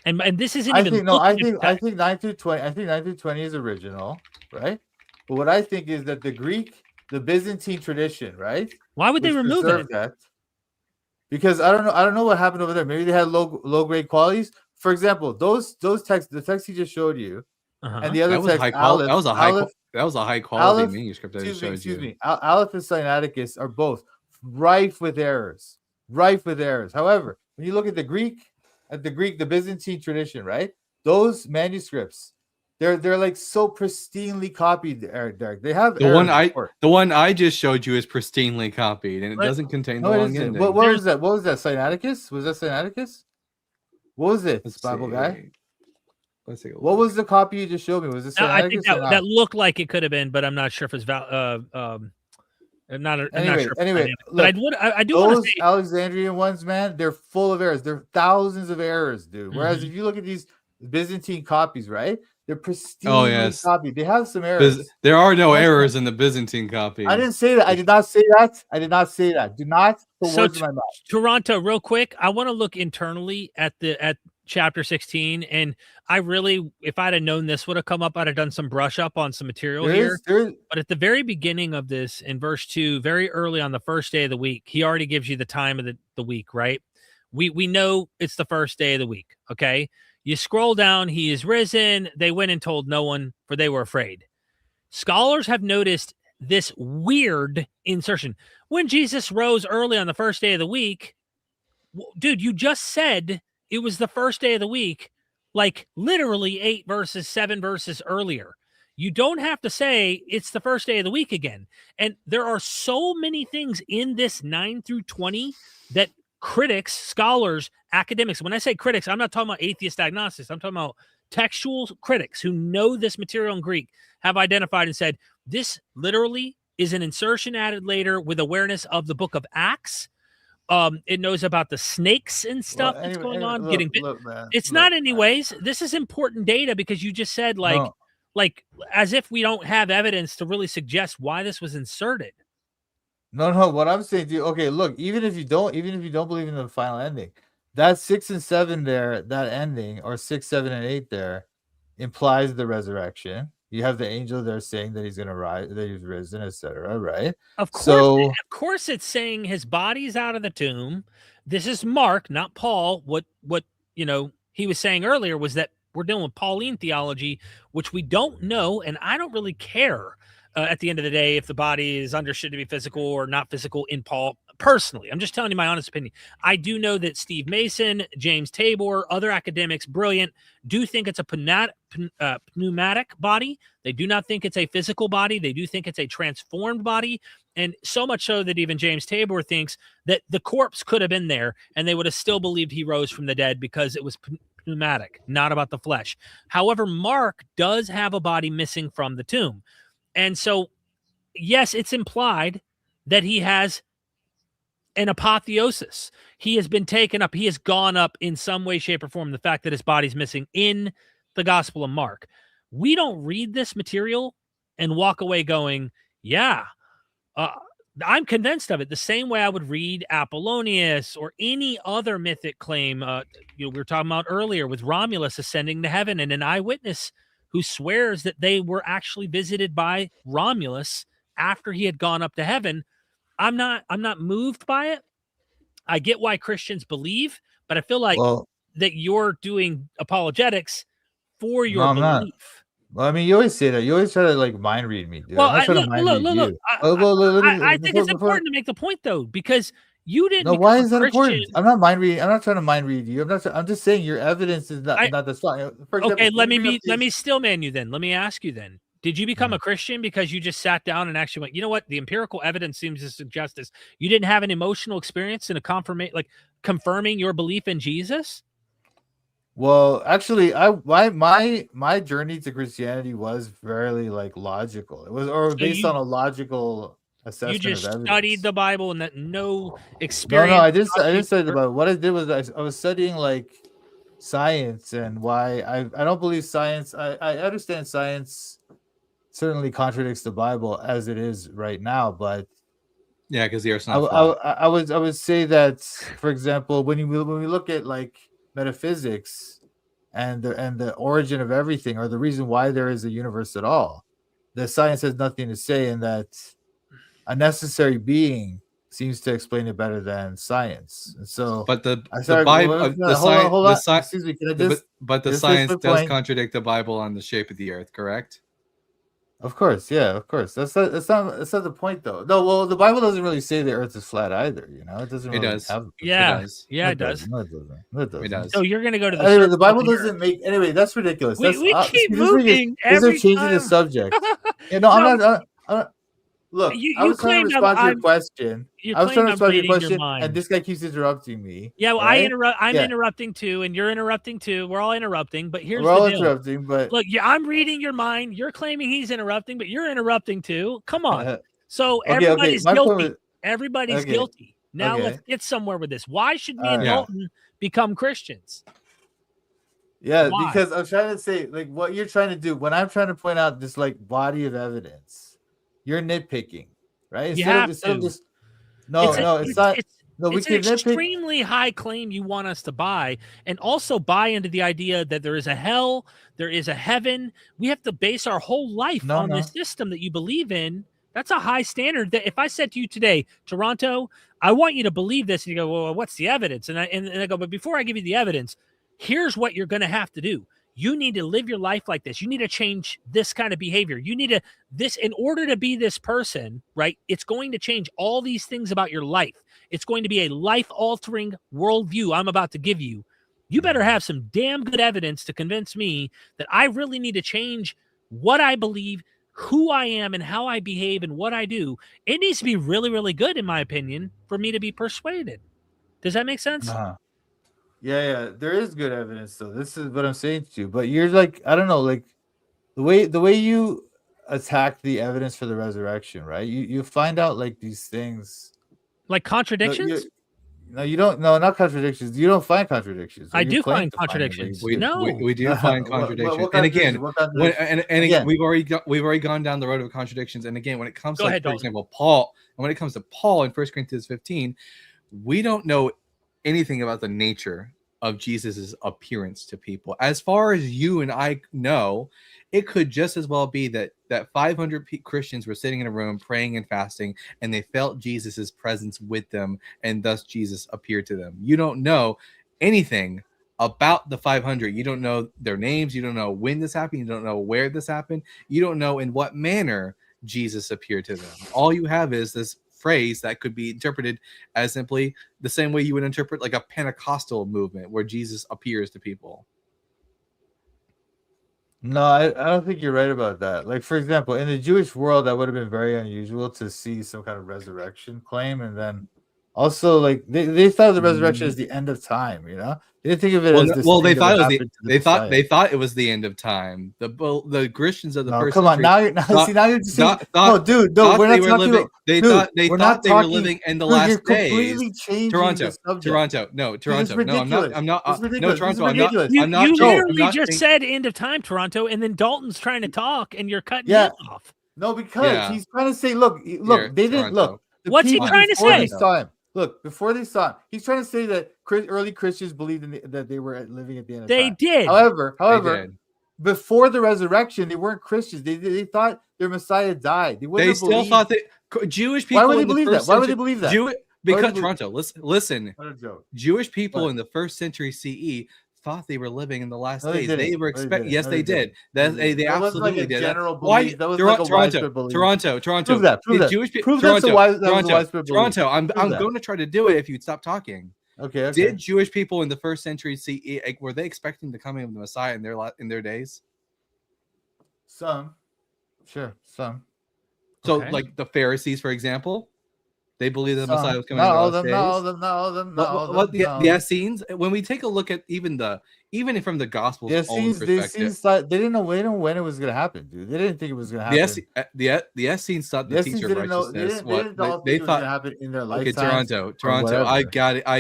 And this isn't I even. think no. looking at I that. think 9 through 20. I think 9 through 20 is original, right? But what I think is that the Byzantine tradition, right? Why would they which remove preserved it? that? Because I don't know what happened over there. Maybe they had low grade qualities. For example, those texts, the text he just showed you, Uh-huh. and the other That was text, high quality. Aleph, That was a high quality Aleph- manuscript that it showed excuse you. me. Aleph and Sinaiticus are both rife with errors. However, when you look at the Greek, the Byzantine tradition, right? Those manuscripts, they're like so pristinely copied, Derek. They have The errors, one of course. The one I just showed you is pristinely copied, and it But- doesn't contain the No, it long isn't. ending. What was that? What was that? Sinaiticus? Was that Sinaiticus? What was it, Let's Bible see. guy? Let's take a What look. was the copy you just showed me? Was it I Sinaiticus think or not? that looked like it could have been, but I'm not sure if it's I'm not sure. Anyway, if it's dynamic. But look, I do want to Those say Alexandrian ones, man, they're full of errors. They're thousands of errors, dude. Whereas Mhm. if you look at these Byzantine copies, right? They're pristine Oh, yes. copied. They have some errors. There are no That's errors in the Byzantine copy. I didn't say that. I did not say that. I did not say that. Do not put So words in my mouth. Toronto, real quick, I want to look internally at chapter 16, and I really, if I'd have known this would have come up, I'd have done some brush up on some material here. But at the very beginning of this, in verse 2, very early on the first day of the week, he already gives you the time of the week, right? We know it's the first day of the week, okay? You scroll down, he is risen. They went and told no one, for they were afraid. Scholars have noticed this weird insertion. When Jesus rose early on the first day of the week, dude, you just said it was the first day of the week, like literally 7 verses earlier. You don't have to say it's the first day of the week again. And there are so many things in this 9 through 20 that critics, scholars, academics, when I say critics, I'm not talking about atheist agnostics. I'm talking about textual critics who know this material in Greek, have identified and said, this literally is an insertion added later with awareness of the book of Acts. It knows about the snakes and stuff that's going on. It's not anyways. This is important data because you just said like as if we don't have evidence to really suggest why this was inserted. No. What I'm saying to you, okay, look, even if you don't believe in the final ending, that 6 and 7 there, that ending, or 6, 7, and 8 there, implies the resurrection. You have the angel there saying that he's going to rise, that he's risen, etc. Right? Of course, it's saying his body's out of the tomb. This is Mark, not Paul. What he was saying earlier was that we're dealing with Pauline theology, which we don't know, and I don't really care at the end of the day if the body is understood to be physical or not physical in Paul. Personally, I'm just telling you my honest opinion. I do know that Steve Mason, James Tabor, other academics, brilliant, do think it's a pneumatic body. They do not think it's a physical body. They do think it's a transformed body. And so much so that even James Tabor thinks that the corpse could have been there and they would have still believed he rose from the dead because it was pneumatic, not about the flesh. However, Mark does have a body missing from the tomb. And so, yes, it's implied that he has an apotheosis. He has been taken up. He has gone up in some way, shape, or form. The fact that his body's missing in the Gospel of Mark. We don't read this material and walk away going, yeah, I'm convinced of it. The same way I would read Apollonius or any other mythic claim. We were talking about earlier with Romulus ascending to heaven and an eyewitness who swears that they were actually visited by Romulus after he had gone up to heaven. I'm not moved by it. I get why Christians believe, but I feel like that you're doing apologetics for your belief. Not. Well, I mean, you always say that. You always try to like mind read me, dude. Well, I think it's important to make the point though, because you didn't. No, why is that important? I'm not mind reading. I'm not trying to mind read you. I'm just saying your evidence is not the strong. Okay, let me still man you then. Let me ask you then. Did you become a Christian because you just sat down and actually went, you know what? The empirical evidence seems to suggest this. You didn't have an emotional experience in confirming your belief in Jesus? Well, actually, my journey to Christianity was fairly logical. It was based on a logical assessment. You just of studied the Bible and that no experience. No, I didn't study the Bible. What I did was I was studying science and why I don't believe science. I understand science certainly contradicts the Bible as it is right now, but yeah, because the earth's not I would say that, for example, when we look at metaphysics and the origin of everything, or the reason why there is a universe at all, the science has nothing to say, and that a necessary being seems to explain it better than science. And so, but the Bible, excuse me, can I just? But the science does contradict the Bible on the shape of the earth, correct? Of course, yeah, of course. That's not the point, though. No, well, the Bible doesn't really say the Earth is flat either. It doesn't. Really it does. It does. No, it doesn't. So you're gonna go to the. Anyway, the Bible doesn't make. Anyway, that's ridiculous. We keep moving. They're changing the subject. I'm not. Look, I was trying to respond to your question. I was trying to respond to your question, and this guy keeps interrupting me. Yeah, well, right? I'm interrupting too, and you're interrupting too. We're all interrupting, but here's we're all the deal. Interrupting, but look, I'm reading your mind. You're claiming he's interrupting, but you're interrupting too. Come on. So everybody's guilty. Everybody's guilty. Now let's get somewhere with this. Why should me and Dalton become Christians? Yeah, Why? because I'm trying to say, like, what you're trying to do when I'm trying to point out this like body of evidence, you're nitpicking, right? You have Instead of to. just no, no, it's not. No, we It's an can nitpick. extremely high claim you want us to buy, and also buy into the idea that there is a hell, there is a heaven. We have to base our whole life No, on no. this system that you believe in. That's a high standard. That if I said to you today, Toronto, I want you to believe this, and you go, well, what's the evidence? And I go, but before I give you the evidence, here's what you're going to have to do. You need to live your life like this. You need to change this kind of behavior. You need to this in order to be this person, right? It's going to change all these things about your life. It's going to be a life-altering worldview I'm about to give you. You better have some damn good evidence to convince me that I really need to change what I believe, who I am, and how I behave and what I do. It needs to be really, really good, in my opinion, for me to be persuaded. Does that make sense? Uh-huh. Yeah, there is good evidence though. This is what I'm saying to you. But you're like, I don't know, like the way you attack the evidence for the resurrection, right? You find out like these things. Like contradictions? No, you don't. No, not contradictions. You don't find contradictions. I You do claim find to find them, but contradictions. you- No. we do find What contradictions. And contradictions? again, What when, contradictions? and Again. again, we've already gone down the road of contradictions. And again, when it comes Go to, ahead, for Dalton. example, Paul, and when it comes to Paul in 1 Corinthians 15, we don't know anything about the nature of Jesus's appearance to people. As far as you and I know, it could just as well be that 500 Christians were sitting in a room praying and fasting, and they felt Jesus's presence with them, and thus Jesus appeared to them. You don't know anything about the 500. You don't know their names. You don't know when this happened. You don't know where this happened. You don't know in what manner Jesus appeared to them. All you have is this phrase that could be interpreted as simply the same way you would interpret like a Pentecostal movement where Jesus appears to people. No, I don't think you're right about that. Like, for example, in the Jewish world, that would have been very unusual to see some kind of resurrection claim. And then also, like, they thought of the resurrection as the end of time, you know? They didn't think of it as this Well, they thing that thought would it was happen to the Messiah. they thought it was the end of time. The Christians of the No, first come on. century Now you're just saying, no, dude, no, thought we're they not were talking living. about. They Dude, thought they we're thought not they were talking- living in the Dude, you're last days. completely changing Toronto, the subject. Toronto, no, Toronto, no, I'm not. I'm not. This is No, ridiculous. Toronto, This is ridiculous. You, I'm not. you saying- I'm literally not just saying- said end of time, Toronto, and then Dalton's trying to talk, and you're cutting Yeah. him off. No, because Yeah. he's trying to say, look, Here, they didn't Toronto. look. The What's he people trying to before they say? saw him. Look, before they saw him, he's trying to say that early Christians believed that they were living at the end of They time. did. However, They did. before the resurrection, they weren't Christians. They thought their Messiah died. They wouldn't They have still believed. thought that Jewish people. Why would they in the believe that? first Why would they century- believe that? Because believe- Toronto, listen. What a joke. Jewish people What? in the first century CE thought they were living in the last No, they days. didn't. They were No, they expect. didn't. Yes, No, they they did. didn't. That They they That wasn't like absolutely a did. general Why? belief. That was like a widespread belief. Toronto. Prove that. Prove Did that. Jewish Prove that's a wise- that was a Toronto, widespread belief. Toronto. I'm Prove that. going to try to do it if you'd stop talking. Okay. Did Jewish people in the first century CE were they expecting the coming of the Messiah in their days? Some? Sure, some. So, Okay. like the Pharisees, for example, they believed the Some. Messiah was coming Not in all the of last them. Not all days. of them. Not all of them. Not all of them. What not all the of them. Essenes, when we take a look at even from the Gospel's The own Essenes, perspective, thought they didn't know when it was gonna happen, dude. They didn't think it was gonna happen. the Essenes thought The the Essenes teacher of didn't know. They righteousness. didn't all think They it was thought. gonna happen in their Okay, lifetime. Toronto. I whatever.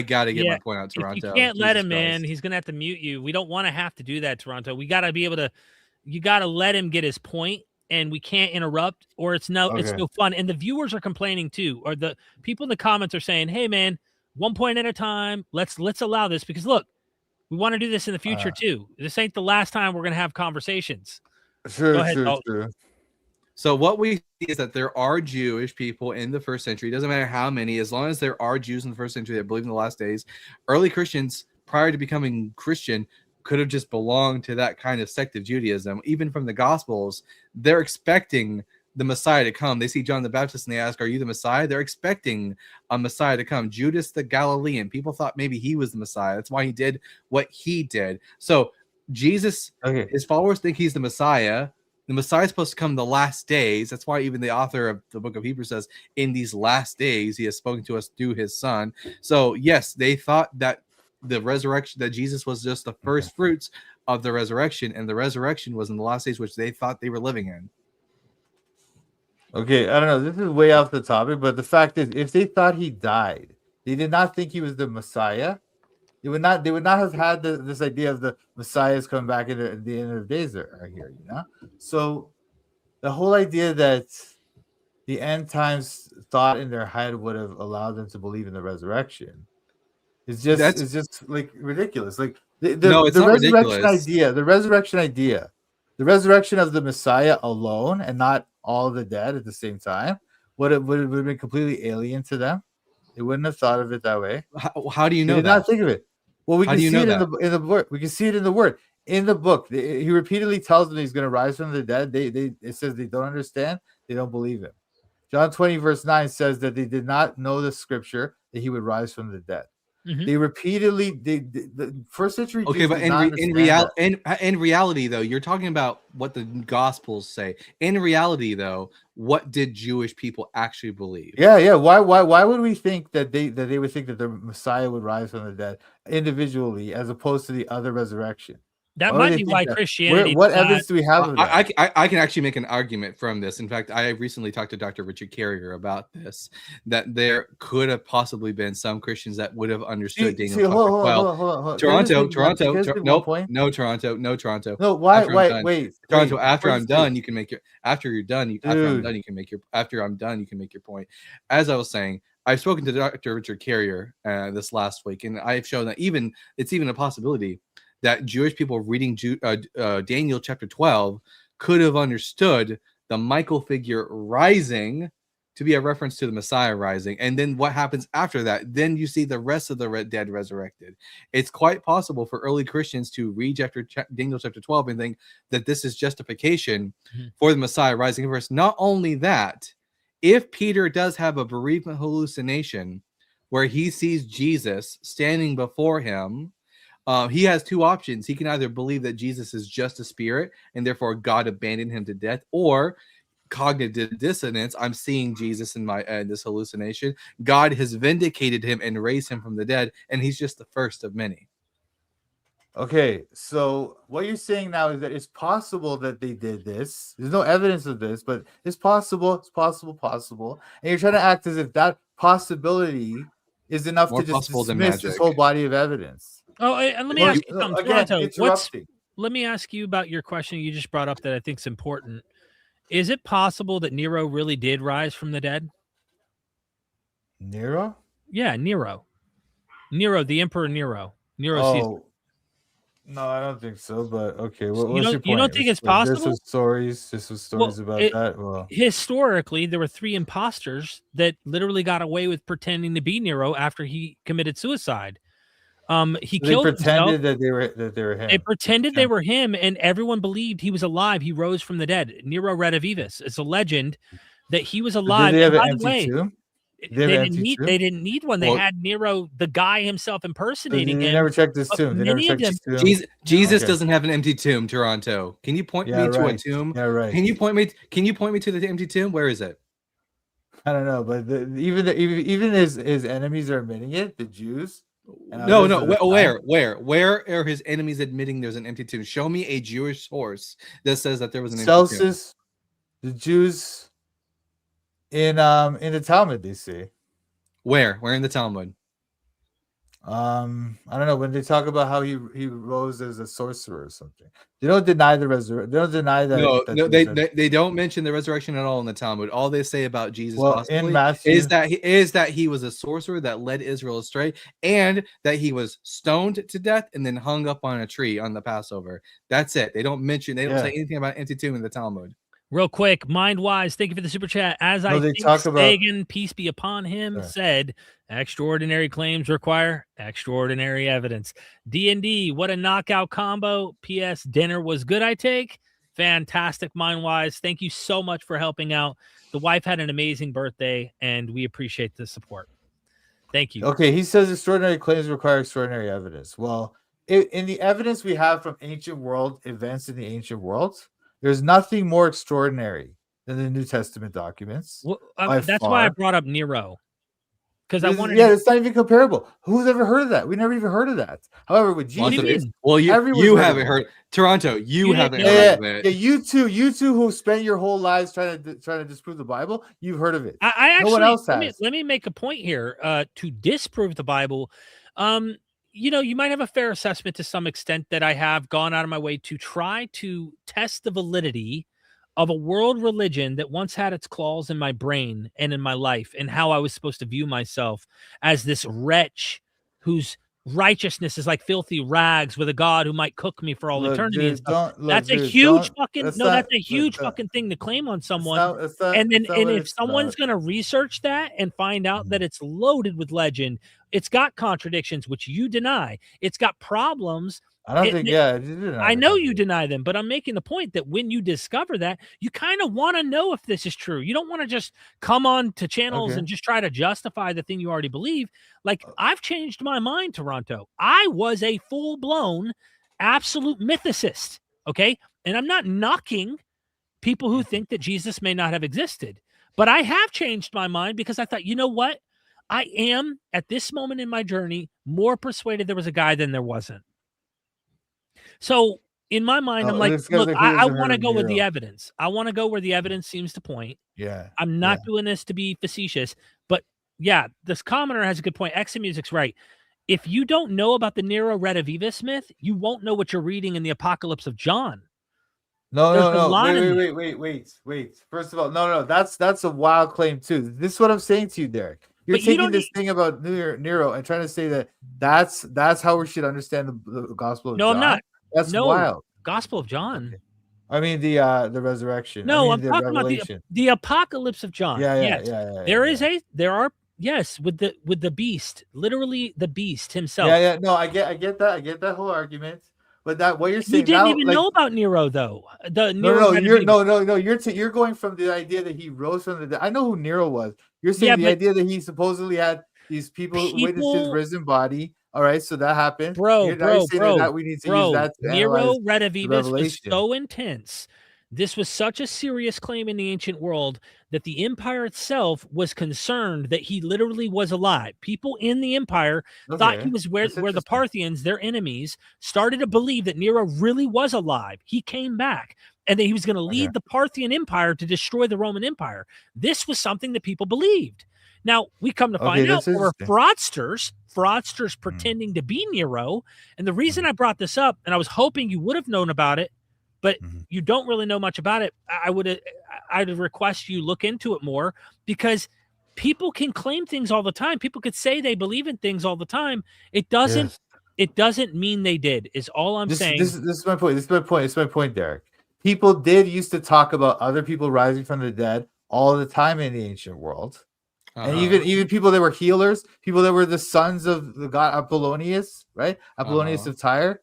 got to get Yeah, my point out, If you Toronto. can't let Jesus him, man, Christ. he's gonna have to mute you. We don't want to have to do that, Toronto. We got to be able to. You got to let him get his point, and we can't interrupt, or it's no Okay. fun. And the viewers are complaining too, or the people in the comments are saying, "Hey, man, one point at a time. Let's allow this because look, we want to do this in the future too. This ain't the last time we're gonna have conversations." Sure, Go ahead, sure, Dalton. sure. So what we see is that there are Jewish people in the first century. It doesn't matter how many, as long as there are Jews in the first century that believe in the last days. Early Christians, prior to becoming Christian, could have just belonged to that kind of sect of Judaism. Even from the Gospels, they're expecting the Messiah to come. They see John the Baptist and they ask, "Are you the Messiah?" They're expecting a Messiah to come. Judas the Galilean, people thought maybe he was the Messiah. That's why he did what he did. So Jesus, Okay. his followers think he's the Messiah. The Messiah is supposed to come the last days. That's why even the author of the book of Hebrews says, in these last days, he has spoken to us through his son. So yes, they thought that the resurrection, that Jesus was just the first fruits of the resurrection, and the resurrection was in the last days, which they thought they were living in. Okay, I don't know. This is way off the topic, but the fact is, if they thought he died, they did not think he was the Messiah. They would not have had this idea of the Messiah is coming back at the end of the days are here, you know? So the whole idea that the end times thought in their head would have allowed them to believe in the resurrection is just like ridiculous. Like No, it's the not resurrection ridiculous. idea, the resurrection of the Messiah alone and not all the dead at the same time would have been completely alien to them. They wouldn't have thought of it that way. How do you They know did that? not think of it. Well, we How can do you see know it that? in the word. We can see it in the word. In the book, he repeatedly tells them he's going to rise from the dead. It says they don't understand. They don't believe him. John 20 verse 9 says that they did not know the scripture that he would rise from the dead. Mhm. They repeatedly the first century Okay, Jews but did not understand that. in reality, though, you're talking about what the Gospels say. In reality, though, what did Jewish people actually believe? Yeah. Why would we think that they would think that the Messiah would rise from the dead individually as opposed to the other resurrection? That Why would might they be think why that? Christianity. What did not- evidence do we have of that? I can actually make an argument from this. In fact, I recently talked to Dr. Richard Carrier about this, that there could have possibly been some Christians that would have understood Daniel chapter 12. Hold on. Toronto, Can I just make one nope, point? no Toronto. No, why? After I'm done. Wait. Toronto, wait, after before I'm you done, speak. you can make your after you're done, after I'm done, you can make your after I'm done, you can make your point. As I was saying, I've spoken to Dr. Richard Carrier this last week, and I've shown that it's even a possibility that Jewish people reading Daniel chapter 12 could have understood the Michael figure rising to be a reference to the Messiah rising. And then what happens after that? Then you see the rest of the dead resurrected. It's quite possible for early Christians to read Daniel chapter 12 and think that this is justification for the Messiah rising first. Not only that, if Peter does have a bereavement hallucination where he sees Jesus standing before him, he has two options. He can either believe that Jesus is just a spirit and therefore God abandoned him to death, or cognitive dissonance. I'm seeing Jesus in my this hallucination. God has vindicated him and raised him from the dead, and he's just the first of many. Okay, so what you're saying now is that it's possible that they did this. There's no evidence of this, but it's possible. It's possible. And you're trying to act as if that possibility is enough More to just possible than dismiss this magic. whole body of evidence. Oh, and let me Well, ask you something, again, Toronto. interrupting. Let me ask you about your question you just brought up that I think is important. Is it possible that Nero really did rise from the dead? Nero? Yeah, Nero, the Emperor Nero. Caesar. Oh, no, I don't think so. But okay, You what's don't- your you point? don't think it's There's possible? some stories about that. Well, Historically, there were 3 imposters that literally got away with pretending to be Nero after he committed suicide. He they killed himself. pretended that they were him. They pretended they were him, and everyone believed he was alive. He rose from the dead. Nero Redivivus. It's a legend that he was alive. Did they have And an by the empty way, tomb? they have an didn't empty need tomb? they didn't need one. They Well- had Nero, the guy himself, They impersonating him. never checked his but tomb. They never many of checked his tomb. Jesus Okay. doesn't have an empty tomb, Toronto. Can you point Yeah, me to a right. tomb? Yeah, right. Can you point me to the empty tomb? Where is it? I don't know, but even his enemies are admitting it. The Jews. And No, others no. at the Where are his enemies admitting there's an empty tomb? Show me a Jewish source that says that there was an empty tomb. Celsus, the Jews in the Talmud, they say. Where in the Talmud? I don't know, when they talk about how he rose as a sorcerer or something. They don't deny the resurrection. They don't deny that. No, there's a- they don't mention the resurrection at all in the Talmud. All they say about Jesus Well, possibly in Matthew, is that he was a sorcerer that led Israel astray, and that he was stoned to death and then hung up on a tree on the Passover. That's it. They don't say anything about empty tomb in the Talmud. Real quick, Mindwise, thank you for the super chat. As I they think talk about- Sagan, peace be upon him, Sure. said, extraordinary claims require extraordinary evidence. D&D, what a knockout combo. P.S. Dinner was good, I take. Fantastic, Mindwise. Thank you so much for helping out. The wife had an amazing birthday, and we appreciate the support. Thank you. Okay, he says extraordinary claims require extraordinary evidence. Well, in the evidence we have from ancient world events in the ancient world, there's nothing more extraordinary than the New Testament documents. Well, by that's why I far. brought up Nero. Because I wanted Yeah, it's not even comparable. Who's ever heard of that? We never even heard of that. However, with What do you Jesus, mean? Well, Everyone's you heard of haven't it. heard Toronto. You You haven't didn't heard know of it. yeah, you two who spend your whole lives trying to disprove the Bible, you've heard of it. I No one actually else has. let me make a point here to disprove the Bible. you know, you might have a fair assessment to some extent that I have gone out of my way to try to test the validity of a world religion that once had its claws in my brain and in my life, and how I was supposed to view myself as this wretch whose righteousness is like filthy rags with a God who might cook me for all Look, eternity dude, and stuff. don't look, That's a dude, huge don't- fucking that's no, not- that's a look, huge that- fucking thing to claim on it's someone. not- it's not- And then it's not and what if it's someone's about. going to research that and find out that it's loaded with legend, it's got contradictions which you deny. It's got problems. I don't it- think. it- Yeah, you did not I know you agree. deny them, but I'm making the point that when you discover that, you kind of want to know if this is true. You don't want to just come on to channels Okay. and just try to justify the thing you already believe. Like, I've changed my mind, Toronto. I was a full-blown absolute mythicist, okay? And I'm not knocking people who think that Jesus may not have existed, but I have changed my mind because I thought, you know what? I am, at this moment in my journey, more persuaded there was a guy than there wasn't. So in my mind, I'm Oh, like, this guy's look, like, he I doesn't want to hurt go with the Nero. evidence. I want to go where the evidence seems to point. Yeah. I'm not doing this to be facetious, but yeah, this commenter has a good point. Examusic's right. If you don't know about the Nero Redivivus myth, you won't know what you're reading in the Apocalypse of John. No, There's no, a no. lot in there. Wait. First of all, no. That's a wild claim too. This is what I'm saying to you, Derek. You're But you taking don't this thing about Nero and trying to say that that's how we should understand the Gospel of No, John. I'm not. That's No. wild. Gospel of John. Okay. I mean the resurrection. No, I mean, I'm talking about Revelation. the Apocalypse of John. Yeah. There are with the beast, literally the beast himself. Yeah. No, I get that. I get that whole argument. But that what you're He saying didn't now, even like, know about Nero though. The Nero no. You're going from the idea that he rose from the dead. I know who Nero was. You're saying Yeah, the but idea that he supposedly had these people who witnessed his risen body. All right, so that happened. Now you're saying that we need to use that to Nero analyze Redivivus was Revelation. so intense. This was such a serious claim in the ancient world that the empire itself was concerned that he literally was alive. People in the empire thought Okay, he was where that's the interesting. Parthians, their enemies, started to believe that Nero really was alive. He came back and that he was going to lead the Parthian Empire to destroy the Roman Empire. This was something that people believed. Now, we come to find out that's there were interesting. fraudsters pretending to be Nero. And the reason I brought this up, and I was hoping you would have known about it, but you don't really know much about it, I'd request you look into it more, because people can claim things all the time. People could say they believe in things all the time. It doesn't mean they did, is all I'm saying. This is my point. This is my point, Derek. People did used to talk about other people rising from the dead all the time in the ancient world. And even people that were healers, people that were the sons of the god Apollonius, right? Apollonius of Tyre,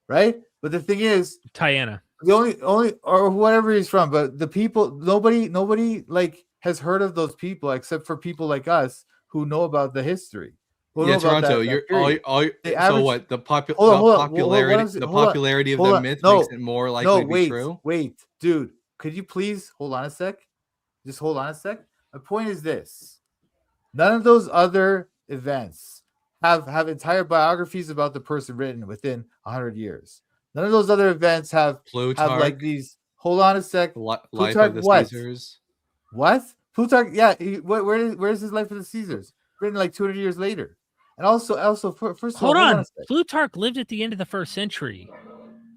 right? But the thing is, Diana. the only or whatever he's from, but the people, nobody like has heard of those people except for people like us who know about the history. Who know about Toronto, that you're period. so average- what the Hold on, popularity of the myth makes it more likely to be true. Wait, dude, could you please hold on a sec? Just hold on a sec. My point is this: none of those other events have entire biographies about the person written within 100 years. None of those other events have Plutarch, like these. Hold on a sec. Life Plutarch of the what? Caesars. What? Plutarch? Yeah. Where's his Life of the Caesars? Written like 200 years later. And also, first of all, Hold on. a sec. Plutarch lived at the end of the 1st century.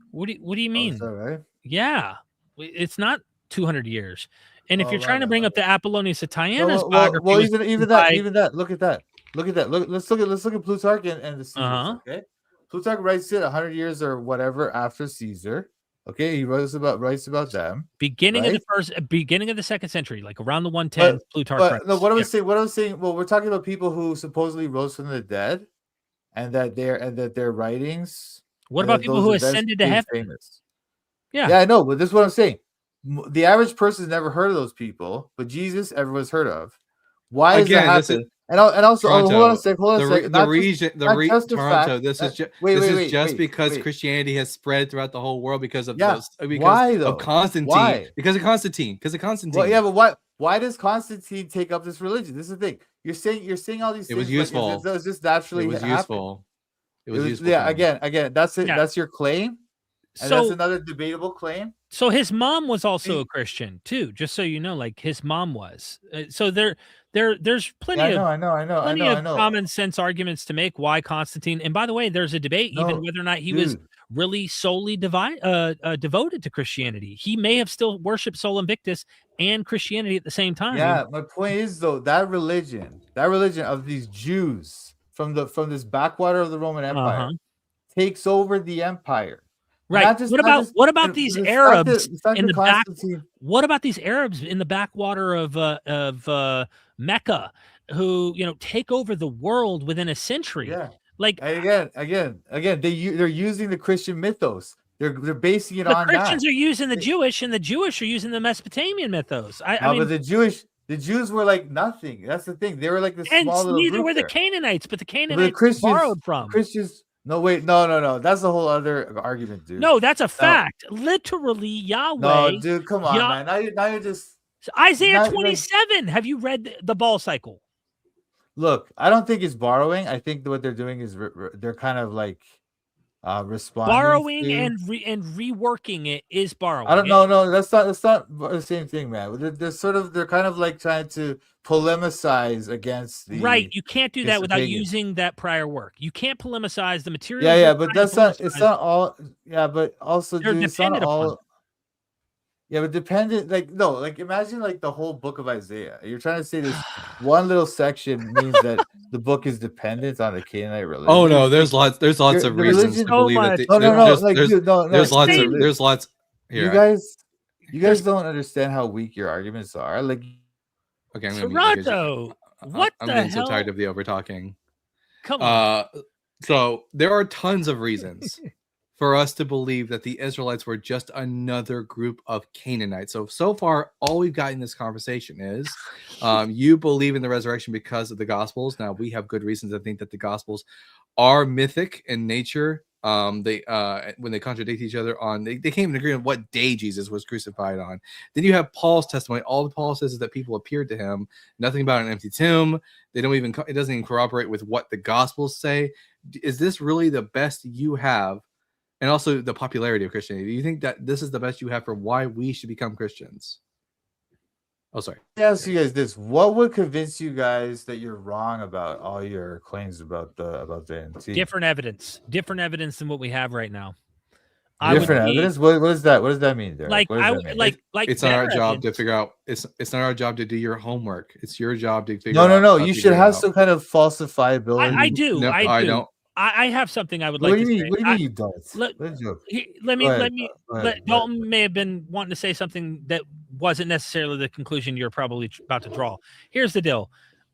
What do you Oh, mean? is that right? Yeah. It's not 200 years. And if Oh, you're trying to right, bring right. up the Apollonius of Tyana's Well, biography, was even by- that. Look at that. Let's look at Plutarch and the Caesars. Uh-huh. Okay, Plutarch writes it 100 years or whatever after Caesar. Okay, he writes about them. beginning of right? beginning of the 2nd century, like around the 110s, Plutarch. But writes. no, what I was Yeah. saying. Well, we're talking about people who supposedly rose from the dead, and that their writings. What and about that people those who events ascended to became heaven? Famous. Yeah. Yeah, I know, but this is what I'm saying. The average person's never heard of those people, but Jesus, everyone's heard of. Why does Again, that this is- happen? And also, hold on Toronto, a sec. Hold on a sec. the just the Toronto. fact This is that- just because wait. Christianity has spread throughout the whole world because of Yeah, those. Because why, though? of Constantine. Why? Because of Constantine. Well, yeah, but why does Constantine take up this religion? This is the thing. You're saying all these It things. was useful. Like, it's just naturally It was happened. useful. It was useful. Yeah, for him. again, that's it. Yeah. That's your claim, and that's So, another debatable claim. so his mom was also See- a Christian too, just so you know, like his mom was. So There's plenty Yeah, of I know. I know. common sense arguments to make why Constantine. And by the way, there's a debate even No, whether or not he was dude. really solely devoted to Christianity. He may have still worshipped Sol Invictus and Christianity at the same time. Yeah, my point is though that religion of these Jews from this backwater of the Roman Empire Uh-huh. takes over the empire. Right. Not just- what not about just- what about and these the fact Arabs that- the fact in that the back? Constantine- What about these Arabs in the backwater of Mecca who, take over the world within a century? Yeah. Like And again, they're using the Christian mythos. They're basing it the on Christians that. are using the Jewish, and the Jewish are using the Mesopotamian mythos. I No, mean, but the Jews were like nothing. That's the thing. They were like this and small little neither group were the there. Canaanites, but the But Canaanites Christians borrowed from. Christians. No, wait, no. That's a whole other argument, dude. No, that's a fact. Literally, Yahweh. No, dude, come on, Yeah. man. Now you're just Isaiah not- 27. Have you read the ball cycle? look. I don't think it's borrowing. I think what they're doing is they're kind of like responding. Borrowing to- and reworking it is borrowing. I don't know. No, that's not the same thing, man. They're kind of like trying to polemicize against the Right, you can't do that it's without pagan. using that prior work. You can't polemicize the material. Yeah, but that's not. It's not all. Yeah, but also, They're dude, it's not dependent upon all. Yeah, but dependent. Like no, like imagine like the whole book of Isaiah. You're trying to say this one little section means that the book is dependent on the Canaanite religion. Oh no, there's lots Your- of the reasons religion- to So believe much. that. No, there's, like there's, dude, no. there's lots Same. of there's lots. You Here, guys don't understand how weak your arguments are. Like okay, I'm gonna mute you 'cause Toronto. What I'm the getting hell? so tired of the over talking. Come on. So there are tons of reasons for us to believe that the Israelites were just another group of Canaanites. So far, all we've got in this conversation is you believe in the resurrection because of the Gospels. Now we have good reasons to think that the Gospels are mythic in nature. They when they contradict each other on they came to agree on what day Jesus was crucified on. Then you have Paul's testimony. All that Paul says is that people appeared to him. Nothing about an empty tomb. They don't even it doesn't even corroborate with what the Gospels say. Is this really the best you have? And also the popularity of Christianity. Do you think that this is the best you have for why we should become Christians? Oh, sorry. let me ask you guys this: what would convince you guys that you're wrong about all your claims about the NT? Different evidence than what we have right now. Different evidence. What does that? What does that mean? Derek? Like What does I that would mean? like It's not our better job to evidence. figure out. It's not our job to do your homework. It's your job to figure No. out. how You to should figure it have out. some kind of falsifiability. I do. No, I do. don't. I have something I would What like do to you say. mean? What do you mean you don't? let- What a joke. Let me Go ahead, let me go ahead, let go ahead. Dalton may have been wanting to say something that wasn't necessarily the conclusion you're probably about to draw. Here's the deal.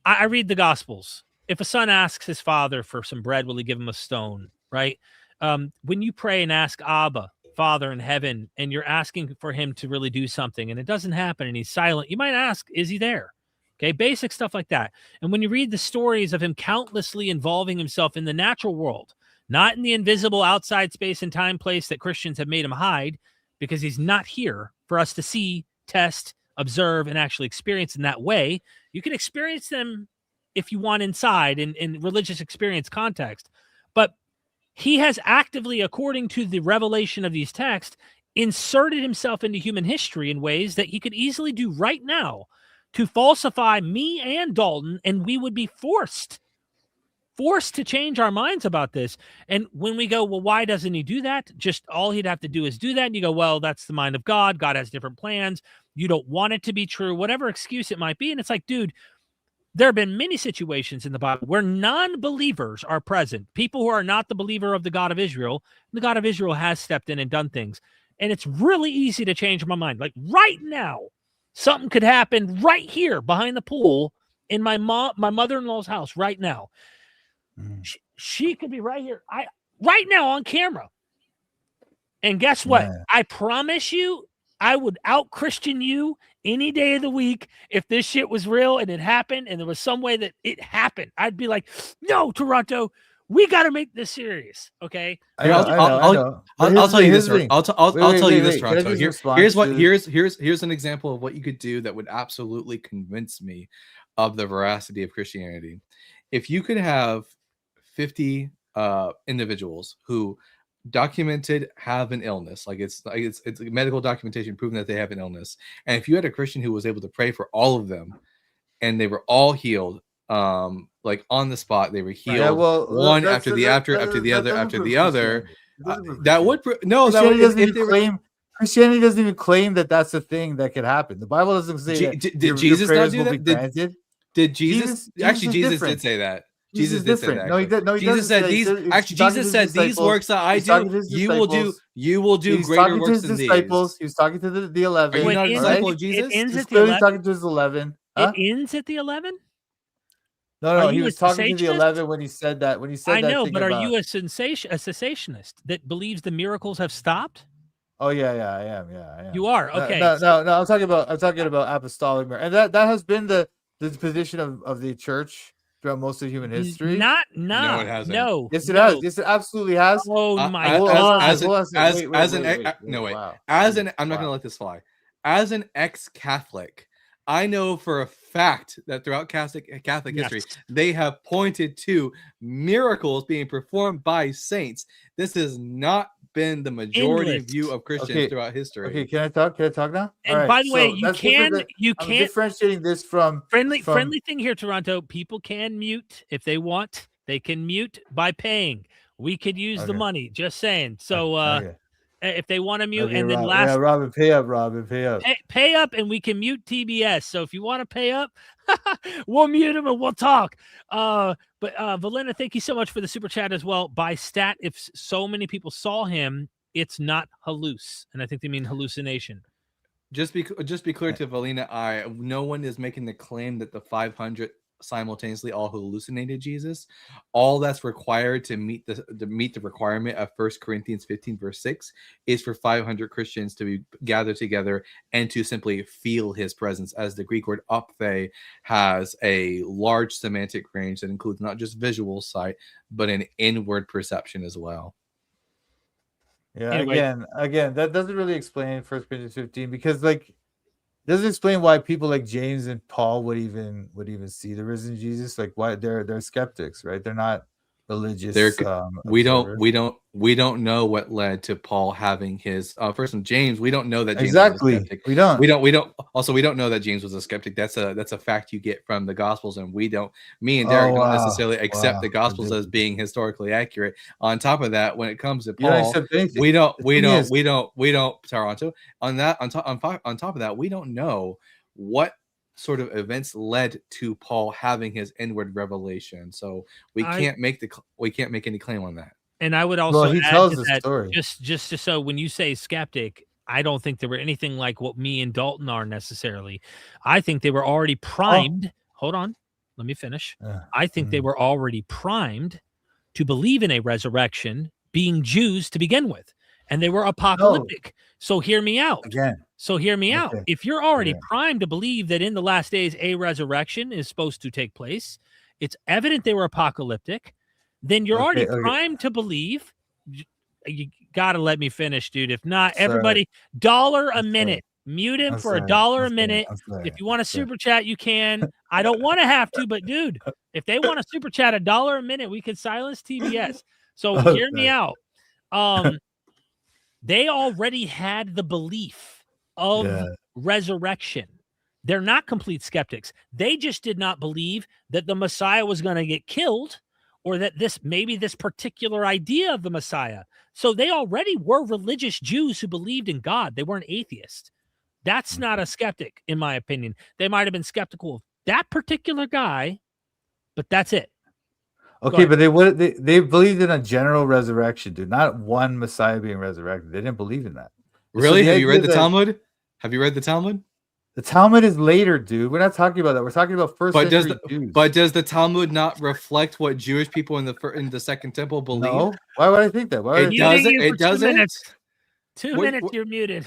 I read the Gospels. If a son asks his father for some bread, will he give him a stone? Right? When you pray and ask Abba, Father in heaven, and you're asking for him to really do something, and it doesn't happen, and he's silent, you might ask, is he there? Okay, basic stuff like that. And when you read the stories of him countlessly involving himself in the natural world, not in the invisible outside space and time place that Christians have made him hide, because he's not here for us to see, test, observe, and actually experience in that way. You can experience them if you want inside in religious experience context. But he has actively, according to the revelation of these texts, inserted himself into human history in ways that he could easily do right now to falsify me and Dalton, and we would be forced to change our minds about this. And when we go, well, why doesn't he do that? Just all he'd have to do is do that. And you go, well, that's the mind of God. God has different plans. You don't want it to be true, whatever excuse it might be. And it's like, dude, there have been many situations in the Bible where non-believers are present, people who are not the believer of the God of Israel. The God of Israel has stepped in and done things. And it's really easy to change my mind. Like right now, something could happen right here behind the pool in my mother-in-law's house right now. She could be right here, right now on camera. And guess what? Man. I promise you, I would out-Christian you any day of the week if this shit was real and it happened and there was some way that it happened. I'd be like, no, Toronto, we got to make this serious, okay? I know. I'll tell you this. Thing. I'll tell you this, Can I Toronto. just respond Here's what. to- Here's an example of what you could do that would absolutely convince me of the veracity of Christianity. If you could have 50 individuals who documented have an illness, like it's medical documentation proving that they have an illness, and if you had a Christian who was able to pray for all of them and they were all healed. Like on the spot, they were healed. Yeah, well, one that's- after the that- after that- after the that other doesn't after prove the other. Christianity. It doesn't prove That would no. That Christianity would doesn't if even they were, claim. Christianity doesn't even claim that that's a thing that could happen. The Bible doesn't say that. Did Jesus not prayers do will that? be granted. Did Jesus? Actually, is Jesus different. did say that. Jesus Jesus is did say different. that. No, he actually. did. No, he Jesus doesn't said say- these. he's Actually, talking to Jesus his said these disciples. works that I He's talking do, to his you will do. disciples. You will do He's greater talking to works his than disciples. these. He was talking to the 11. Are you Wait, not a it disciple ends- of Jesus? It ends He's at the clearly 11. talking to his 11. Huh? It ends at the 11. No, Are he you was a talking to the cessationist? 11 when he said that. When he said I that know, thing but are about, you a cessationist that believes the miracles have stopped? Oh yeah, I am. Yeah, I am. You are okay. No. I'm talking about apostolic miracles, and that has been the position of the church throughout most of human history. Not No, it hasn't. No. Yes, it no. has. Yes, it absolutely has. Oh Uh, my as- god. as- Hold on a second. as- Wait, as wait, an wait, ex- wait, no, wait. wow. As an, I'm not Wow. going to let this fly. As an ex-Catholic, I know for a fact that throughout Catholic history, Yes. they have pointed to miracles being performed by saints. This has not been the majority Endless. view of Christians Okay, throughout history. Okay, can I talk? Can I talk now? And All by right, the way, so you that's different than- I'm can't differentiating this from friendly thing here, Toronto. People can mute if they want. They can mute by paying. We could use the Okay. money. Just saying. So Okay. if they want to mute, Okay, and then Rob, Robin, pay up, Robin, pay up. pay up, and we can mute TBS. So if you want to pay up, we'll mute them and we'll talk. But Valena, thank you so much for the super chat as well. By stat, if so many people saw him, it's not halluc, and I think they mean hallucination. Just be clear to Valina, no one is making the claim that the 500 simultaneously all hallucinated Jesus. All that's required to meet the requirement of 1 Corinthians 15 verse 6 is for 500 Christians to be gathered together and to simply feel his presence, as the Greek word ophthe has a large semantic range that includes not just visual sight but an inward perception as well. Yeah, Anyway. again, that doesn't really explain 1 Corinthians 15 because doesn't explain why people like James and Paul would even see the risen Jesus. Like why they're skeptics, right? They're not religious. We don't know what led to Paul having his first in James. We don't know that James exactly. was a skeptic. We don't. We don't know that James was a skeptic. That's a fact you get from the Gospels, and me and Derek don't necessarily accept the Gospels as being historically accurate. On top of that, when it comes to You don't Paul, accept anything. we don't Toronto. On top of that, we don't know what sort of events led to Paul having his inward revelation. So we can't make any claim on that. And I would also he add tells to the that, story. just so when you say skeptic, I don't think they were anything like what me and Dalton are necessarily. I think they were already primed. Hold on, let me finish. I think they were already primed to believe in a resurrection, being Jews to begin with, and they were apocalyptic. So hear me out. Again. So hear me out. Okay. If you're already Yeah. primed to believe that in the last days a resurrection is supposed to take place, it's evident they were apocalyptic, then you're already primed to believe. You got to let me finish, dude. If not, everybody, $1 a minute. Mute him for $1 a minute. If you want to super chat, you can. I don't want to have to, but dude, if they want to super chat $1 a minute, we can silence TBS. So hear me out. They already had the belief of resurrection. They're not complete skeptics. They just did not believe that the Messiah was going to get killed, or that this particular idea of the Messiah. So they already were religious Jews who believed in God. They weren't atheists. That's not a skeptic, in my opinion. They might have been skeptical of that particular guy, but that's it. Okay, but they believed in a general resurrection, dude. Not one Messiah being resurrected. They didn't believe in that. Really? So Have you read the idea that- Talmud? Have you read the Talmud? The Talmud is later, dude. We're not talking about that. We're talking about first But century Jews. does the Talmud not reflect what Jewish people in the Second Temple believe? No. Why would I think that? Why would I It think doesn't. Muting you It for 2 doesn't. minutes. 2 Wait, minutes, you're muted.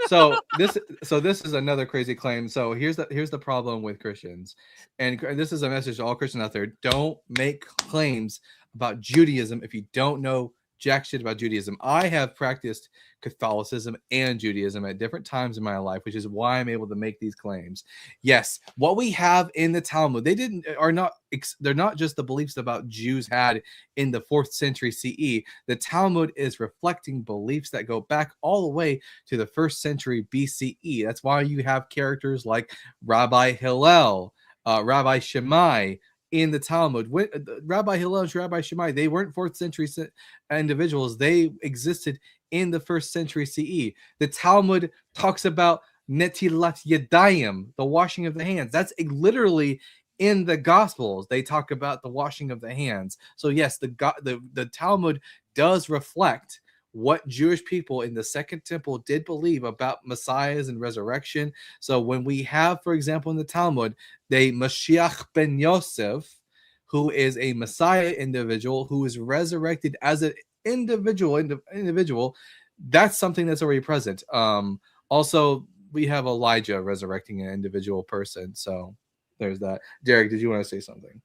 So this is another crazy claim. So here's the problem with Christians, and this is a message to all Christians out there: don't make claims about Judaism if you don't know jack shit about Judaism. I have practiced Catholicism and Judaism at different times in my life, which is why I'm able to make these claims. Yes, what we have in the Talmud, they're not just the beliefs about Jews had in the 4th century CE. The Talmud is reflecting beliefs that go back all the way to the 1st century BCE. That's why you have characters like Rabbi Hillel, Rabbi Shammai in the Talmud. Rabbi Hillel and Rabbi Shammai, they weren't 4th century individuals. They existed in the 1st century CE. The Talmud talks about netilat yadayim, the washing of the hands. That's literally in the Gospels. They talk about the washing of the hands. So yes, the Talmud does reflect what Jewish people in the Second Temple did believe about Messiahs and resurrection. So when we have, for example, in the Talmud, the Mashiach ben Yosef, who is a Messiah individual who is resurrected as an individual, that's something that's already present. Also, we have Elijah resurrecting an individual person. So there's that. Derek, did you want to say something?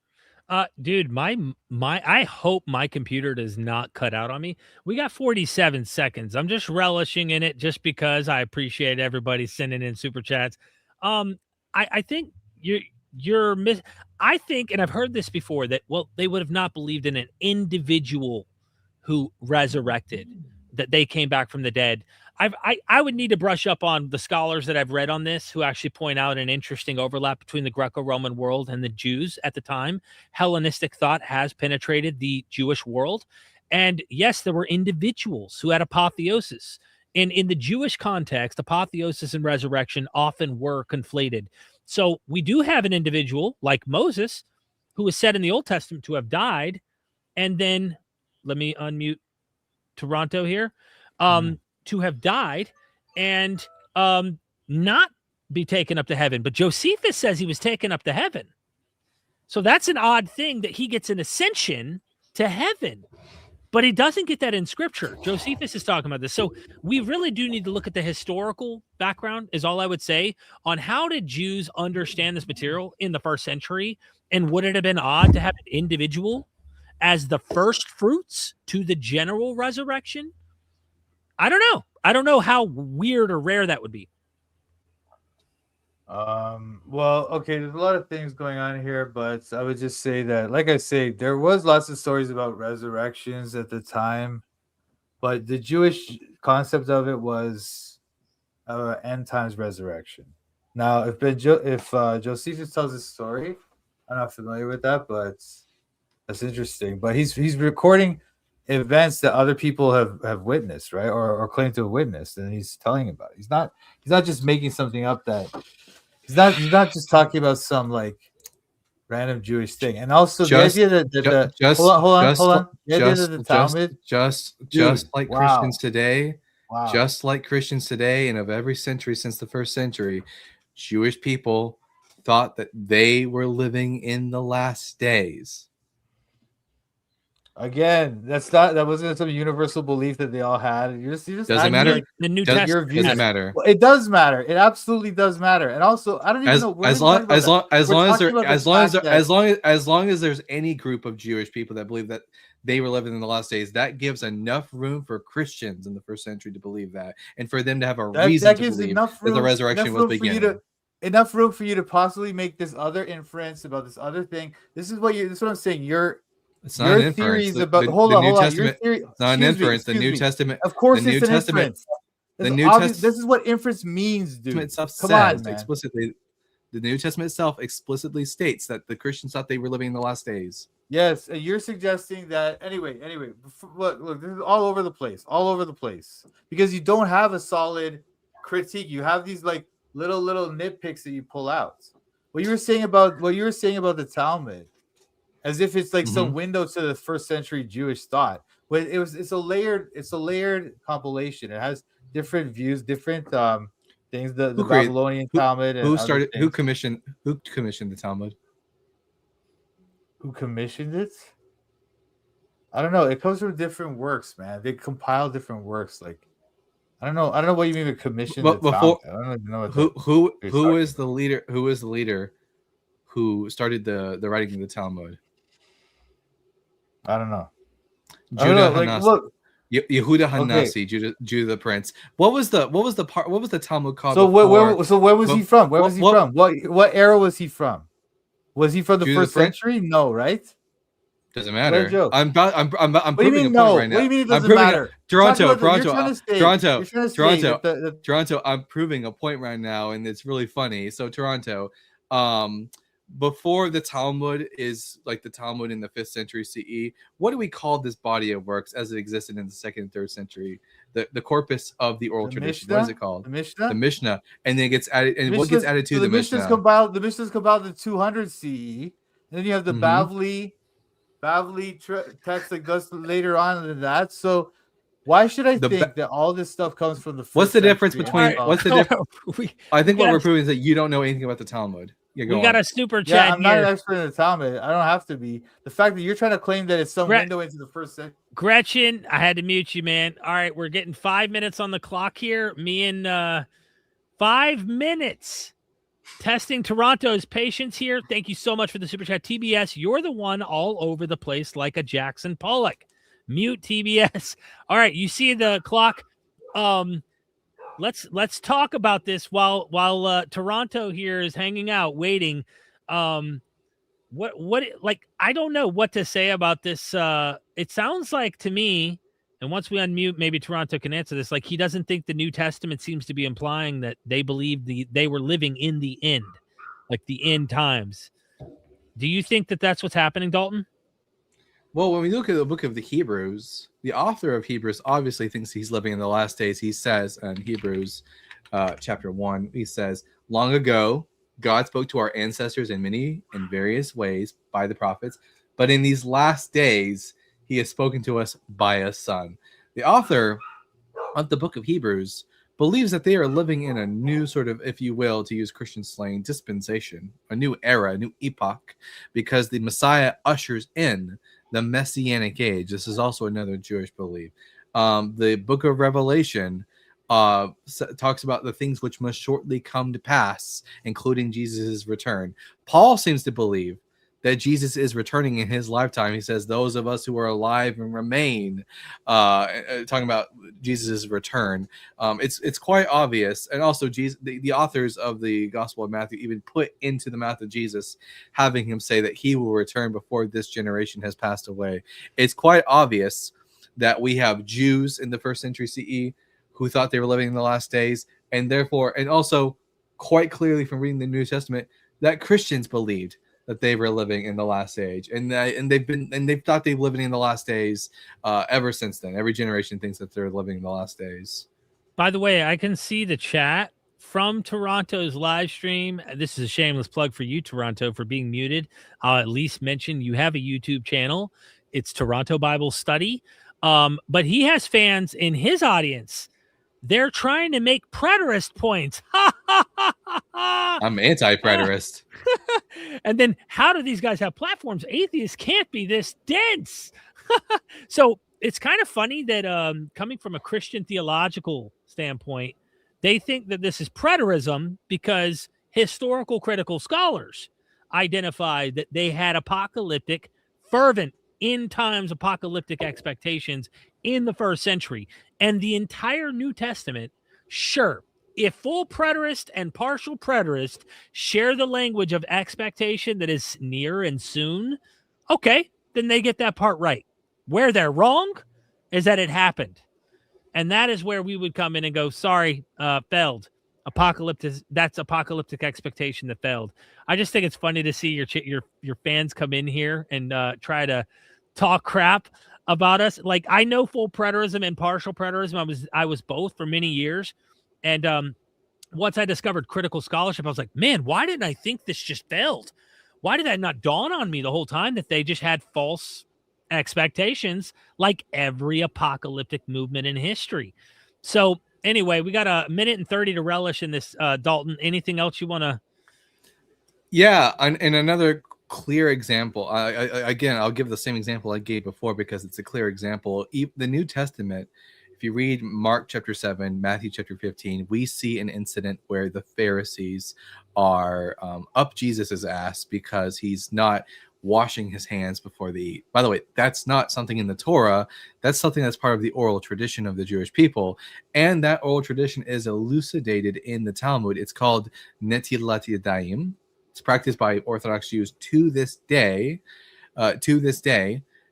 Dude, I hope my computer does not cut out on me. We got 47 seconds. I'm just relishing in it just because I appreciate everybody sending in super chats. I think I think, and I've heard this before, that, well, they would have not believed in an individual who resurrected, that they came back from the dead. I would need to brush up on the scholars that I've read on this, who actually point out an interesting overlap between the Greco-Roman world and the Jews at the time. Hellenistic thought has penetrated the Jewish world. And yes, there were individuals who had apotheosis. And in the Jewish context, apotheosis and resurrection often were conflated. So we do have an individual like Moses, who is said in the Old Testament to have died. And then, let me unmute Toronto here. To have died and not be taken up to heaven. But Josephus says he was taken up to heaven. So that's an odd thing, that he gets an ascension to heaven, but he doesn't get that in scripture. Josephus is talking about this. So we really do need to look at the historical background, is all I would say, on how did Jews understand this material in the 1st century? And would it have been odd to have an individual as the first fruits to the general resurrection? I don't know. I don't know how weird or rare that would be. Well, okay, there's a lot of things going on here, but I would just say that, like I say, there was lots of stories about resurrections at the time, but the Jewish concept of it was end times resurrection. Now, if Josephus tells his story, I'm not familiar with that, but that's interesting. But he's recording events that other people have witnessed, right, or claim to have witnessed, and he's telling about it. He's not just making something up. That he's not just talking about some like random Jewish thing. And also the idea that hold on. The idea that the Talmud, just like wow. Christians today, wow. just like Christians today, and of every century since the 1st century, Jewish people thought that they were living in the last days. Again, that wasn't some universal belief that they all had. You just doesn't matter. Like, the New Testament doesn't matter. Well, it does matter. It absolutely does matter. And also, I don't even know as long as there's any group of Jewish people that believe that they were living in the last days, that gives enough room for Christians in the 1st century to believe that, and for them to have a reason to believe that the resurrection was beginning. Enough room for you to possibly make this other inference about this other thing. This is what I'm saying. It's not an inference. Hold on. It's not an inference. The New Testament. Of course, it's an inference. This is what inference means, dude. Come on, man. Explicitly, the New Testament itself explicitly states that the Christians thought they were living in the last days. Yes, and you're suggesting that anyway. Look, this is all over the place, because you don't have a solid critique. You have these like little nitpicks that you pull out. What you were saying about the Talmud, as if it's like some window to the 1st century Jewish thought. But it's a layered compilation. It has different views, different things. The Babylonian Talmud. Who commissioned the Talmud? Who commissioned it? I don't know. It comes from different works, man. They compile different works. Like, I don't know what you mean by commission. But before, I don't even know who is the leader? Who is the leader who started the writing of the Talmud? I don't know. Judah Hanasi. Yehuda Hanasi, Judah the Prince. What was the Talmud called? So where was he from? Where was he from? What era was he from? Was he from the 1st century? No, right? Doesn't matter. I'm proving a point right now. What do you mean it doesn't matter? Toronto. I'm proving a point right now, and it's really funny. So Toronto, before the Talmud is like the Talmud in the 5th century CE, what do we call this body of works as it existed in the 2nd and 3rd century? The corpus of the oral The tradition. Mishnah? What is it called? The Mishnah. The Mishnah. And then it gets added. And what gets added to so the Mishnah's Mishnah? compiled. The Mishnah's compiled in 200 CE. And then you have the Mhm. Bavli text that goes later on than that. So why should I The think Ba- that all this stuff comes from the? What's 5th the difference century and between- above? what's the difference? we, I think what got we're a- proving is that you don't know anything about the Talmud. Yeah, go we got on. a super Yeah, chat I'm not an here. expert in the Talmud. I don't have to be. The fact that you're trying to claim that it's some Brett- window into the 1st century. Gretchen, I had to mute you, man. All right, we're getting 5 minutes on the clock here. Me and 5 minutes. Testing Toronto's patience here. Thank you so much for the super chat. TBS, you're the one all over the place like a Jackson Pollock. Mute TBS. All right, you see the clock. Let's talk about this while Toronto here is hanging out, waiting. What like I don't know what to say about this. It sounds like to me, and once we unmute, maybe Toronto can answer this. Like he doesn't think the New Testament seems to be implying that they believe they were living in the end, like the end times. Do you think that that's what's happening, Dalton? Well, when we look at the book of the Hebrews, the author of Hebrews obviously thinks he's living in the last days. He says in Hebrews chapter 1, he says, long ago, God spoke to our ancestors in many and various ways by the prophets, but in these last days, he has spoken to us by a son. The author of the book of Hebrews believes that they are living in a new sort of, if you will, to use Christian slang, dispensation, a new era, a new epoch, because the Messiah ushers in the Messianic age. This is also another Jewish belief. The book of Revelation talks about the things which must shortly come to pass, including Jesus' return. Paul seems to believe that Jesus is returning in his lifetime. He says, those of us who are alive and remain, talking about Jesus' return. It's quite obvious. And also Jesus, the authors of the Gospel of Matthew even put into the mouth of Jesus, having him say that he will return before this generation has passed away. It's quite obvious that we have Jews in the 1st century CE who thought they were living in the last days, and therefore, and also quite clearly from reading the New Testament, that Christians believed that they were living in the last age, and they've thought they've living in the last days ever since then. Every generation thinks that they're living in the last days. By the way, I can see the chat from Toronto's live stream. This is a shameless plug for you, Toronto, for being muted. I'll at least mention you have a YouTube channel. It's Toronto Bible Study. But he has fans in his audience. They're trying to make preterist points. I'm anti-preterist. And then how do these guys have platforms? Atheists can't be this dense. So it's kind of funny that coming from a Christian theological standpoint, they think that this is preterism because historical critical scholars identified that they had apocalyptic, fervent, end times apocalyptic expectations in the 1st century. And the entire New Testament, sure, if full preterist and partial preterist share the language of expectation that is near and soon, okay, then they get that part right. Where they're wrong is that it happened. And that is where we would come in and go, sorry, failed. That's apocalyptic expectation that failed. I just think it's funny to see your fans come in here and try to talk crap about us. Like, I know full preterism and partial preterism. I was both for many years. And once I discovered critical scholarship, I was like, man, why didn't I think this just failed? Why did that not dawn on me the whole time that they just had false expectations like every apocalyptic movement in history? So anyway, we got a minute and 30 to relish in this, Dalton. Anything else you want to? Yeah, and another clear example. Again, I'll give the same example I gave before because it's a clear example. The New Testament, if you read Mark chapter 7, Matthew chapter 15, we see an incident where the Pharisees are up Jesus's ass because he's not washing his hands before they eat. By the way, that's not something in the Torah. That's something that's part of the oral tradition of the Jewish people. And that oral tradition is elucidated in the Talmud. It's called Netilat Yadayim. It's practiced by Orthodox Jews to this day.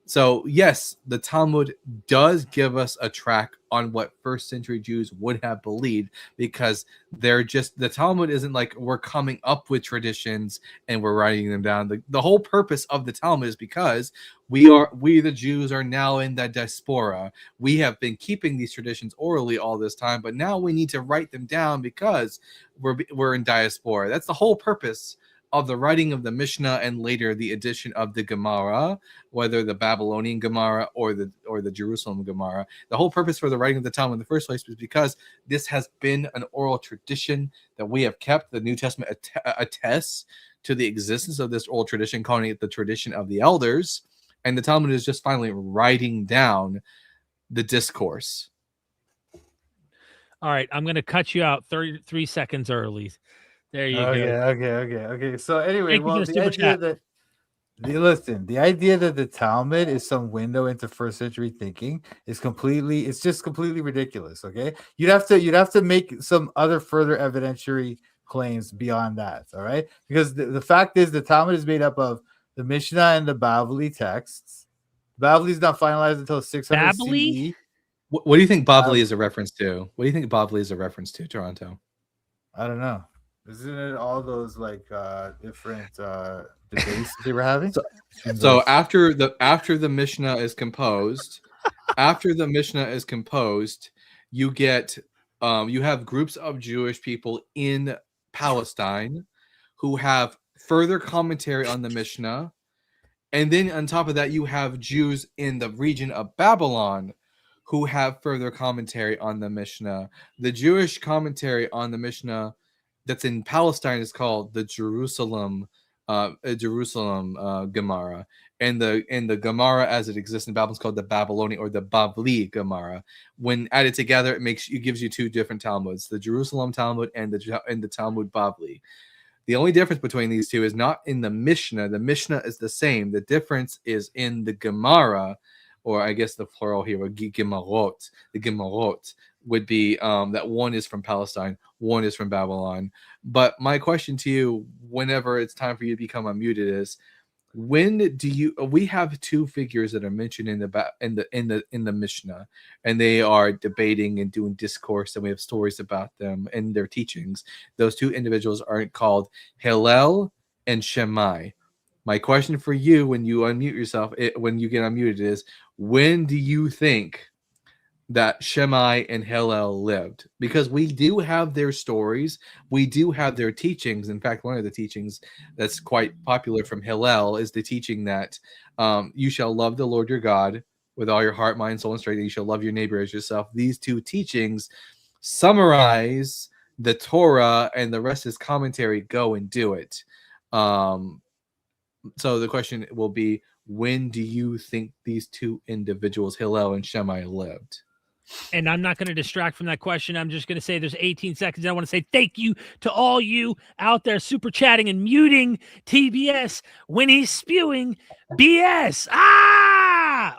So yes, the Talmud does give us a track on what first century Jews would have believed, because the Talmud isn't like we're coming up with traditions and we're writing them down. The whole purpose of the Talmud is because we the Jews are now in the diaspora. We have been keeping these traditions orally all this time, but now we need to write them down because we're in diaspora. That's the whole purpose of the writing of the Mishnah, and later the addition of the Gemara, whether the Babylonian Gemara or the Jerusalem Gemara. The whole purpose for the writing of the Talmud in the first place was because this has been an oral tradition that we have kept. The New Testament attests to the existence of this oral tradition, calling it the tradition of the elders, and the Talmud is just finally writing down the discourse. All right, I'm going to cut you out 33 seconds early. There you go. Okay. So anyway, Thank you well, for the the super idea chat. that the idea that the Talmud is some window into first century thinking is just completely ridiculous. Okay, you'd have to make some other further evidentiary claims beyond that. All right, because the fact is the Talmud is made up of the Mishnah and the Bavli texts. Bavli is not finalized until 600 Bavli? CE. What do you think Bavli is a reference to? What do you think Bavli is a reference to, Toronto? I don't know. Isn't it all those like different debates they were having? So after the Mishnah is composed, you get you have groups of Jewish people in Palestine who have further commentary on the Mishnah, and then on top of that you have Jews in the region of Babylon who have further commentary on the Mishnah. The Jewish commentary on the Mishnah that's in Palestine is called the Jerusalem Gemara, and the Gemara as it exists in Babylon is called the Babylonian or the Bavli Gemara. When added together, it gives you two different Talmuds: the Jerusalem Talmud and the Talmud Bavli. The only difference between these two is not in the Mishnah. The Mishnah is the same. The difference is in the Gemara, or I guess the plural here, Gemarot. The Gemarot would be that one is from Palestine, one is from Babylon. But my question to you, whenever it's time for you to become unmuted, is we have two figures that are mentioned in the Mishnah, and they are debating and doing discourse, and we have stories about them and their teachings. Those two individuals are called Hillel and Shammai. My question for you, when you unmute yourself, when you get unmuted, is when do you think that Shammai and Hillel lived? Because we do have their stories, we do have their teachings. In fact, one of the teachings that's quite popular from Hillel is the teaching that you shall love the Lord your God with all your heart, mind, soul, and strength, and you shall love your neighbor as yourself. These two teachings summarize the Torah, and the rest is commentary. Go and do it. So the question will be, when do you think these two individuals, Hillel and Shammai, lived? And I'm not going to distract from that question. I'm just going to say there's 18 seconds. I want to say thank you to all you out there super chatting and muting TBS when he's spewing BS.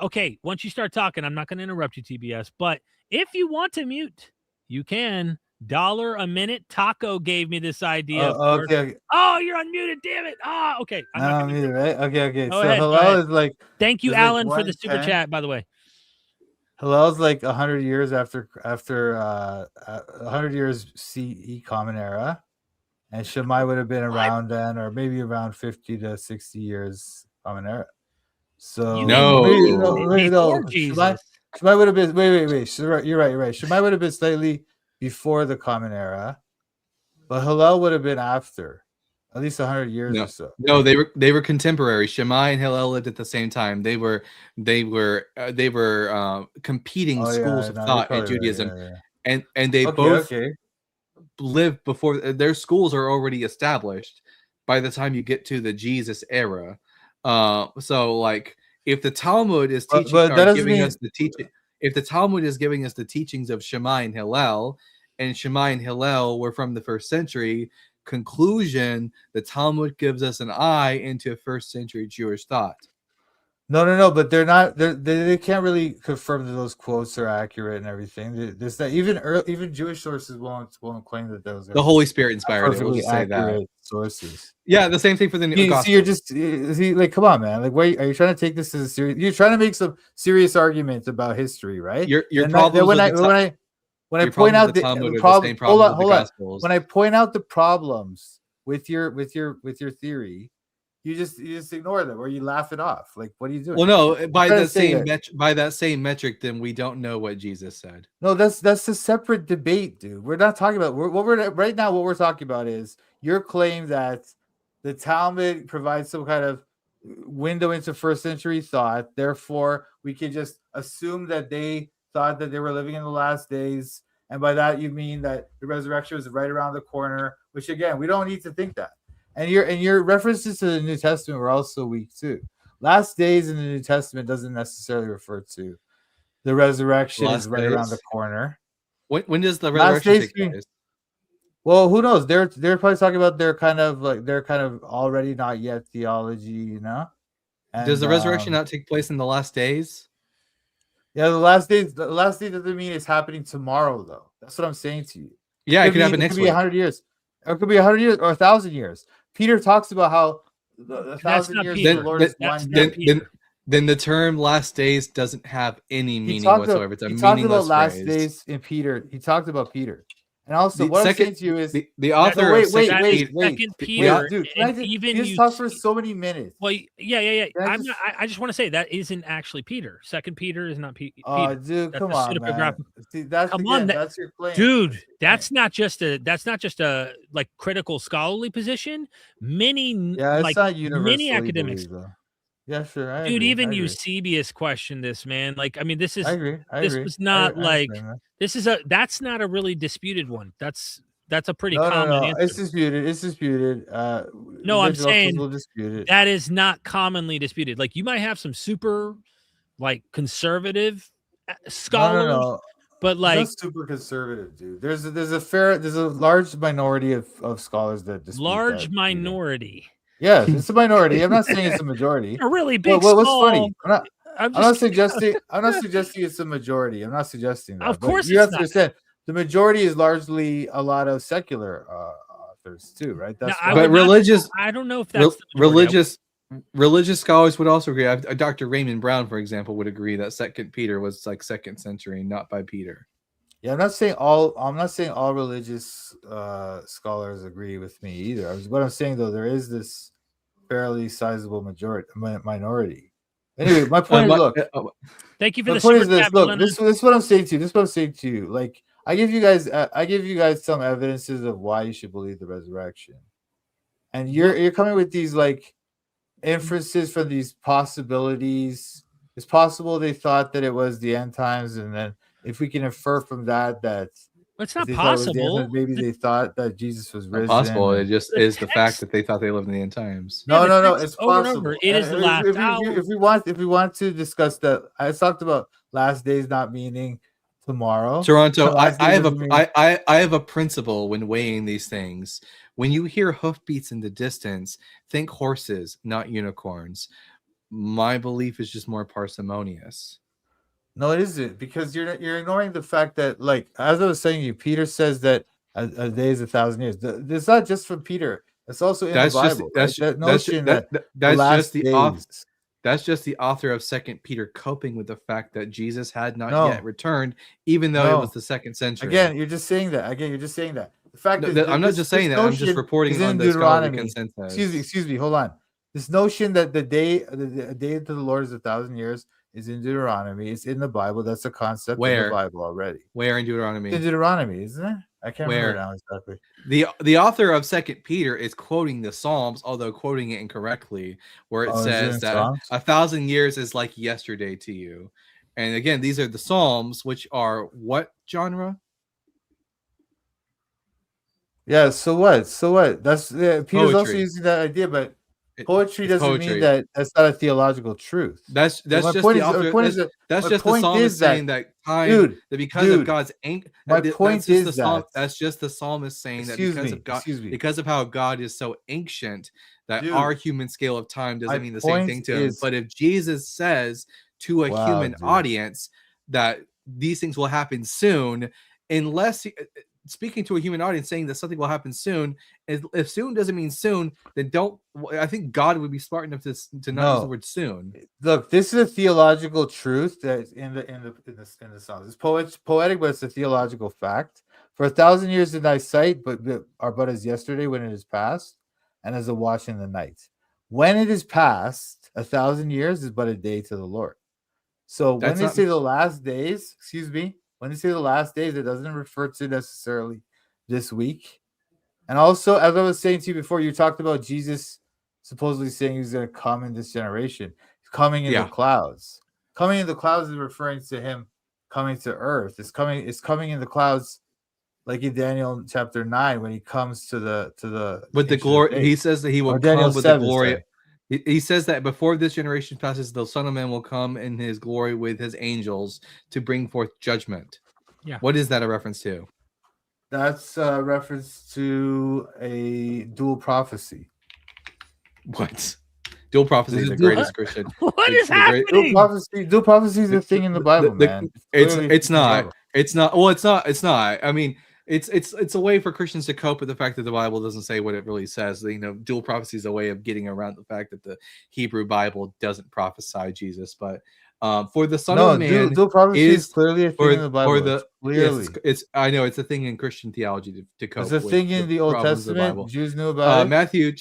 Okay, once you start talking, I'm not going to interrupt you, TBS. But if you want to mute, you can. $1 a minute. Taco gave me this idea. Okay. Oh, you're unmuted. Damn it. Okay. I'm not gonna either, right? Okay. Go So ahead, Hillel is like, thank you, it's like Alan, for the super 110. chat, by the way. Hillel's like 100 years after 100 years CE Common Era, and Shammai would have been around then, or maybe around 50 to 60 years Common Era. So You No. before Jesus. Shammai would have been wait. So you're right. Shammai would have been slightly before the Common Era, but Hillel would have been after, at least 100 years or so. No, they were contemporary. Shammai and Hillel lived at the same time. They were competing schools of thought in Judaism, and they both lived before their schools are already established by the time you get to the Jesus era. So like if the Talmud is teaching, if the Talmud is giving us the teachings of Shammai and Hillel, and Shammai and Hillel were from the first century, conclusion, the Talmud gives us an eye into first century Jewish thought. No, but they're not. They can't really confirm that those quotes are accurate and everything. There's that even Jewish sources won't claim that those The are Holy Spirit inspired it. We'll perfectly just say that. accurate sources. Yeah, the same thing for the new See, gospel. you're just like, come on, man. Like, wait, are you trying to take this as a serious? You're trying to make some serious arguments about history, right? Your And problems when with I your point problems out with the the Talmud are the problem, same problems with hold the on. Gospels. When I point out the problems with your theory, you just ignore them or you laugh it off. Like, what are you doing? Well, no, by trying to that say same that- by that same metric, then we don't know what Jesus said. No, that's a separate debate, dude. We're not talking about what we're talking about is your claim that the Talmud provides some kind of window into first century thought. Therefore, we can just assume that they thought that they were living in the last days, and by that you mean that the resurrection was right around the corner. Which again, we don't need to think that. And your references to the New Testament were also weak too. Last days in the New Testament doesn't necessarily refer to the resurrection is Last right around the days? corner. When does the Last resurrection days take being- place? Well, who knows? They're probably talking about their kind of already not yet theology, you know. Does the resurrection And, not take place in the last days? Yeah, the last day doesn't mean it's happening tomorrow, though. That's what I'm saying to you. Yeah, it could happen It next could be week. 100 years, or it could be 100 years, or 1,000 years. Peter talks about how the That's 1,000 not years Peter. of the Lord is That's one not day. Then the term "last days" doesn't have any meaning He whatsoever. It's a talked about meaningless last phrase. days in Peter. He talked about Peter, and also The what second- I'm saying to you is The author wait, of Second That is Peter- Second the- Peter, dude, and you even just you talk for so many minutes. well, yeah. Can I I'm just- not, I just want to say that isn't actually Peter. Second Peter is not Peter. Oh, dude, That's come a on, man. pseudepigraph- See, that's Come again, on, that's your claim, Dude, that's your that's not just a like critical scholarly position. Many claim. Yeah, it's like not universally many academics, believed, though. Yeah, sure. I dude. agree, Even I agree. Eusebius questioned this, man. Like, I mean, this is I agree. this was not I like understand that. this is that's not a really disputed one. That's a pretty No, common It's answer. disputed. It's disputed. No, I'm evangelicals saying will dispute it. That is not commonly disputed. Like, you might have some super like conservative scholars, No. but It's like not super conservative, dude. There's a large minority of scholars that dispute large that, minority, Yes, it's a minority. I'm not saying it's a majority. a really big. What's small, funny? I'm not just suggesting. I'm not suggesting it's a majority. I'm not suggesting that. Of but course you it's have to not. understand the majority is largely a lot of secular authors too, right? That's I why- would But not- religious, I don't know if rel- that's the majority. religious scholars would also agree. Dr. Raymond Brown, for example, would agree that Second Peter was like second century, not by Peter. Yeah, I'm not saying all religious scholars agree with me either. What I'm saying though, there is this fairly sizable minority. Anyway, my point is, look, Thank you for my the point super is this. chat, Look, Belinda. this is what I'm saying to you. This is what I'm saying to you. Like, I give you guys some evidences of why you should believe the resurrection, and you're coming with these like inferences from these possibilities. It's possible they thought that it was the end times, and then if we can infer from that It's if not they thought it was the end possible. times, maybe they thought that Jesus was risen. Possible. and- It just The is the fact text- that they thought they lived in the end times. Yeah, the No, text it's over and possible. over, it is the last hour. If we want to discuss that, I talked about last days not meaning tomorrow. Toronto, The last I days have doesn't a mean- I have a principle when weighing these things. When you hear hoofbeats in the distance, think horses, not unicorns. My belief is just more parsimonious. No, it isn't, because you're ignoring the fact that, like, as I was saying to you, Peter says that a day is 1,000 years. It's not just from Peter. It's also in That's the just Bible. that's right? That notion that the that's last just the author. days. That's just the author of Second Peter coping with the fact that Jesus had not No. yet returned, even though No. it was the second century. Again, you're just saying that. The fact No, is, I'm not this- just saying this that. I'm just notion reporting is on in the scholarly Deuteronomy. consensus. Excuse me, hold on. This notion that the day to the Lord is 1,000 years is in Deuteronomy. It's in the Bible. That's a concept in Where? the Bible already. Where in It's in Deuteronomy? Deuteronomy, isn't it? I can't Where? remember now exactly. The author of Second Peter is quoting the Psalms, although quoting it incorrectly, where it Oh, is it says in that Psalms? 1,000 years is like yesterday to you. And again, these are the Psalms, which are what genre? Yeah. So what? That's Peter's also Poetry. using that idea, but It- poetry it's doesn't poetry. mean that that's not a theological truth. That's my just point the is- my author. point is That's, that- that's my just the point psalmist is that- saying that time Dude, that because of dude, God's my point that's just is the psalm, that- that's just the psalmist saying that Excuse because me, of God, excuse me. because of how God is so ancient, that Dude, our human scale of time my doesn't mean the same thing point to him. is- But if Jesus says to a Wow, human dude. audience that these things will happen soon, unless speaking to a human audience saying that something will happen soon, if soon doesn't mean soon, then don't. I think God would be smart enough to not use the No. word soon. Look, this is a theological truth that's in the Psalms. It's poetic, but it's a theological fact. For 1,000 years in thy sight, but are but as yesterday when it is past, and as a watch in the night. When it is past, 1,000 years is but a day to the Lord. So when That's they not- say the last days, excuse me, when they say the last days, it doesn't refer to necessarily this week. And also, as I was saying to you before, you talked about Jesus supposedly saying he's going to come in this generation. He's coming in Yeah. the clouds. Coming in the clouds is referring to him coming to earth. It's coming in the clouds, like in Daniel chapter 9, when he comes to the With the Ancient of glory, he Days. says that he will Or Daniel come with 7, the glory. sorry. He says that before this generation passes, the Son of Man will come in his glory with his angels to bring forth judgment. Yeah. What is that a reference to? That's a reference to a dual prophecy. What? Dual prophecy is There's the a greatest Christian. What It's is the great- happening? Dual prophecy is a thing in the Bible, man. It's clearly a it's thing in the not. Bible. It's not. Well, it's not. I mean, it's a way for Christians to cope with the fact that the Bible doesn't say what it really says. You know, dual prophecy is a way of getting around the fact that the Hebrew Bible doesn't prophesy Jesus. But for the Son of Man, dual prophecy is is clearly a thing in the Bible. Clearly, yes, I know it's a thing in Christian theology to cope. it's a with thing in the Old problems of the Testament. Bible. Jews knew about it. Matthew,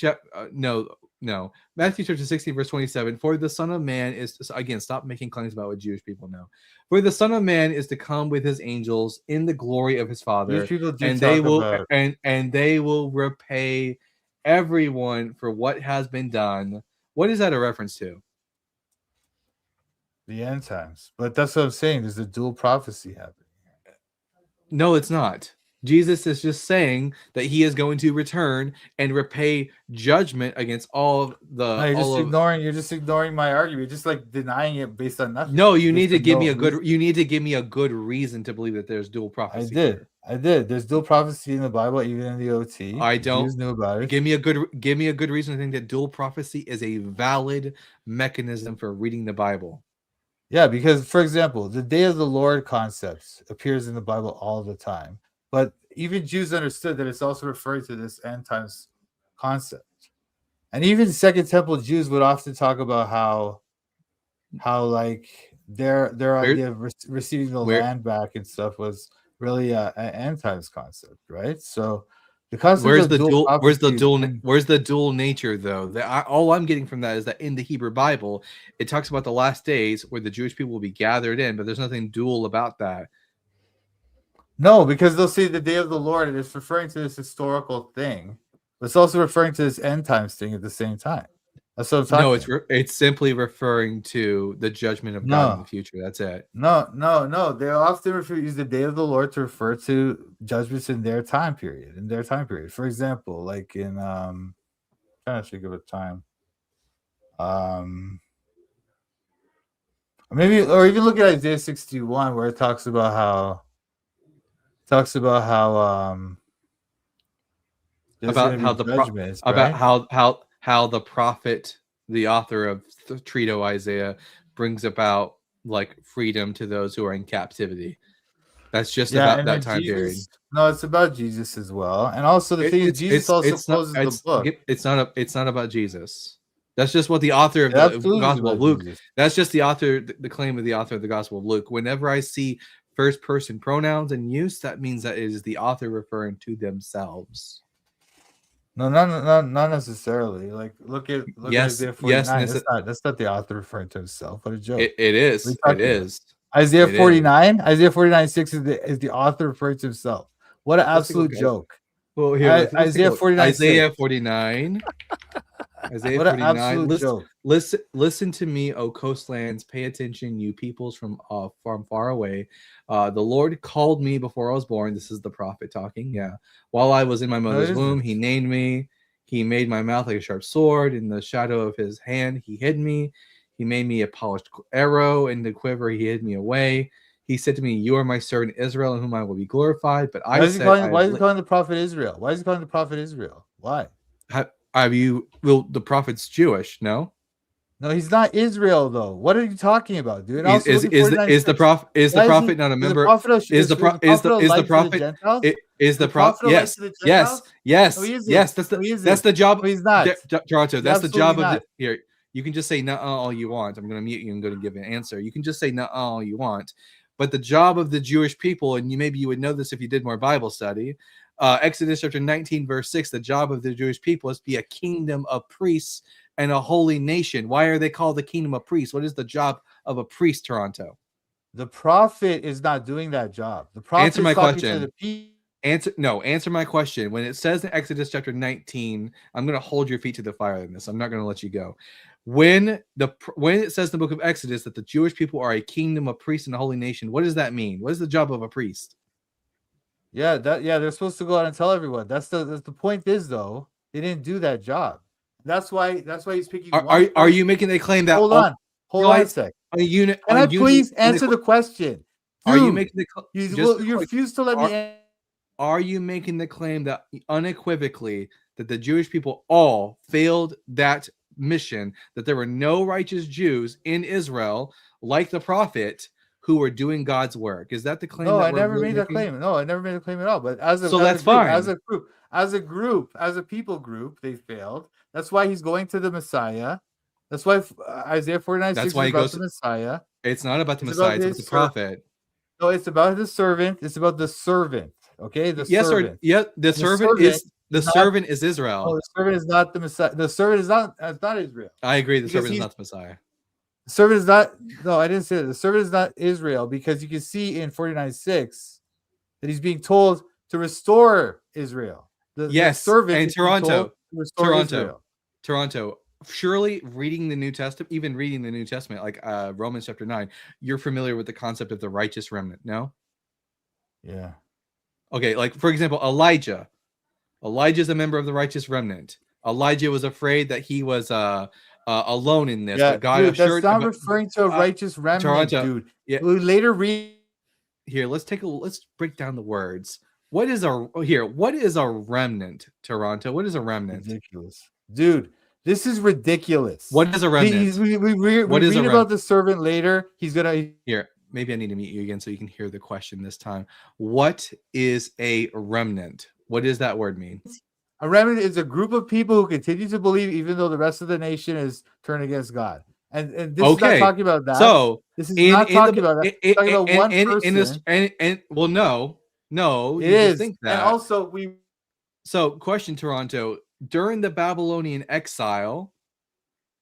no. Matthew chapter 16, verse 27. For the Son of Man is again, stop making claims about what Jewish people know. For the Son of Man is to come with his angels in the glory of his Father, Jewish people do and talk they will about and they will repay everyone for what has been done. What is that a reference to? the end times, but that's what I'm saying. There's a dual prophecy happening. No, it's not. Jesus is just saying that he is going to return and repay judgment against all of the. No, all of, you're just ignoring my argument. You're just like denying it based on nothing. no, you Based need to on give no me a good. reason. You need to give me a good reason to believe that there's dual prophecy. here. I did. There's dual prophecy in the Bible, even in the OT. I don't- Jews knew about it. Give me a good reason to think that dual prophecy is a valid mechanism for reading the Bible. Yeah, because for example, the day of the Lord concept appears in the Bible all the time. But even Jews understood that it's also referring to this end times concept. And even Second Temple Jews would often talk about how like their idea of receiving the land back and stuff was really an end times concept, right? So the concept Where's of the dual? Where's the prophecy- dual? Where's the dual nature though? All I'm getting from that is that in the Hebrew Bible, it talks about the last days where the Jewish people will be gathered in, but there's nothing dual about that. No, because they'll say the day of the Lord, and it's referring to this historical thing, but it's also referring to this end times thing at the same time. That's what I'm talking No, about. it's simply referring to the judgment of God in the future. That's it. No. They often use the day of the Lord to refer to judgments in their time period. For example, like in I'm trying to think of a time. Maybe, or even look at Isaiah 61, where it talks about how there's About gonna how be the judgments, about right? how the prophet, the author of the Trito Isaiah, brings about like freedom to those who are in captivity. That's just about and that then time period. Jesus, no, it's about Jesus as well. And also the thing is, Jesus also closes the book. It's not about Jesus. That's just what the author of It the absolutely is Gospel about of Luke. Jesus. That's just the author, the claim of the author of the Gospel of Luke. Whenever I see first person pronouns in use, that means that it is the author referring to themselves. No, not necessarily. Like look at Yes, Isaiah yes, 49. That's not the author referring to himself. What a joke. It is. What are you It talking is. Isaiah It is. 49. Isaiah 49:6 is the author referring to himself. What an Let's take a absolute look at it. joke. Well, here, let's take a Isaiah look. 49:6. Isaiah 49. Isaiah What an 49. absolute joke. Listen to me, O coastlands. Pay attention, you peoples from far away. The Lord called me before I was born. This is the prophet talking. Yeah. While I was in my mother's womb, he named me. He made my mouth like a sharp sword. In the shadow of his hand, he hid me. He made me a polished arrow. In the quiver, he hid me away. He said to me, "You are my servant Israel, in whom I will be glorified." But Why is he calling the prophet Israel? Why is he calling the prophet Israel? Why? Well, the prophet's Jewish, no? No, he's not Israel though. What are you talking about, dude? And Is also, is look at is the 49:6. is the prophet is the Why is prophet he- not a is the member? prophet a- Is the pro is the a light to the prophet Gentiles? is the The prophet prophet? a light Yes, to the yes, Gentiles? yes, No, he isn't. yes. That's No, he that's isn't. the job. No, he's not. Toronto. He's That's the job absolutely of not. here. You can just say "nuh" all you want. I'm going to mute you and going to give an answer. You can just say "nuh" all you want, but the job of the Jewish people, and maybe you would know this if you did more Bible study. Exodus chapter 19, verse 6. The job of the Jewish people is to be a kingdom of priests and a holy nation. Why are they called the kingdom of priests? What is the job of a priest, Toronto? The prophet is not doing that job. The prophet Answer my is talking question. to the people. Answer my question. When it says in Exodus chapter 19, I'm going to hold your feet to the fire in this. I'm not going to let you go. When it says in the book of Exodus that the Jewish people are a kingdom of priests and a holy nation, what does that mean? What is the job of a priest? Yeah, they're supposed to go out and tell everyone. That's the point is though, they didn't do that job. That's why he's picking. Are you making a claim that Hold on a sec. a unit? Can I please answer the question? Are you Dude, making the you refuse to let me. Are you making the claim that unequivocally that the Jewish people all failed that mission, that there were no righteous Jews in Israel like the prophet who were doing God's work? Is that the claim? No, that I we're never really made that making? claim. No, I never made a claim at all. But as a people group, they failed. That's why he's going to the Messiah. That's why Isaiah 49:6 That's is why he about goes the Messiah. It's not about the It's Messiah, about it's his about the prophet. No, it's about the servant. It's about the servant. Okay, the Yes, servant. or yeah, the servant is Israel. No, the servant is not the Messiah. The servant is not Israel. I agree. The because servant is he's- not the Messiah. The servant is not. No, I didn't say that. The servant is not Israel because you can see in 49:6 that he's being told to restore Israel. The servant and is being told Toronto, to restore Israel. Toronto. Surely, reading the New Testament, even reading the New Testament, like Romans chapter 9, you're familiar with the concept of the righteous remnant. No. Yeah. Okay, like for example, Elijah. Elijah's a member of the righteous remnant. Elijah was afraid that he was alone in this. Yeah, but God dude, that's assured not referring to a righteous remnant, Toronto, dude. yeah. We later read. Here, let's break down the words. What is a remnant, Toronto? What is a remnant? Ridiculous, dude. This is ridiculous. What is a remnant? We read about the servant later. He's gonna. Here, maybe I need to meet you again so you can hear the question this time. What is a remnant? What does that word mean? A remnant is a group of people who continue to believe even though the rest of the nation is turned against God. And this is not talking about that. So this is not talking about that. It's talking about one person. Well, no, it you is. just think that. And also So, question, Toronto. During the Babylonian exile,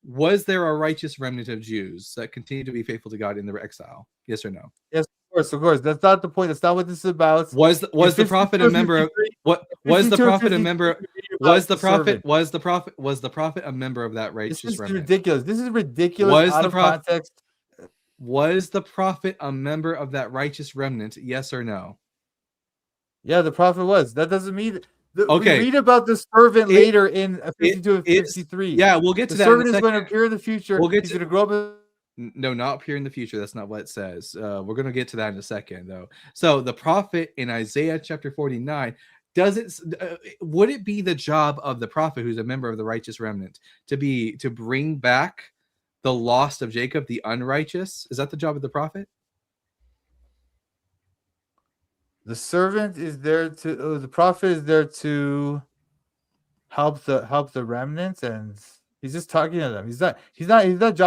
was there a righteous remnant of Jews that continued to be faithful to God in the exile? Yes or no? Yes, of course. That's not the point. That's not what this is about. Was the prophet a member of what? Was the prophet a member? Was the prophet a member of that righteous remnant? remnant? Ridiculous. This is ridiculous. Out of context. Was the prophet a member of that righteous remnant? Yes or no? Yeah, the prophet was. That doesn't mean. Okay. We read about the servant later in 52 and 53. Yeah, we'll get to that. The servant is going to appear in the future. He's going to grow up. No, not appear in the future. That's not what it says. We're going to get to that in a second, though. So the prophet in Isaiah chapter 49, would it be the job of the prophet who's a member of the righteous remnant to bring back the lost of Jacob, the unrighteous? Is that the job of the prophet? The servant is there to. The prophet is there to help the remnants, and he's just talking to them. His job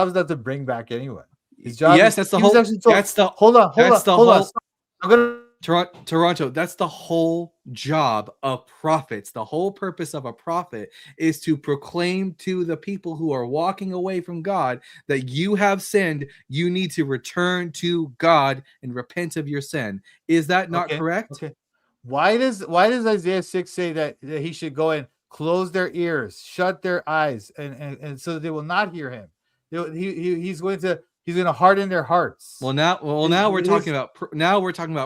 is not to bring back anyone. His job. Yes, that's the whole. Hold on. I'm gonna. Toronto, that's the whole job of prophets. The whole purpose of a prophet is to proclaim to the people who are walking away from God that you have sinned. You need to return to God and repent of your sin. Is that not correct? Okay. Why does Isaiah 6 say that he should go and close their ears, shut their eyes, and so that they will not hear him? He's going to harden their hearts. Now we're talking about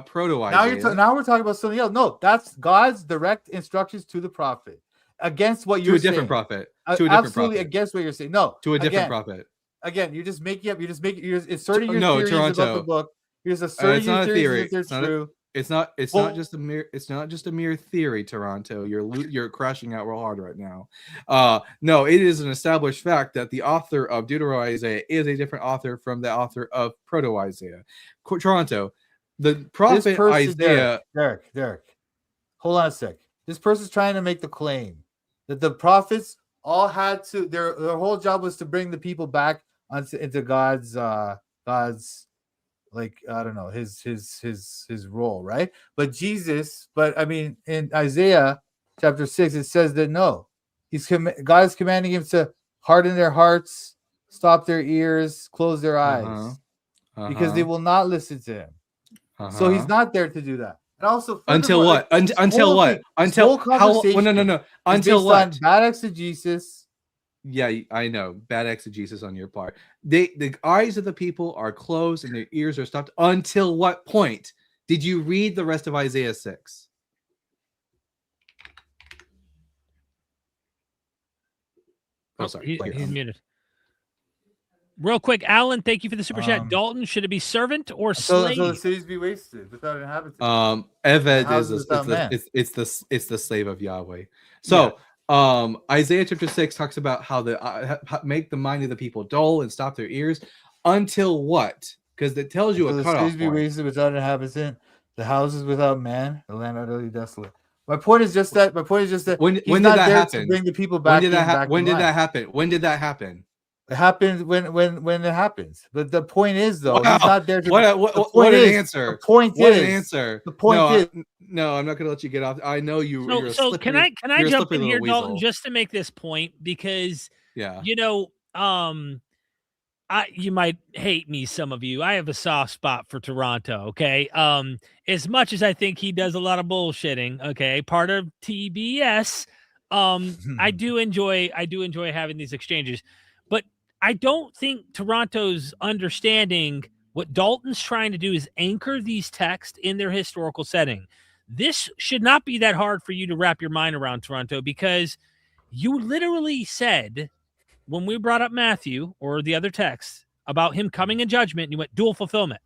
proto Isaiah. Now we're talking about something else. No, that's God's direct instructions to the prophet against what you're saying. To a different prophet. Absolutely against what you're saying. No, to a different prophet. Again, you're just making up. You're inserting your theories about the book. You're just asserting your theories that they're true. It's not. It's Well- not just a mere. It's not just a mere theory, Toronto. You're crashing out real hard right now. No, it is an established fact that the author of Deutero-Isaiah is a different author from the author of Proto-Isaiah. Toronto, the This prophet person, Isaiah. Derek, hold on a sec. This person's trying to make the claim that the prophets all had to their whole job was to bring the people back into God's like I don't know his role, right? But I mean in Isaiah chapter 6 it says that no, God is commanding him to harden their hearts, stop their ears, close their eyes, because they will not listen to him. So he's not there to do that. And also Until furthermore, what? Until what? Until whole how? conversation No. is Until based what? on bad exegesis. Yeah, I know. Bad exegesis on your part. The eyes of the people are closed and their ears are stopped. Until what point? Did you read the rest of Isaiah 6? Oh, sorry. He's muted. Real quick, Alan, thank you for the super chat. Dalton, should it be servant or slave? So the cities be wasted without inhabitants. Eved houses without man. it's the slave of Yahweh. So Isaiah chapter 6 talks about how make the mind of the people dull and stop their ears until what? Because it tells you So a the cutoff cities be point. wasted without inhabitant, the houses without man, the land utterly desolate. My point is just that. When he's did not that there happen? to bring the people When back. did that back when in did line. that happen? When did that happen? It happens when it happens. But the point is, though, Wow. he's not there to. What an answer! The point What is. an answer! The point no, is. no, I'm not going to let you get off. I know you. You're a So slippery, can I you're a jump slippery in little here, Dalton, weasel. just to make this point? Because Yeah. you might hate me, some of you. I have a soft spot for Toronto, okay? As much as I think he does a lot of bullshitting, okay, part of TBS, I do enjoy having these exchanges. But I don't think Toronto's understanding what Dalton's trying to do is anchor these texts in their historical setting. This should not be that hard for you to wrap your mind around, Toronto, because you literally said when we brought up Matthew or the other text about him coming in judgment, and you went dual fulfillment.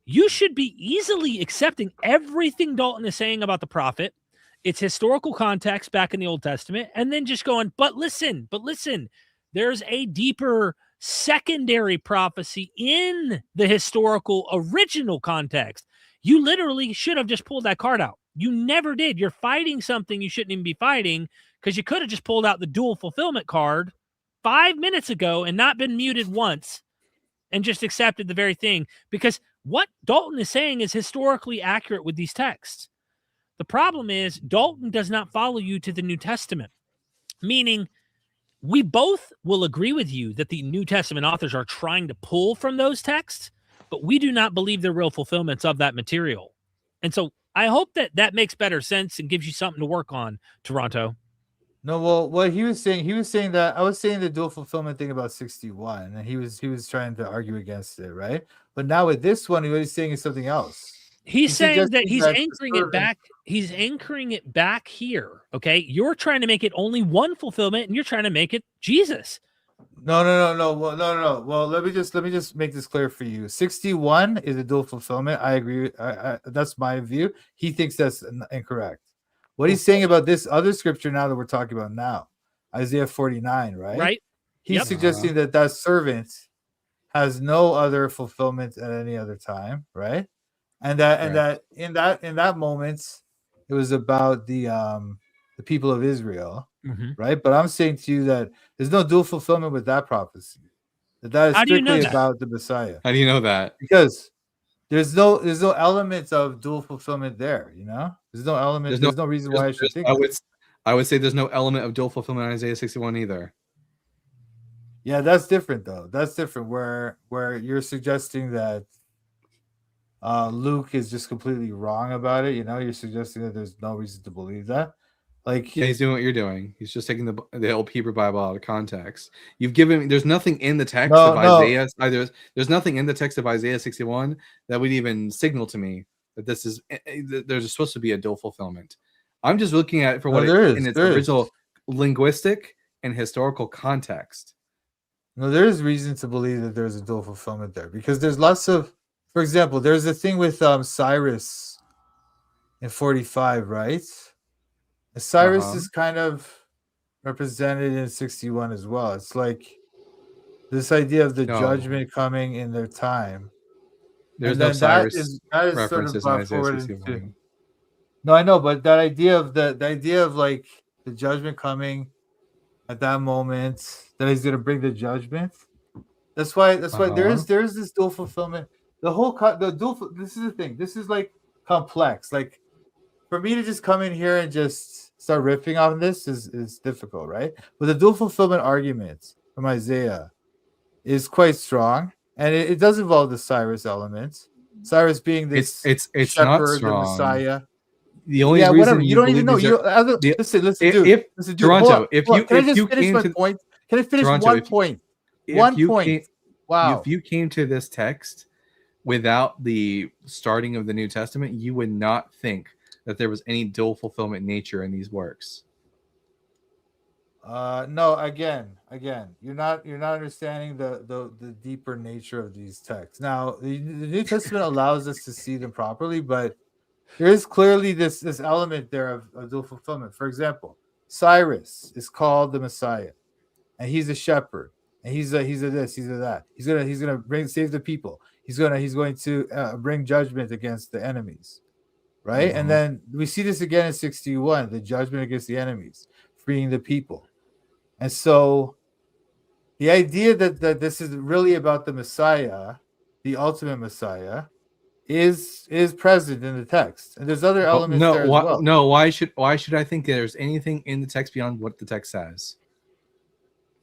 You should be easily accepting everything Dalton is saying about the prophet, its historical context back in the Old Testament, and then just going, but listen, there's a deeper secondary prophecy in the historical original context. You literally should have just pulled that card out. You never did. You're fighting something you shouldn't even be fighting, because you could have just pulled out the dual fulfillment card 5 minutes ago and not been muted once and just accepted the very thing, because what Dalton is saying is historically accurate with these texts. The problem is Dalton does not follow you to the New Testament, meaning we both will agree with you that the New Testament authors are trying to pull from those texts, but we do not believe they're real fulfillments of that material. And so I hope that makes better sense and gives you something to work on, Toronto. No, well, what he was saying that I was saying the dual fulfillment thing about 61, and he was trying to argue against it, right? But now with this one, what he's saying is something else. He's saying that he's suggesting that anchoring it back. He's anchoring it back here. Okay, you're trying to make it only one fulfillment, and you're trying to make it Jesus. No. Well, no. Well, let me just make this clear for you. 61 is a dual fulfillment. I agree. That's my view. He thinks that's incorrect. What he's saying about this other scripture now that we're talking about now, Isaiah 49, right? Right. He's Yep. suggesting that servant has no other fulfillment at any other time, right? And that in that moment, it was about the people of Israel, right? But I'm saying to you that there's no dual fulfillment with that prophecy. That is How do you know strictly that? about the Messiah. How do you know that? Because there's no elements of dual fulfillment there, you know? There's no element, there's no reason why I should think I would say there's no element of dual fulfillment in Isaiah 61 either. Yeah, that's different though. That's different where you're suggesting that Luke is just completely wrong about it, you know? You're suggesting that there's no reason to believe that. Like, Yeah, he's doing what you're doing. He's just taking the old Hebrew Bible out of context. You've given there's nothing in the text of Isaiah. There's nothing in the text of Isaiah 61 that would even signal to me that this is there's supposed to be a dual fulfillment. I'm just looking at it for what it is in its original linguistic and historical context. No, there is reason to believe that there's a dual fulfillment there because there's lots of, for example, there's a thing with Cyrus in 45, right? And Cyrus Uh-huh. is kind of represented in 61 as well. It's like this idea of the No. judgment coming in their time. There's And no then Cyrus that is sort of references in brought Isaiah forward into 61. no, I know, but that idea of the idea of like the judgment coming at that moment, that he's gonna bring the judgment. That's why there Uh-huh. is this dual fulfillment. The dual. This is the thing. This is like complex. Like for me to just come in here and just start riffing on this is difficult, right? But the dual fulfillment argument from Isaiah is quite strong, and it does involve the Cyrus element. Cyrus being this It's not shepherd, the strong. Messiah. The only Yeah, whatever. reason You don't even believe know. these are Listen, if listen, dude. Toronto, Hold on, if hold on. you Can I if just you finish came my to point? Can I finish Toronto, one point? if One you point. came Wow. if you came to this text without the starting of the New Testament, you would not think that there was any dual fulfillment nature in these works. No, again, you're not understanding the deeper nature of these texts. Now, the New Testament allows us to see them properly, but there is clearly this element there of dual fulfillment. For example, Cyrus is called the Messiah, and he's a shepherd, and he's a this, he's a that. He's gonna save the people. He's going to bring judgment against the enemies, right? And Mhm. then we see this again in 61, the judgment against the enemies, freeing the people. And so the idea that this is really about the Messiah, the ultimate Messiah, is present in the text. And there's other elements there as well. No, why should I think there's anything in the text beyond what the text says?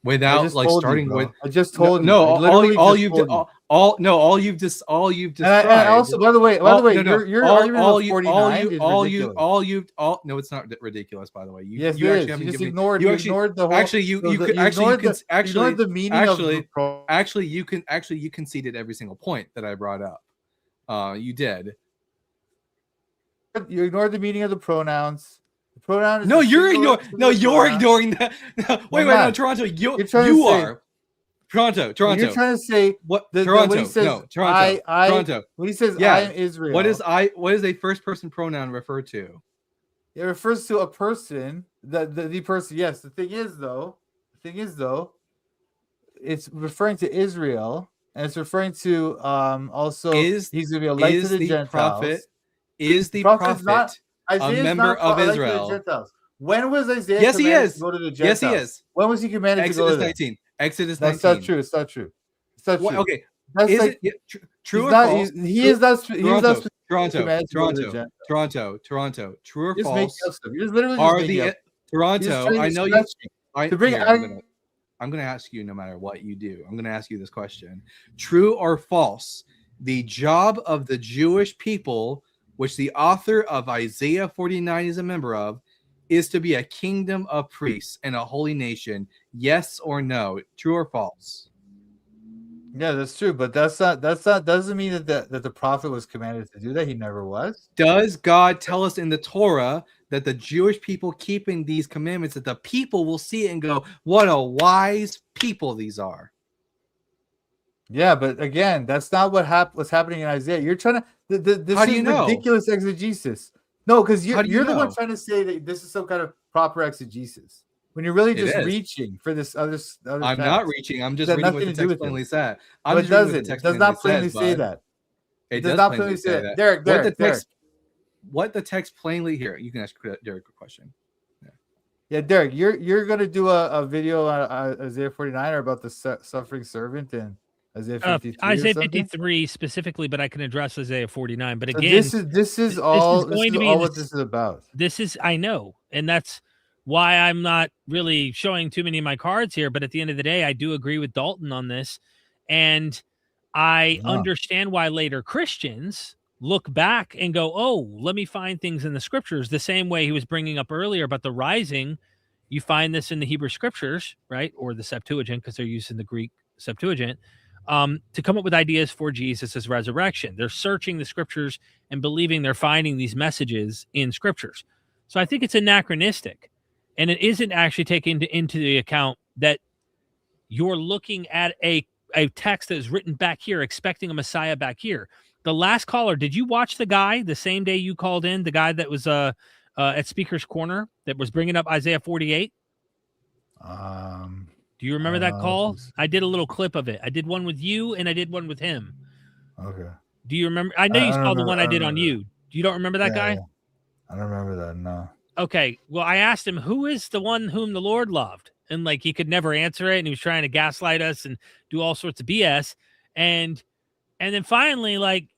I Without just like told starting you, bro. with I just told you. no, I literally all just you've told you. all you've described. And also, by the way, your argument all of you 49 is all ridiculous. you no, it's not ridiculous. By the way, Yes, you it actually is. haven't You just given me. ignored. You You actually ignored the whole. actually you so you the- could you actually ignored you can the, actually ignored the meaning of the pro- actually you conceded every single point that I brought up. You did. You ignored the meaning of the pronouns. The pronoun is No, the you're singular- ignoring. No, singular you're pronoun. ignoring that. No, wait, no, not. Toronto. You're trying to You say- are. Toronto. You're trying to say What? when Toronto. he says No, Toronto. Toronto. when he says Yeah. I am Israel, What is a first person pronoun refer to? it refers to a person. The person. Yes. The thing is though, it's referring to Israel, and it's referring to also Is he's gonna be a light to the Gentiles. prophet? Is the prophet is not- prophet Isaiah's a member not of a light to the Israel? Gentiles. When was Isaiah Yes, he commanded is. to go to the Yes, Gentiles? he is. When was he commanded to go Exodus to them? 19. Exodus That's 19. not true. It's not true. It's not What, true. okay. That's Is like it yeah, true he's or not, false? he is not. He was not Toronto. commanded to go to the Toronto. Gentiles. Toronto. True or You're just making false? up stuff. You're just literally Are just making up. You're just Toronto? trying to I know you. stretch me. To bring I'm gonna ask you no matter what you do. I'm gonna ask you this question: true or false? The job of the Jewish people, which the author of Isaiah 49 is a member of, is to be a kingdom of priests and a holy nation. Yes or no? True or false? Yeah, that's true, but that's not doesn't mean that the prophet was commanded to do that. He never was. Does God tell us in the Torah that the Jewish people keeping these commandments, that the people will see it and go, "What a wise people these are"? Yeah, but again, that's not what's happening in Isaiah. You're trying to this How do is you know? ridiculous exegesis. No, because How do you you're the one know? trying to say that this is some kind of proper exegesis when you're really It just is. reaching for this other. I'm not reaching. I'm just That reading what nothing the to do text with it. plainly said. No, it doesn't. It does not plainly say bud. that. It does does not plainly plainly say say that. that. Derek. What the text plainly here. You can ask Derek a question. Yeah, Derek, you're gonna do a video on Isaiah 49 or about the suffering servant and Isaiah 53. Isaiah 53 specifically, but I can address Isaiah 49. But So again, this is all going to be what this is about. This is, I know, and that's why I'm not really showing too many of my cards here. But at the end of the day, I do agree with Dalton on this, and I understand why later Christians look back and go, "Oh, let me find things in the scriptures." The same way he was bringing up earlier about the rising, you find this in the Hebrew scriptures, right, or the Septuagint, because they're using the Greek Septuagint. To come up with ideas for Jesus' resurrection. They're searching the scriptures and believing they're finding these messages in scriptures. So I think it's anachronistic, and it isn't actually taking into the account that you're looking at a text that is written back here, expecting a Messiah back here. the last caller, did you watch the guy the same day you called in? The guy that was at Speaker's Corner that was bringing up Isaiah 48? Do you remember that call? I did a little clip of it. I did one with you and I did one with him. Okay. Do you remember? I know you saw the one I did on you. You don't remember that guy? Yeah. I don't remember that. No. Okay. Well, I asked him, who is the one whom the Lord loved? And like, he could never answer it. And he was trying to gaslight us and do all sorts of BS. And then finally, like,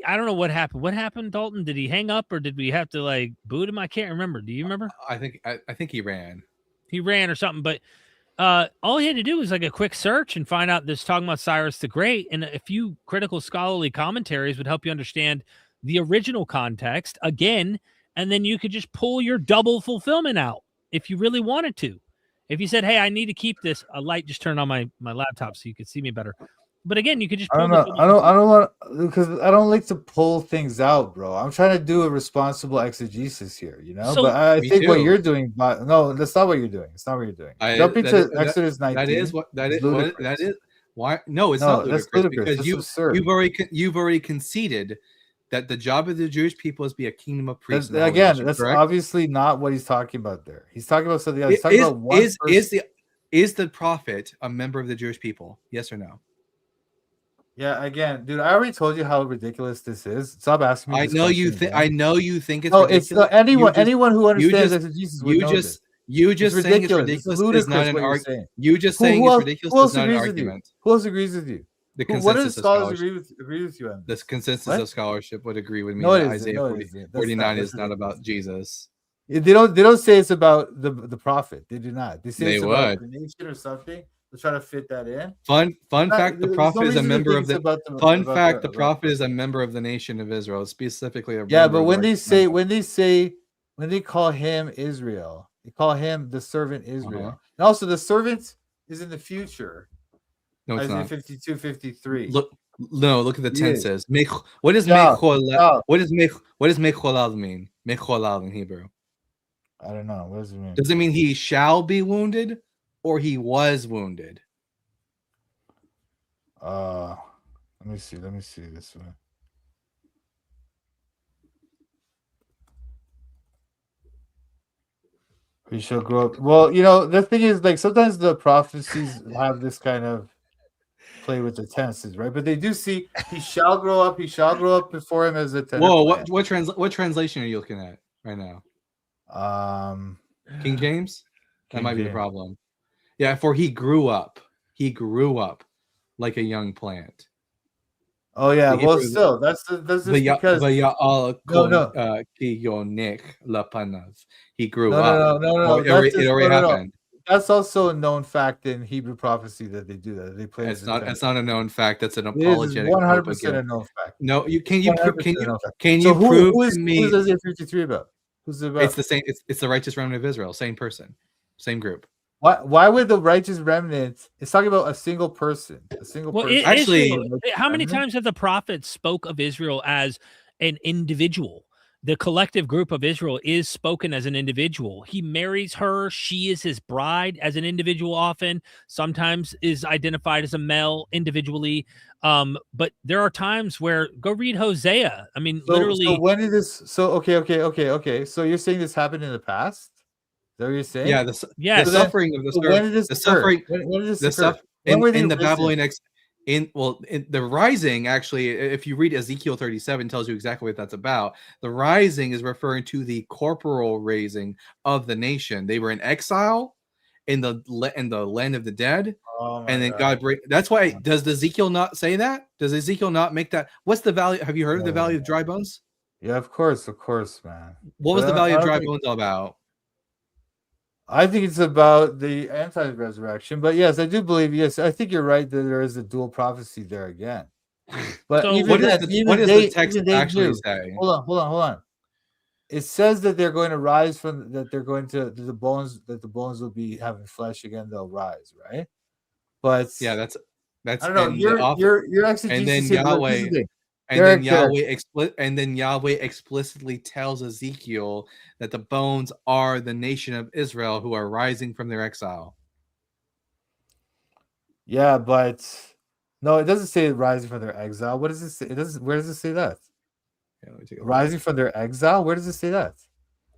I don't know what happened. What happened, Dalton? Did he hang up or did we have to like boot him? I can't remember. Do you remember? I think he ran. He ran or something, but all he had to do was like a quick search and find out this talking about Cyrus the Great, and a few critical scholarly commentaries would help you understand the original context again, and then you could just pull your double fulfillment out if you really wanted to. If you said, "Hey, I need to keep this," a light just turned on my laptop so you could see me better. But again, you could just. I don't know. I don't want, because I don't like to pull things out, bro. I'm trying to do a responsible exegesis here, you know. So- but I Me think what too. you're doing, but no, that's not what you're doing. It's not what you're doing. Jumping to Exodus 19. That is what that is. ludicrous. That is why. No, it's No, not that's ludicrous, ludicrous. because That's you absurd. you've already conceded that the job of the Jewish people is to be a kingdom of priests. and a holy Again, nation, that's correct? obviously not what he's talking about there. He's talking about something else. He's talking about one person. Is the prophet a member of the Jewish people? Yes or no? Yeah, again, dude, I already told you how ridiculous this is. Stop asking me. I this know you question think. again. I know you think it's No, it's ridiculous. anyone who understands just- exegesis would You know just this. you just It's saying it's ridiculous. It's ridiculous is not ludicrous an what you're argument. saying. You just Who saying it's else- ridiculous who else is not an agrees with you? argument. Who else agrees with you? The What consensus does of scholars scholarship. agree with you on? The consensus What? of scholarship would agree with me No, it that isn't. Isaiah No, it 40, isn't. That's 49 not- is not about Jesus. They don't say it's about the prophet. They do not. They say They it's about would. the nation or something. They're trying to fit that in. Fun Not- fact: the there's no prophet is a reason to member think of it's the. about Fun about fact: the about prophet is a member of the nation of Israel, specifically a. Yeah, member but of the when they righteous say remnant. when they call him Israel, they call him the servant Israel. Uh-huh. And also the servant is in the future. No, it's Isaiah not. 52, 53. Look at the He is. tenses. What does Stop, mecholal? stop. What does mecholal mean? Mecholal in Hebrew. I don't know. What does it mean? Does it mean he shall be wounded, or he was wounded? Let me see this one. He shall grow up. Well, you know, the thing is, like, sometimes the prophecies have this kind of play with the tenses, right? But they do see he shall grow up before him as a tender Whoa! plant. What translation are you looking at right now? King James. That King might be the James. problem. Yeah, for he grew up. He grew up like a young plant. Oh yeah, The well, Hebrew- still, that's just because he grew no, up. no. It That's just, already no. happened. That's also a known fact in Hebrew prophecy that they do that. They play. It's not a known fact. That's an It is apologetic. 100% a propaganda. known fact. No, can 100% a known fact. you So prove who is to me? who's Isaiah 53 about? Who's it about? It's the same. It's the righteous remnant of Israel. Same person, same group. Why would the righteous remnant? It's talking about a single person. Well, person. Actually- how many Remnant? times have the prophets spoke of Israel as an individual? The collective group of Israel is spoken as an individual. He marries her. She is his bride as an individual often, sometimes is identified as a male individually. But there are times where go read Hosea. I mean, literally. So when did this? So okay. So you're saying this happened in the past? Is that what you're saying? Yeah, Yes. the So then- suffering of the So when did this the occur? suffering When did this the occur? stuff When were they in the risen? Babylonian the rising, actually, if you read Ezekiel 37, tells you exactly what that's about. The rising is referring to the corporal raising of the nation. They were in exile in the land of the dead, Oh my and then God. that's why. Does Ezekiel not say that? Does Ezekiel not make that? What's the value? Have you heard of the No. value of dry bones? Yeah, of course, man. What was But the I value of don't dry think- bones all about? I think it's about the anti-resurrection, but yes, I do believe. Yes, I think you're right that there is a dual prophecy there again. But So even What then, does even the they- text even they actually knew. say? Hold on. It says that they're going to rise from that. They're going to the bones. That the bones will be having flesh again. They'll rise, right? But Yeah, that's I don't know. in the Your author- your exegesis and then here, look, this is Yahweh- the thing. And then Derek. Yahweh explicitly tells Ezekiel that the bones are the nation of Israel who are rising from their exile. Yeah, but No, it doesn't say rising from their exile. What does it say? It doesn't. Where does it say that? Yeah, let me take a look. Rising from their exile. Where does it say that?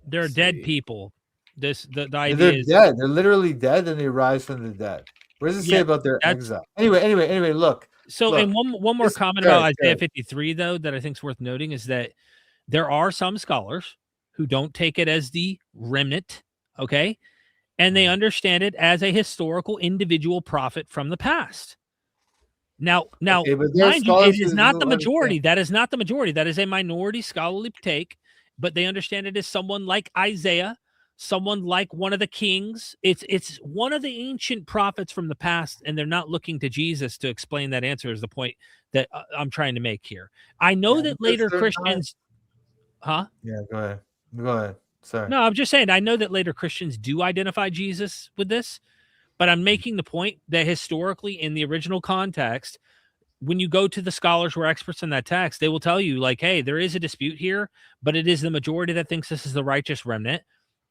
They're Let's dead see. people. The They're idea is dead. They're literally dead, and they rise from the dead. Where does it say Yeah, about their that's- exile? Anyway. Look. so. Look, And one more this- comment about Derek, Isaiah Derek. 53 though that I think is worth noting is that there are some scholars who don't take it as the remnant, okay, and they understand it as a historical individual prophet from the past. Now, Okay, but there are mind you, it scholars is who not the understand- majority. That is not the majority. That is a minority scholarly take, but they understand it as someone like Isaiah, someone like one of the kings. It's one of the ancient prophets from the past, and they're not looking to Jesus to explain that answer. Is the point that I'm trying to make here? I know Yeah, that because later they're not- Christians, huh? Yeah, go ahead. Go ahead. Sorry. No, I'm just saying. I know that later Christians do identify Jesus with this, but I'm making the point that historically, in the original context, when you go to the scholars who are experts in that text, they will tell you, like, hey, there is a dispute here, but it is the majority that thinks this is the righteous remnant.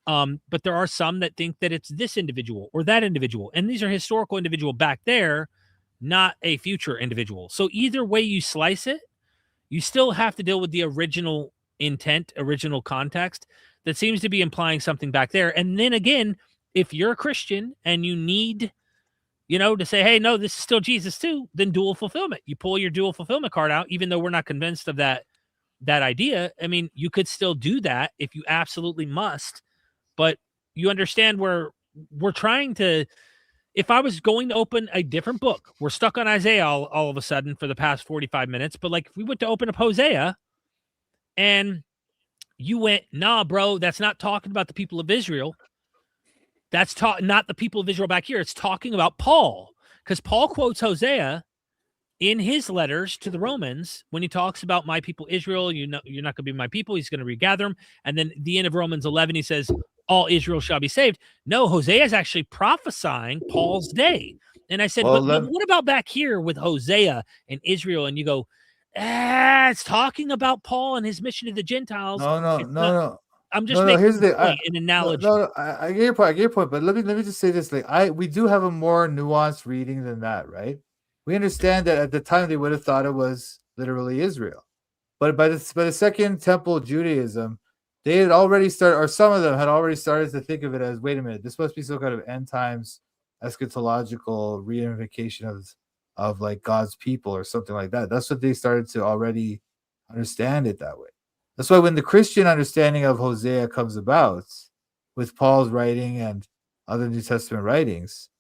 But there are some that think that it's this individual or that individual, and these are historical individual back there, not a future individual. So either way you slice it, you still have to deal with the original intent, original context that seems to be implying something back there. And then again, if you're a Christian and you need, to say, hey, no, this is still Jesus too, then dual fulfillment. You pull your dual fulfillment card out, even though we're not convinced of that idea. I mean, you could still do that if you absolutely must, but you understand where we're trying to. If I was going to open a different book, we're stuck on Isaiah all of a sudden for the past 45 minutes. But like if we went to open up Hosea and you went, nah, bro, that's not talking about the people of Israel. That's not the people of Israel back here. It's talking about Paul, because Paul quotes Hosea in his letters to the Romans when he talks about my people Israel. You're not going to be my people. He's going to regather them. And then at the end of Romans 11, he says, all Israel shall be saved. No, Hosea is actually prophesying Paul's day. And I said, Well, but what about back here with Hosea and Israel? And you go, it's talking about Paul and his mission to the Gentiles. No. I'm just No, making here's the point, an analogy. I get your point. I get your point. But let me just say this: we do have a more nuanced reading than that, right? We understand that at the time they would have thought it was literally Israel, but by the Second Temple Judaism, they had already started, or some of them had already started to think of it as, wait a minute, this must be some kind of end times eschatological reunification of like God's people or something like that. That's what they started to already understand it that way. That's why when the Christian understanding of Hosea comes about with Paul's writing and other New Testament writings,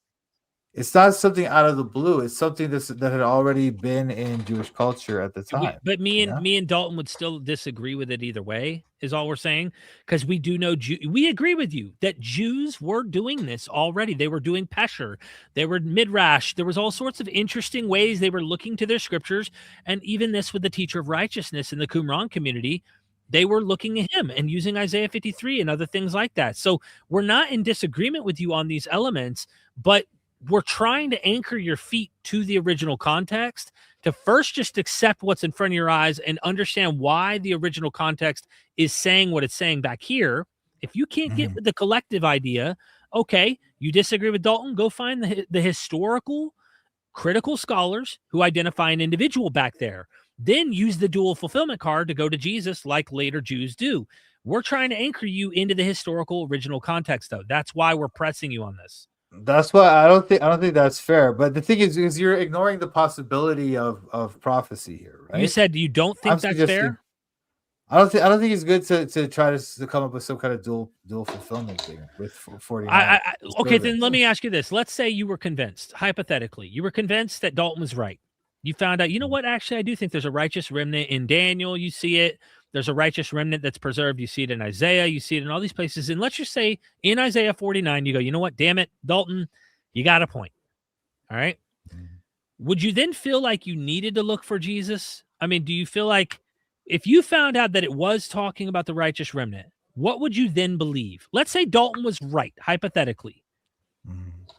it's not something out of the blue. It's something that had already been in Jewish culture at the time. But me and Dalton would still disagree with it either way, is all we're saying, because we do know we agree with you that Jews were doing this already. They were doing Pesher, they were Midrash. There was all sorts of interesting ways they were looking to their scriptures, and even this with the teacher of righteousness in the Qumran community. They were looking at him and using Isaiah 53 and other things like that. So we're not in disagreement with you on these elements, but we're trying to anchor your feet to the original context to first just accept what's in front of your eyes and understand why the original context is saying what it's saying back here. If you can't get with the collective idea, okay, you disagree with Dalton, go find the historical critical scholars who identify an individual back there. Then use the dual fulfillment card to go to Jesus like later Jews do. We're trying to anchor you into the historical original context, though. That's why we're pressing you on this. That's why I don't think that's fair. But the thing is you're ignoring the possibility of prophecy here, right? You said you don't think that's fair? I don't think it's good to try to come up with some kind of dual fulfillment thing with 49. Okay, then let me ask you this. Let's say you were convinced, hypothetically, you were convinced that Dalton was right. You found out, you know what? Actually, I do think there's a righteous remnant in Daniel. You see it. There's a righteous remnant that's preserved. You see it in Isaiah. You see it in all these places. And let's just say in Isaiah 49, you go, you know what? Damn it, Dalton, you got a point. All right. Would you then feel like you needed to look for Jesus? I mean, do you feel like if you found out that it was talking about the righteous remnant, what would you then believe? Let's say Dalton was right, hypothetically.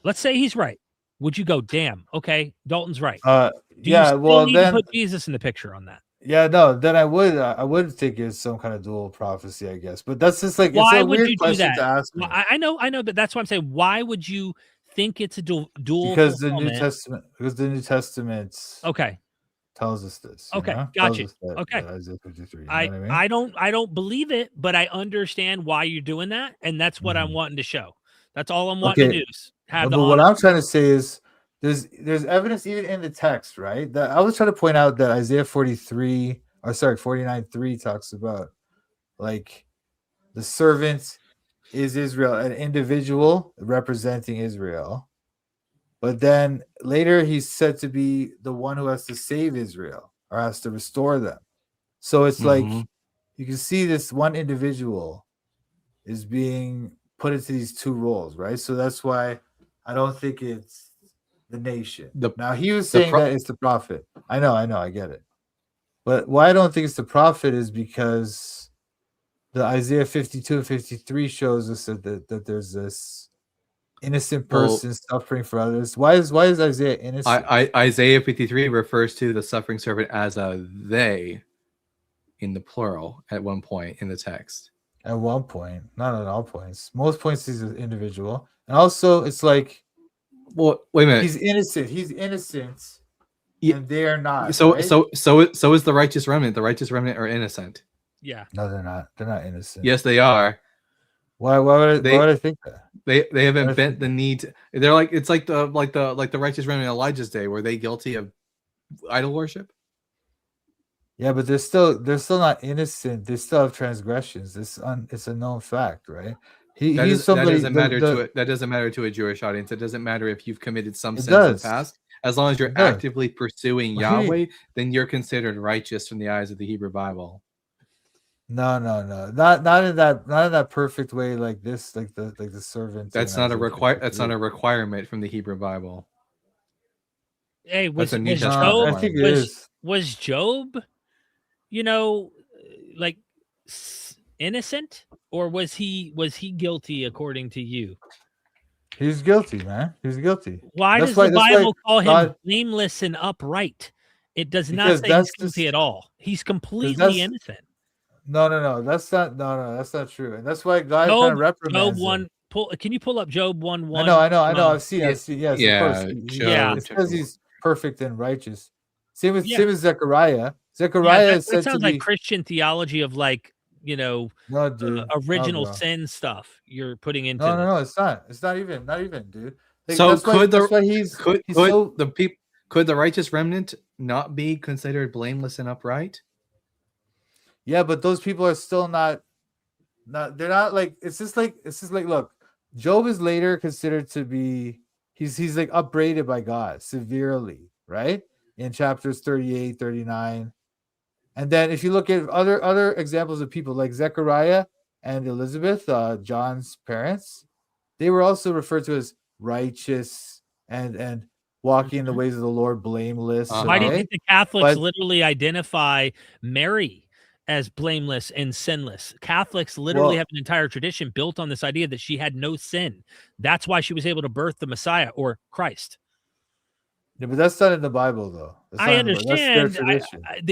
Let's say he's right. Would you go, damn, okay, Dalton's right? Do you still need to put Jesus in the picture on that? Yeah, no, then I would think it's some kind of dual prophecy, I guess. But that's just like, why it's a would weird you do question that? to ask. Well, I know, but that's why I'm saying, why would you think it's a dual because the New fulfillment. Testament Okay. tells us this. you Okay, know? got Tells you. us that- Okay. that Isaiah 53. You know what I mean? I don't believe it, but I understand why you're doing that, and that's what I'm Mhm. wanting to show. That's all I'm wanting to Okay, do is have the but what honest. I'm trying to say is there's evidence even in the text, right? That I was trying to point out that Isaiah 49:3 talks about like the servant is Israel, an individual representing Israel. But then later he's said to be the one who has to save Israel or has to restore them. So it's like Mhm. you can see this one individual is being put into these two roles, right? So that's why I don't think it's the nation. Now he was saying that it's the prophet. I know, I get it. But why I don't think it's the prophet is because the Isaiah 52 and 53 shows us that there's this innocent person suffering for others. Why is Isaiah innocent? Isaiah 53 refers to the suffering servant as a they in the plural at one point in the text. At one point, not at all points. Most points he's an individual. And also it's like, well, wait a minute. He's innocent. Yeah. And they are not. So right? so is the righteous remnant. The righteous remnant are innocent. Yeah. No, they're not. They're not innocent. Yes, they are. Why would I think that? They haven't bent the knee to, they're like it's like the righteous remnant in Elijah's day. Were they guilty of idol worship? Yeah, but they're still not innocent. They still have transgressions. It's a known fact, right? He's somebody that doesn't matter to it. That doesn't matter to a Jewish audience. It doesn't matter if you've committed some sins in the past. As long as you're actively pursuing Yahweh, then you're considered righteous from the eyes of the Hebrew Bible. No. Not in that perfect way like this, like the servant. That's not a requirement from the Hebrew Bible. Hey, was I think it is. Was Job, like innocent, or was he guilty according to you? He's guilty, man. He's guilty. Why does the Bible call him blameless and upright? It does not say he's guilty at all. He's completely innocent. No. That's not true. And that's why God kind of reprimands him. Can you pull up Job 1:1? I know. I've seen. Yes, of course. It says he's perfect and righteous. Same with Zechariah. Zechariah that sounds like Christian theology of original sin stuff you're putting into. No, it's not. It's not even, dude. Like, so could the righteous remnant not be considered blameless and upright? Yeah, but those people are still not. They're not like. It's just like look. Job is later considered to be. He's like upbraided by God severely, right? In chapters 38, 39. And then if you look at other examples of people like Zechariah and Elizabeth, John's parents, they were also referred to as righteous and walking in the ways of the Lord, blameless. Why do you think the Catholics literally identify Mary as blameless and sinless? Catholics literally have an entire tradition built on this idea that she had no sin. That's why she was able to birth the Messiah or Christ. Yeah, but that's not in the Bible, though. I understand.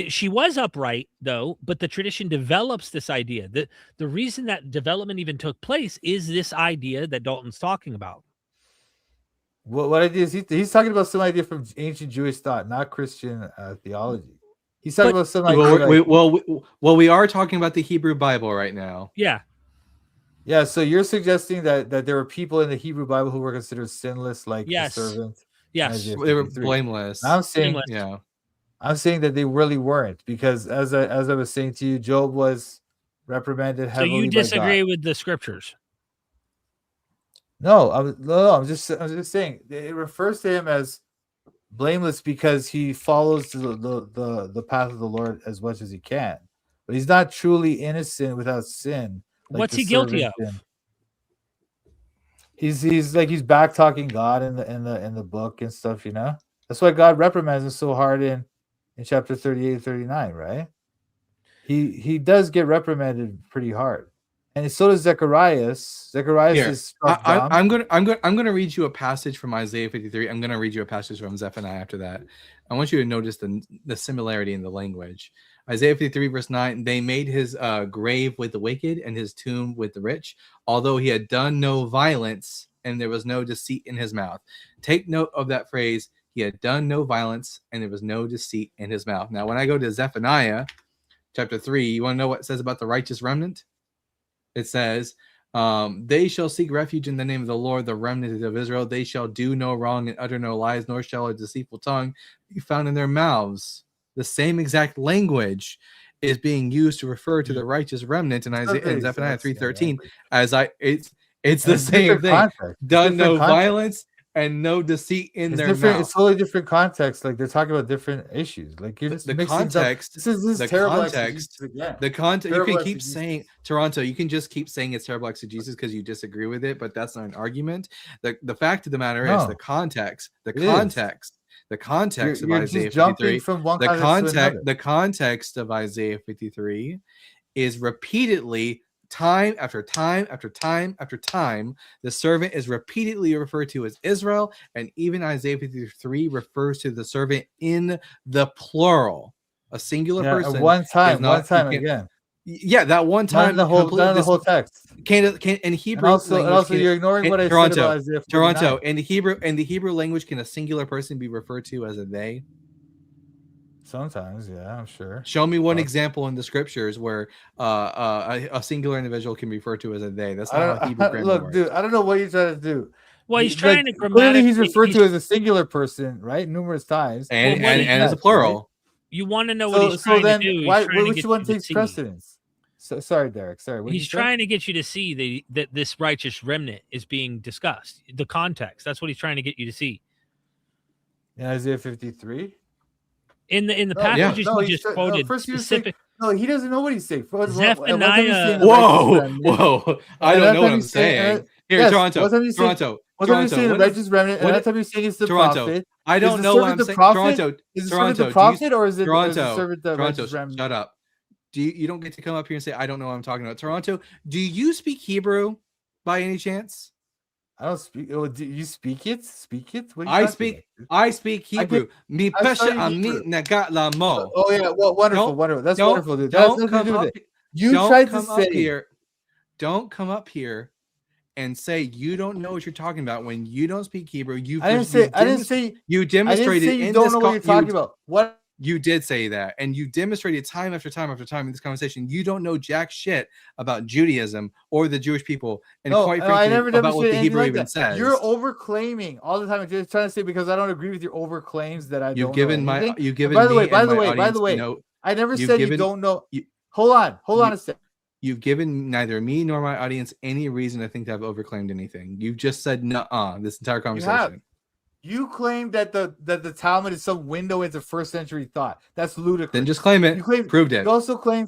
She was upright, though, but the tradition develops this idea. The reason that development even took place is this idea that Dalton's talking about. What idea is he's talking about? Some idea from ancient Jewish thought, not Christian theology. He's talking about some idea. We are talking about the Hebrew Bible right now. Yeah. Yeah. So you're suggesting that there were people in the Hebrew Bible who were considered sinless, like the servant. Yes, they were blameless. I'm saying that they really weren't, because as I was saying to you, Job was reprimanded heavily. So you disagree with the scriptures? No, I'm just saying it refers to him as blameless because he follows the path of the Lord as much as he can, but he's not truly innocent without sin. What's he guilty of? He's back talking God in the book and stuff, That's why God reprimands him so hard in chapter 38 and 39, right? He does get reprimanded pretty hard. And so does Zacharias. Is I'm gonna read you a passage from Isaiah 53. I'm gonna read you a passage from Zephaniah after that. I want you to notice the similarity in the language. Isaiah 53 verse 9, they made his grave with the wicked and his tomb with the rich. Although he had done no violence, and there was no deceit in his mouth. Take note of that phrase. He had done no violence, and there was no deceit in his mouth. Now, when I go to Zephaniah chapter 3, you want to know what it says about the righteous remnant? It says, they shall seek refuge in the name of the Lord, the remnant of Israel. They shall do no wrong and utter no lies, nor shall a deceitful tongue be found in their mouths. The same exact language is being used to refer to the righteous remnant in Isaiah in Zephaniah 3:13. It's the same thing. Context. Done no violence and no deceit in their different. mouth. It's totally different context. Like they're talking about different issues. Like you're just The mixing context. This is the terrible context. exegesis again. The context. You Terrible can keep exegesis. saying Toronto. You can just keep saying it's terrible exegesis because you disagree with it, but that's not an argument. The fact of the matter is No. the context. The It is. context. The context You're of Isaiah just jumping 53. from one The context to another. context of Isaiah 53 is repeatedly, time after time after time after time, the servant is repeatedly referred to as Israel, and even Isaiah 53 refers to the servant in the plural, a singular Yeah, person. one time, is not- you can't- again. Yeah, that one Not time. in the whole, completely not in the whole text. can in And Hebrew also, language, you're ignoring what I Toronto, said about Isaiah 49. Toronto, in the Hebrew language, can a singular person be referred to as a they? Sometimes, yeah, I'm sure. Show me one Uh, example in the scriptures where a singular individual can be referred to as a they. That's I not don't, how Hebrew grammar look, works. dude, I don't know what you're trying to do. Well, he's Like, trying to clearly grammatically. he's referred to as a singular person, right? Numerous times. And Well, what and, is and as a that, plural. You want to know what he's So trying then, to do. He's why? trying to Which get one you to takes see. precedence? So sorry, Derek. Sorry, what did He's you say? trying to get you to see that this righteous remnant is being discussed. The context. That's what he's trying to get you to see. In Isaiah 53. In the No, passages no, you he just said- no, quoted, first he was saying- specific. No, he doesn't know what he's saying. Zephaniah- Whoa, whoa! I don't know what I'm saying. Here, yes, Toronto, what time you say- Toronto, What time you Toronto. saying the what is- righteous remnant, and what- that time you're saying it's the Toronto, prophet. I Is don't the know what servant I'm the saying. prophet? Toronto, Is the Toronto, servant the do you- prophet, or is it Toronto, the servant the Toronto, righteous remnant? shut up. You don't get to come up here and say I don't know what I'm talking about. Toronto, do you speak Hebrew by any chance? I don't speak. Oh, do you speak it? Speak it? What are you I talking speak. about, dude? I speak Hebrew. Mi I pesha study ami Hebrew. nagat la mo. Oh yeah, well, wonderful, Don't- wonderful. That's don't- wonderful, dude. That's Don't nothing to come do with up. it. You Don't tried to come up say here. Don't come up here and say you don't know what you're talking about when you don't speak Hebrew. I didn't say. I didn't say. You I demonstrated didn't say you in don't this know what you're talking about. What? You did say that, and you demonstrated time after time after time in this conversation. You don't know jack shit about Judaism or the Jewish people, and No, quite no, frankly, I never about what demonstrated the anything Hebrew like even that. says. You're overclaiming all the time. I'm just trying to say because I don't agree with your overclaims that I You've don't given know my. anything. You've given by the me way, and by the my way, by audience the way, no- I never you've said you given- don't know. you- Hold on you- a second. You've given neither me nor my audience any reason to think that I've overclaimed anything. You've just said nuh-uh this entire have. conversation. You claim that the Talmud is some window into first century thought. That's ludicrous. Then just claim it. You claim. Proved it. You also claim.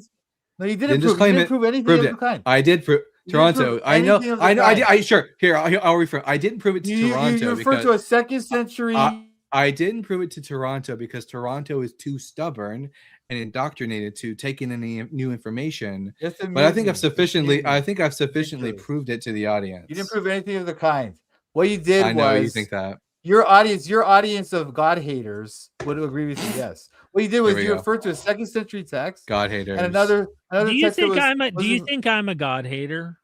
No, you didn't Then prove. just claim you it. didn't prove anything Proved of it. the kind. I did prove didn't Toronto. prove I know. anything of the I know. kind. Sure. Here, I'll refer. I didn't prove it to Toronto You refer because to a second century. I didn't prove it to Toronto because Toronto is too stubborn and indoctrinated to take in any new information. It's But I think I've amusing. sufficiently. It's I amusing. think I've sufficiently Ridiculous. proved it to the audience. You didn't prove anything of the kind. What you did I know was you think that. your audience of God haters would agree with you. Yes. What you did was Here we you go. referred to a second century text God haters. and another Do you text that think was, I'm a? was Do you in- think I'm a God hater?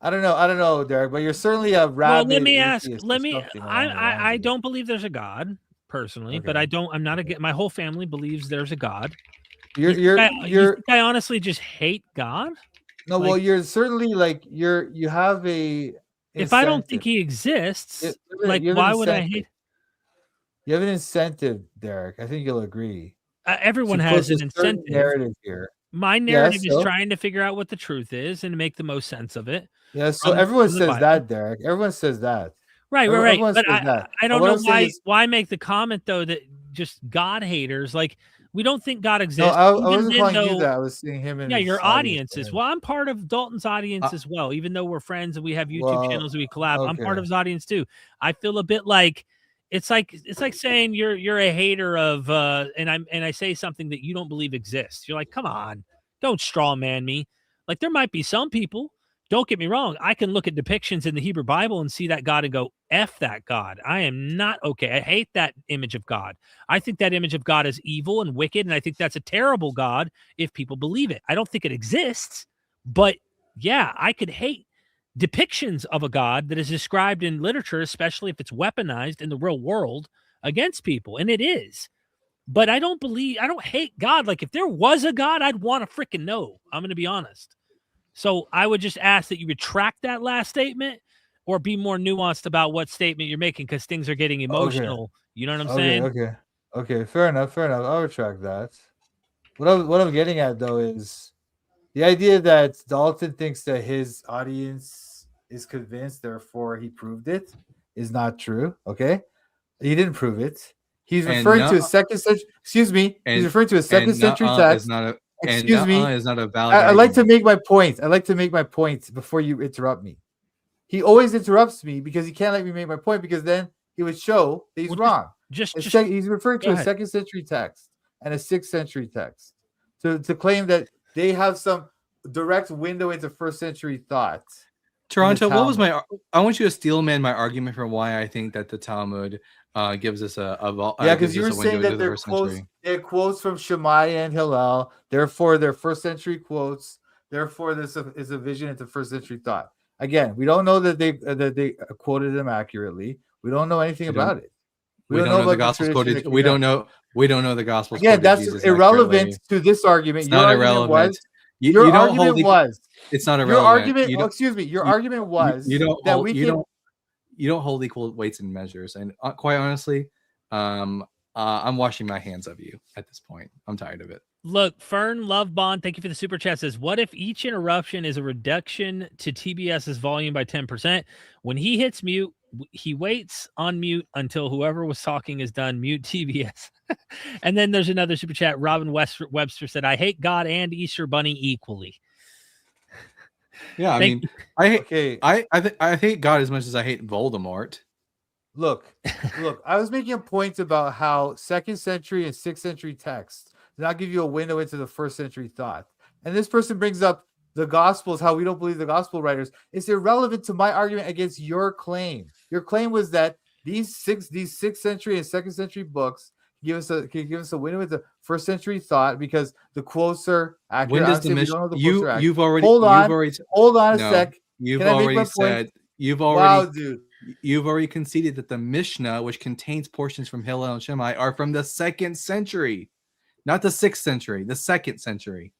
I don't know, Derek, but you're certainly a Well, rabid. let me ask. atheist or Let me. something along the lines I of it. don't believe there's a God personally, but Okay. I'm not a. My whole family believes there's a God. You're You you're think I honestly just hate God? no. like- Well, you're certainly like you have a. If I don't think incentive. he exists, You have like you have an why would I incentive. hate? You have an incentive, Derek. I think you'll agree. Everyone to has push an a certain incentive. narrative here. My narrative is so? trying to figure out what the truth is and make the most sense of it. Yeah, so From- everyone from the says Bible. that, Derek. Everyone says that. Right. Everyone But says I that. don't What know I'm saying why is- make the comment though that just God haters, like we don't think God No, exists. I even wasn't then, calling you though- that. I was seeing him in Yeah, his your audience as there. well. I'm part of Dalton's audience as well, even though we're friends and we have YouTube Well, channels and we collab. I'm part okay. of his audience too. I feel a bit like it's like saying you're a hater of and I say something that you don't believe exists. You're like, come on, don't straw man me. Like there might be some people. Don't get me wrong. I can look at depictions in the Hebrew Bible and see that God and go, F that God. I am not okay. I hate that image of God. I think that image of God is evil and wicked. And I think that's a terrible God if people believe it. I don't think it exists. But yeah, I could hate depictions of a God that is described in literature, especially if it's weaponized in the real world against people. And it is. But I don't hate God. Like, if there was a God, I'd want to freaking know. I'm going to be honest. So I would just ask that you retract that last statement or be more nuanced about what statement you're making, because things are getting emotional. You know what I'm saying? Okay. Fair enough. I'll retract that. What I'm getting at though is the idea that Dalton thinks that his audience is convinced, therefore he proved it, is not true. Okay, he didn't prove it. He's referring to a second century. Excuse me. He's referring to a second century text. Excuse me. Is not a valid. I like to make my point. I like to make my point before you interrupt me. He always interrupts me because he can't let me make my point, because then he would show that he's wrong. He's referring to a second century text and a 6th century text to claim that they have some direct window into 1st century thought. Toronto, what was my? I want you to steelman my argument for why I think that the Talmud gives us because you were saying that they're quotes from Shemaiah and Hillel, therefore they're 1st century quotes, therefore this is a vision into 1st century thought. Again, we don't know that they quoted them accurately. We don't know anything about it. We don't know the Gospels quoted. We don't know the Gospels. Again, that's irrelevant to this argument. It's not irrelevant. Your argument was it's not irrelevant. Your argument. Your argument was you don't hold equal weights and measures. And quite honestly, I'm washing my hands of you at this point. I'm tired of it. Look, Fern Love Bond, thank you for the super chat. Says, what if each interruption is a reduction to TBS's volume by 10%? When he hits mute, he waits on mute until whoever was talking is done. Mute TBS. And then there's another super chat. Robin Webster said, I hate God and Easter Bunny equally. Yeah, I hate God as much as I hate Voldemort. Look, I was making a point about how 2nd century and 6th century texts do not give you a window into the 1st century thought. And this person brings up the Gospels, how we don't believe the Gospel writers. It's irrelevant to my argument against your claim. Your claim was that these 6th century and 2nd century books can give us a window into 1st century thought because the quotes are accurate. When does the mission? You've already hold on a sec. You've already said you've already conceded that the Mishnah, which contains portions from Hillel and Shammai, are from the 2nd century, not the 6th century, the 2nd century.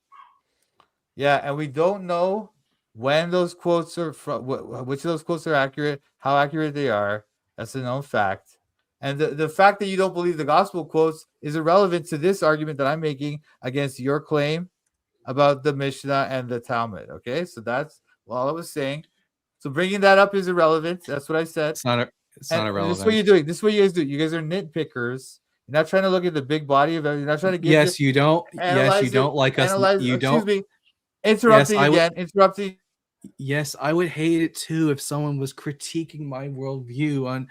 Yeah, and we don't know when those quotes are from, which of those quotes are accurate, how accurate they are. That's a known fact. And the fact that you don't believe the gospel quotes is irrelevant to this argument that I'm making against your claim about the Mishnah and the Talmud. Okay, so that's all I was saying. So bringing that up is irrelevant. That's what I said. It's not irrelevant. This is what you're doing. This is what you guys do. You guys are nitpickers. You're not trying to look at the big body of it. You're not trying to get. Yes, you don't. Yes, you don't like us. You don't. Excuse me. Interrupting again. Interrupting. Yes, I would hate it too if someone was critiquing my worldview on.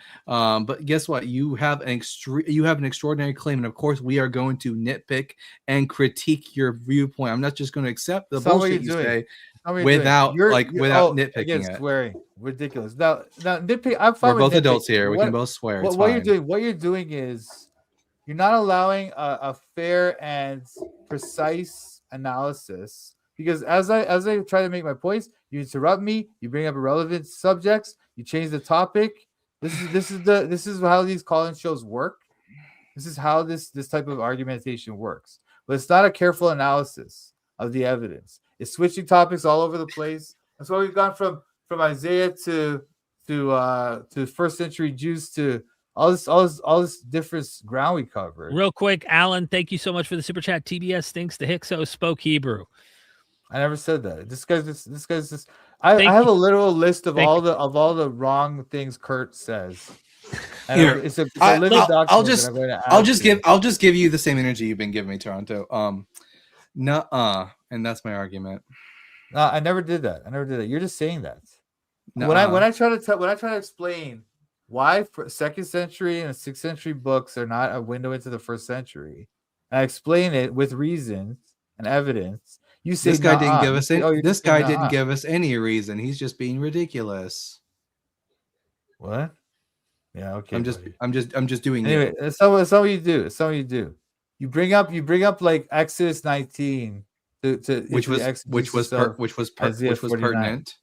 But guess what? You have an extraordinary claim, and of course, we are going to nitpick and critique your viewpoint. I'm not just going to accept the bullshit you say without nitpicking it. Swearing, ridiculous. Now nitpick. I'm fine. We're both adults here. We can both swear. What you're doing is you're not allowing a fair and precise analysis. Because as I try to make my points, you interrupt me. You bring up irrelevant subjects. You change the topic. This is how these call-in shows work. This is how this type of argumentation works. But it's not a careful analysis of the evidence. It's switching topics all over the place. That's why we've gone from Isaiah to 1st century Jews to all this different ground we covered. Real quick, Alan, thank you so much for the super chat. TBS thinks the Hyksos spoke Hebrew. I never said that. This guy's just. I have a literal list of all the wrong things Kurt says. Here, it's a living document. I'll just give you the same energy you've been giving me, Toronto. And that's my argument. No, I never did that. You're just saying that. When I try to explain why 2nd century and 6th century books are not a window into the 1st century, I explain it with reasons and evidence. You say this guy didn't give us any. This guy didn't give us any reason. He's just being ridiculous. What? Yeah. Okay. I'm just doing anyway. it. That's not what you do. That's not what you do. You bring up like Exodus 19 which was pertinent.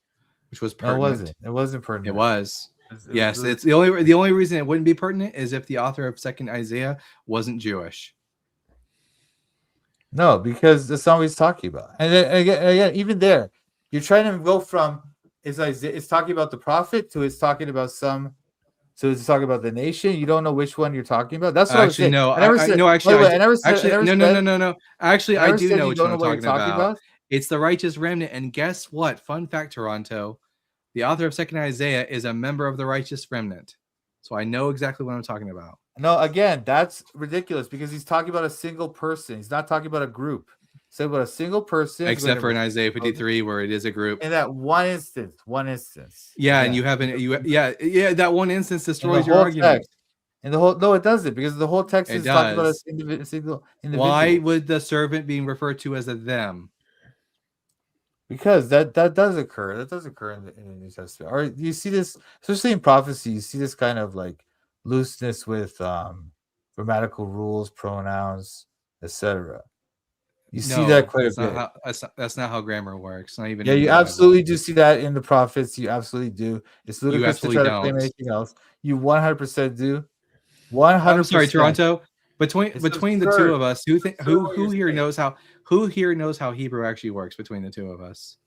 which was No, it pertinent. wasn't. It wasn't pertinent. It was. It Yes, was- it's the only reason it wouldn't be pertinent is if the author of Second Isaiah wasn't Jewish. No, because that's not what he's talking about. And then again, even there, you're trying to go from it's talking about the prophet to it's talking about it's talking about the nation. You don't know which one you're talking about. That's what I was Actually, saying. no. I never I said. no, wait, actually, wait, I I never said. actually, I never no, said, no, no, no, no. Actually, I I never do said know you which don't one know I'm what you're talking about. It's the righteous remnant. And guess what? Fun fact, Toronto. The author of Second Isaiah is a member of the righteous remnant. So I know exactly what I'm talking about. No, again, that's ridiculous because he's talking about a single person. He's not talking about a group. He's talking about a single person. Except for in Isaiah 53, where it is a group. in that one instance. Yeah, and you haven't. Yeah. That one instance destroys your whole argument. text. And the whole no, it doesn't because the whole text It is talking about a does. single individual. Why would the servant being referred to as a them? Because that does occur. That does occur in the New Testament. Or you see this, especially in prophecy, you see this kind of like looseness with grammatical rules, pronouns, etc. You see that quite a bit. That's not how grammar works. Not even. Yeah, in you the Bible. absolutely do see that in the prophets. You absolutely do. It's ludicrous to absolutely try to claim don't. anything else. You 100% do. 100%. I'm sorry, Toronto. Between It's the absurd. two of us, Absurd who what you're here saying. knows how Hebrew actually works between the two of us?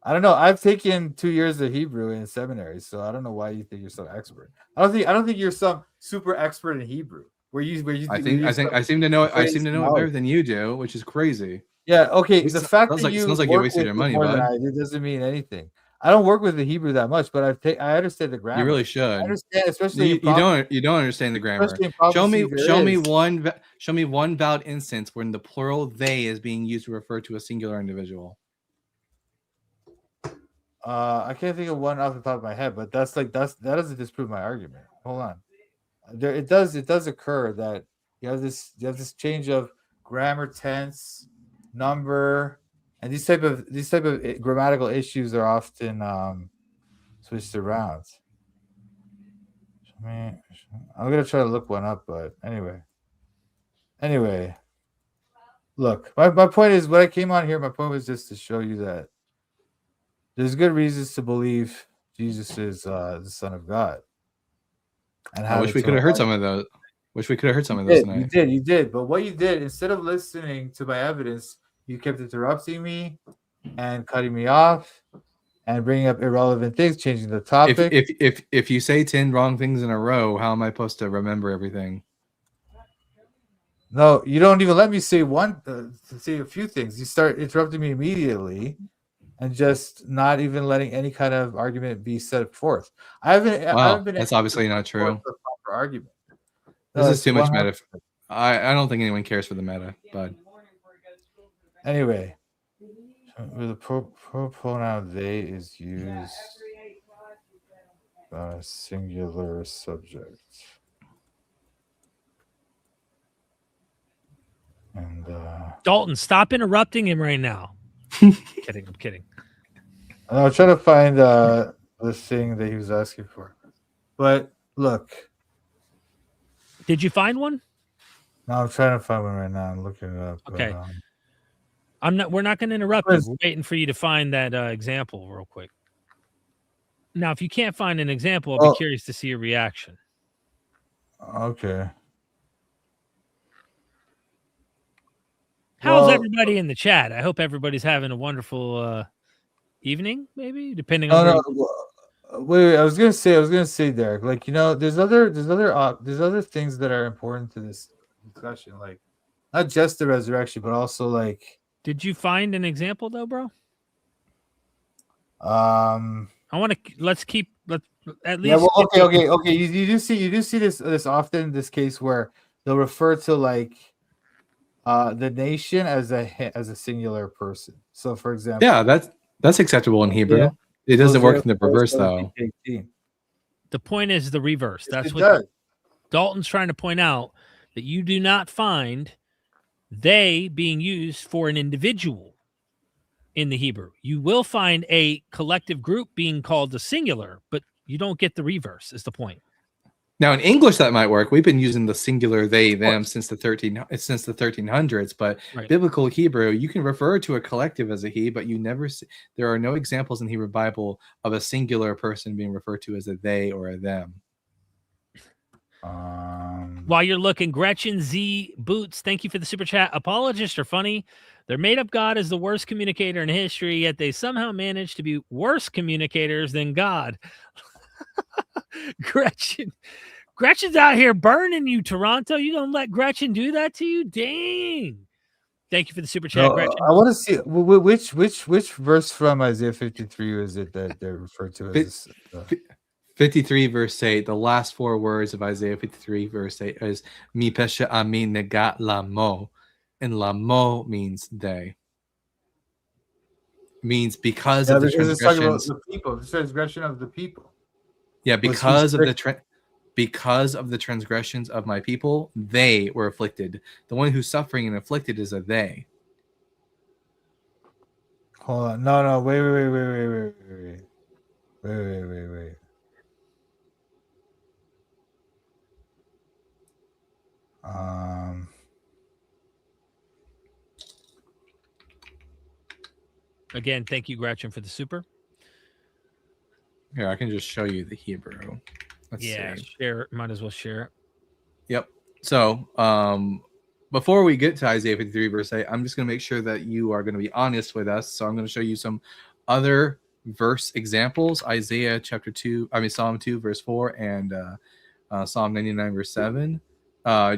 I don't know. I've taken 2 years of Hebrew in seminary, so I don't know why you think you're so expert. I don't think you're some super expert in Hebrew. I seem to know it better than you do, which is crazy. Yeah, okay. It The fact that sounds like you work wasted with your it money, more than bud. I do doesn't mean anything. I don't work with the Hebrew that much, but I understand the grammar. You really I should. understand, especially You in prophecy- don't understand the grammar. especially in prophecy, there Show me one valid instance when the plural they is being used to refer to a singular individual. I can't think of one off the top of my head, but that doesn't disprove my argument. Hold on. It does occur that you have this change of grammar, tense, number, and these type of grammatical issues are often switched around. I'm gonna try to look one up, but anyway. Look, my point is, what I came on here, my point was just to show you that there's good reasons to believe Jesus is the Son of God. And I wish we could have heard some of those. Wish we could have heard some of those tonight. You did. But what you did, instead of listening to my evidence, you kept interrupting me and cutting me off and bringing up irrelevant things, changing the topic. If you say 10 wrong things in a row, how am I supposed to remember everything? No, you don't even let me say say a few things. You start interrupting me immediately and just not even letting any kind of argument be set forth. I haven't been. That's obviously not true. The proper argument. This is too much 100%. meta. I don't think anyone cares for the meta, but Anyway, the pronoun they is used by a singular subject. And Dalton, stop interrupting him right now. I'm kidding. I'm trying to find the thing that he was asking for. But look, Did you find one? no, I'm trying to find one right now. I'm looking it up. Okay. But, We're not going to interrupt you. We're waiting for you to find that example real quick. Now, if you can't find an example, I'll be curious to see your reaction. okay. How's Well- everybody in the chat? I hope everybody's having a wonderful evening, maybe, depending No, on no. Wait, I was gonna say, Derek. Like, there's other things that are important to this discussion. Like, not just the resurrection, but also like, Did you find an example though, bro? um. Let's at least. Yeah. Well, okay. You do see this often. This case where they'll refer to like, the nation as a singular person. So, for example, yeah, that's acceptable in Hebrew. Yeah. It doesn't Hosea work in the reverse 4:17, though. 18. The point is the reverse. That's It what does. Dalton's trying to point out, that you do not find they being used for an individual in the Hebrew. You will find a collective group being called the singular, but you don't get the reverse, is the point. Now in English that might work. We've been using the singular they them since the 1300s, but Right. biblical Hebrew, you can refer to a collective as a he, but you never see, there are no examples in Hebrew Bible of a singular person being referred to as a they or a them. While you're looking, Gretchen Z Boots, thank you for the super chat. Apologists are funny. Their made-up God is the worst communicator in history, yet they somehow manage to be worse communicators than God. Gretchen's out here burning you, Toronto. You gonna let Gretchen do that to you? Dang. Thank you for the super chat, No, Gretchen. I want to see which verse from Isaiah 53 is it that they're referred to as? 53 verse 8, the last four words of Isaiah 53 verse 8 is mi pesha ami negat lamo, and lamo means they, means because of the transgressions. The people, the transgression of the people. Yeah, because of the transgressions of my people, they were afflicted. The one who's suffering and afflicted is a they. Hold on, no, wait. Again, thank you, Gretchen, for the super. Here, I can just show you the Hebrew. Let's see. Share it. Might as well share it. Yep. So, before we get to Isaiah 53 verse 8, I'm just going to make sure that you are going to be honest with us. So I'm going to show you some other verse examples. Psalm 2 verse 4 and Psalm 99 verse 7.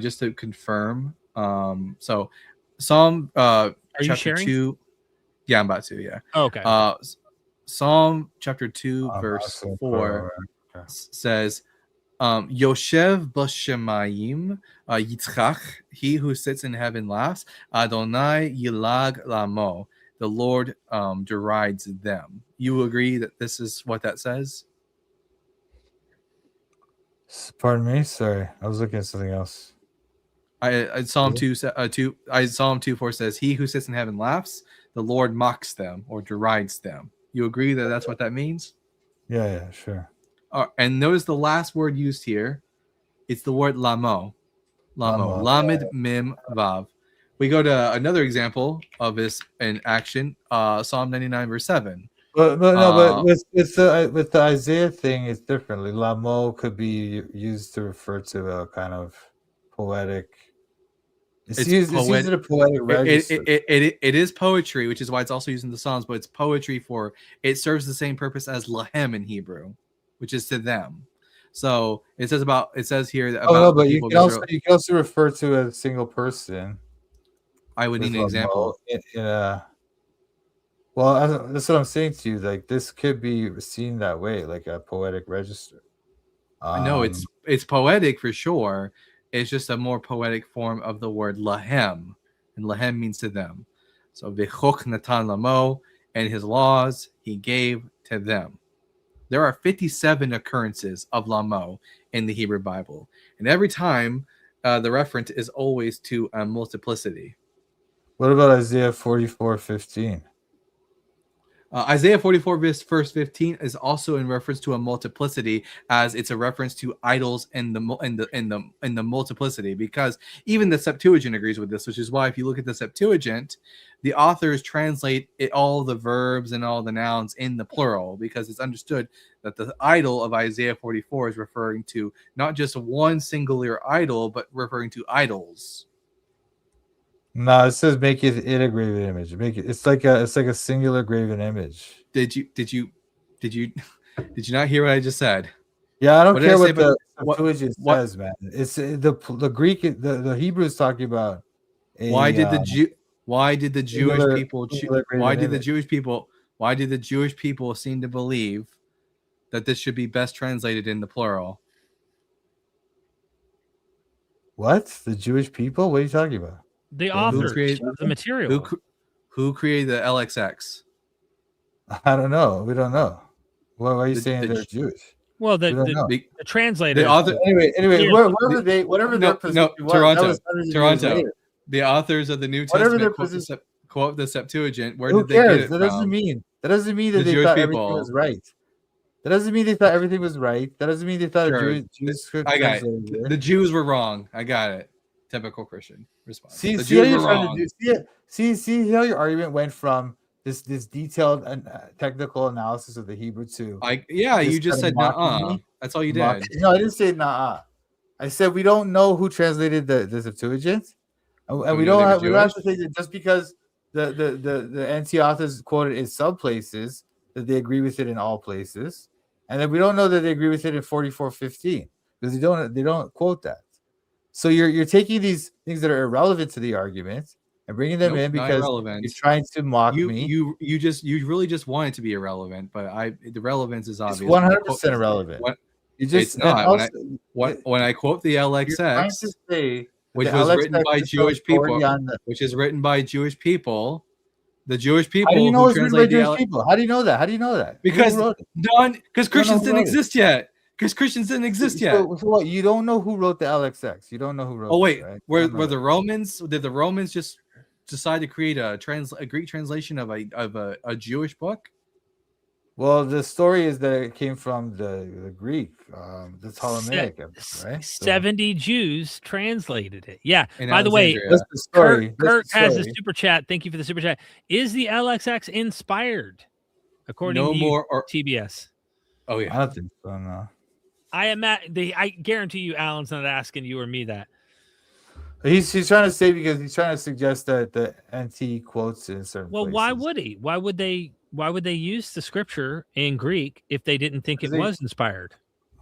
Just to confirm. So Psalm Are you chapter sharing? 2. Yeah, I'm about to, yeah. Oh, okay. Psalm chapter 2 verse 4 says, Yoshev b'shemayim yitzchach, he who sits in heaven laughs. Adonai yilag lamo, the Lord derides them. You agree that this is what that says? Pardon me, sorry, I was looking at something else. Psalm 2:4 says, he who sits in heaven laughs, the Lord mocks them or derides them. You agree that that's what that means? Yeah, sure. And notice the last word used here. It's the word lamo. Lamed mim vav. We go to another example of this in action. Psalm 99 verse 7. But with the Isaiah thing, it's differently. Lamo could be used to refer to a kind of poetic. It's used in a poetic register. It is poetry, which is why it's also used in the Psalms. But it's poetry it serves the same purpose as lahem in Hebrew, which is to them. So it says here that about but you can also refer to a single person. I would need an example. Well, that's what I'm saying to you. Like, this could be seen that way, like a poetic register. No, it's poetic for sure. It's just a more poetic form of the word lahem, and lahem means to them. So v'chok natan lamo, and his laws he gave to them. There are 57 occurrences of lamo in the Hebrew Bible, and every time the reference is always to a multiplicity. What about Isaiah 44:15? Isaiah 44 verse 15 is also in reference to a multiplicity, as it's a reference to idols in the multiplicity, because even the Septuagint agrees with this, which is why if you look at the Septuagint, the authors translate all the verbs and all the nouns in the plural, because it's understood that the idol of Isaiah 44 is referring to not just one singular idol, but referring to idols. No, it says make it a graven image. It's like a singular graven image. Did you not hear what I just said? Yeah, I don't care what the Septuagint says, man. It's the Greek, the Hebrew is talking about. Why did the Jewish people seem to believe that this should be best translated in the plural? What? The Jewish people? What are you talking about? The author of the material. Who created the LXX? I don't know. We don't know. Why are you saying they're Jewish? Well, the translator. The author, anyway, whatever their position was, Toronto. The authors of the New Testament quote the Septuagint. Where did they get it from? That doesn't mean that they thought everything was right. That doesn't mean they thought everything was right. That doesn't mean they thought Sure. a Jewish script I got translated it. it. The Jews were wrong. I got it. Typical Christian response. See, the see how Jews you're were trying wrong. to do. See how your argument went from this detailed and technical analysis of the Hebrew to You just said kinda mocking nah. me. That's all you mock- did. No, I didn't say nah. I said we don't know who translated the Septuagint, and we we know don't they have were we don't have to Jewish? think that just because the NT authors quoted in some places that they agree with it in all places, and then we don't know that they agree with it in 44:15 because they don't quote that. So you're taking these things that are irrelevant to the argument and bringing them Nope, in not because irrelevant. you're trying to mock me. You really just want it to be irrelevant, but the relevance is obvious. It's 100% irrelevant. What You just it's not. also, when I quote the you're trying LXX, to say which the was LXX written by is the Jewish authority people, on the- which is written by Jewish people, the Jewish people How do you know who it's written by translate the Jewish people? How do you know that? How do you know that? Because Who wrote it? because know Christians who didn't wrote it. exist yet. Because Christians didn't exist yet. So what? You don't know who wrote the LXX. You don't know who wrote. Oh wait, it, right? were You don't know the that. Romans? Did the Romans just decide to create a Greek translation of a Jewish book? Well, the story is that it came from the Greek, the Ptolemaic, right? So 70 Jews translated it. Yeah. In By the way, Alexandria. that's the story. Kurt That's the has a story. super chat. Thank you for the super chat. Is the LXX inspired? According No to more or TBS. oh yeah. I don't think so. No. I guarantee you, Alan's not asking you or me that. He's trying to say because he's trying to suggest that the NT quotes in certain. Well, why places. would he? Why would they use the scripture in Greek if they didn't think it Because they- was inspired?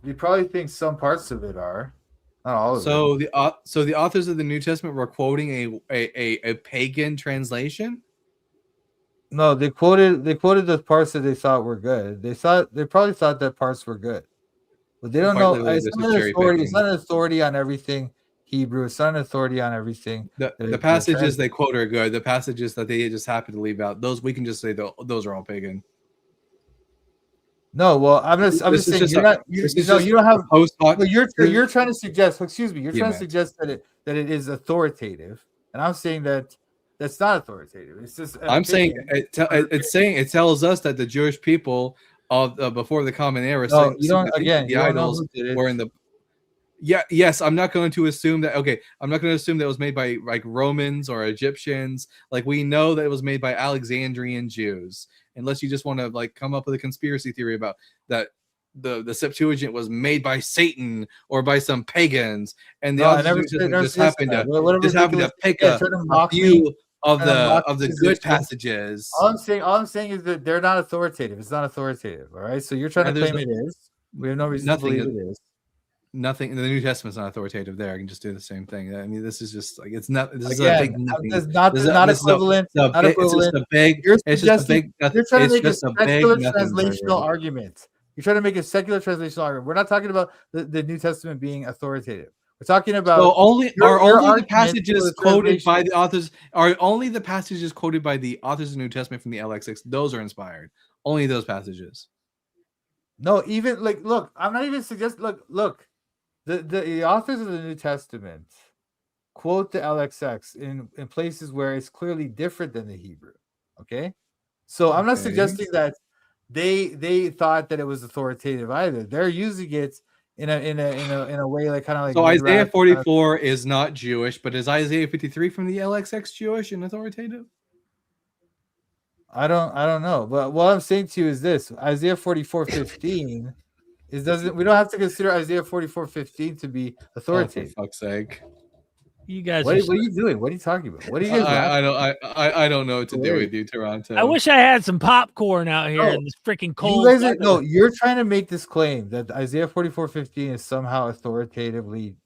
You probably think some parts of it are, not all of it. So the authors of the New Testament were quoting a pagan translation. No, they quoted the parts that they thought were good. They probably thought that parts were good, but they don't Quite know. literally, It's this not is an cherry authority. It's picking. not an authority on everything Hebrew. It's not an authority on everything. The passages they quote are good. The passages that they just happen to leave out, those we can just say those are all pagan. No, well, I'm just This is saying just you're a- not. You this is know, just you don't have. Post hoc. Well, you're trying to suggest. Excuse me. You're Yeah, trying man. to suggest that it is authoritative, and I'm saying that that's not authoritative. It's just. I'm saying opinion. it tells us that the Jewish people of before the Common Era, No, you don't. Again, the you don't know idols who did it. were in the. Yes, I'm not going to assume that. Okay, I'm not going to assume that it was made by like Romans or Egyptians. Like we know that it was made by Alexandrian Jews, unless you just want to like come up with a conspiracy theory about that. The Septuagint was made by Satan or by some pagans, and the No, I authors never of the said- New never Testament just said happened that. to What a just happened to ridiculous- pick yeah, a try to mock few me, of try to mock the position. good passages. All I'm saying is that they're not authoritative. It's not authoritative. All right. So you're trying And to there's claim it is. We have no reason to nothing believe is- it is. Nothing. The New Testament's not authoritative. There, I can just do the same thing. I mean, this is just like it's not. This is a big Again, nothing. it's not This is not this is equivalent. Not It's just equivalent. a big. You're It's just a suggesting- big. You're trying It's to make a just a big secular nothing translational burger. argument. You're trying to make a secular translational argument. We're not talking about the New Testament being authoritative. We're talking about So only your only the argument passages for the quoted by translation. the authors are only the passages quoted by the authors of the New Testament from the LXX. Those are inspired. Only those passages. No, even like look, I'm not even suggesting look. The authors of the New Testament quote the LXX in places where it's clearly different than the Hebrew. Okay. So I'm not Okay. suggesting that they thought that it was authoritative either. They're using it in a way like kind of like So Isaiah Midrash, 44 is not Jewish, but is Isaiah 53 from the LXX Jewish and authoritative? I don't know. But what I'm saying to you is this: Isaiah 44:15 is doesn't we don't have to consider Isaiah 44:15 to be Oh, for authoritative. fuck's sake! You guys What are are you doing? What are you talking about? What are you guys laughing I don't know what to do Wait. with you, Toronto. I wish I had some popcorn out here No, in this freaking You cold. guys are, weather. no, you're trying to make this claim that Isaiah 44:15 is somehow authoritatively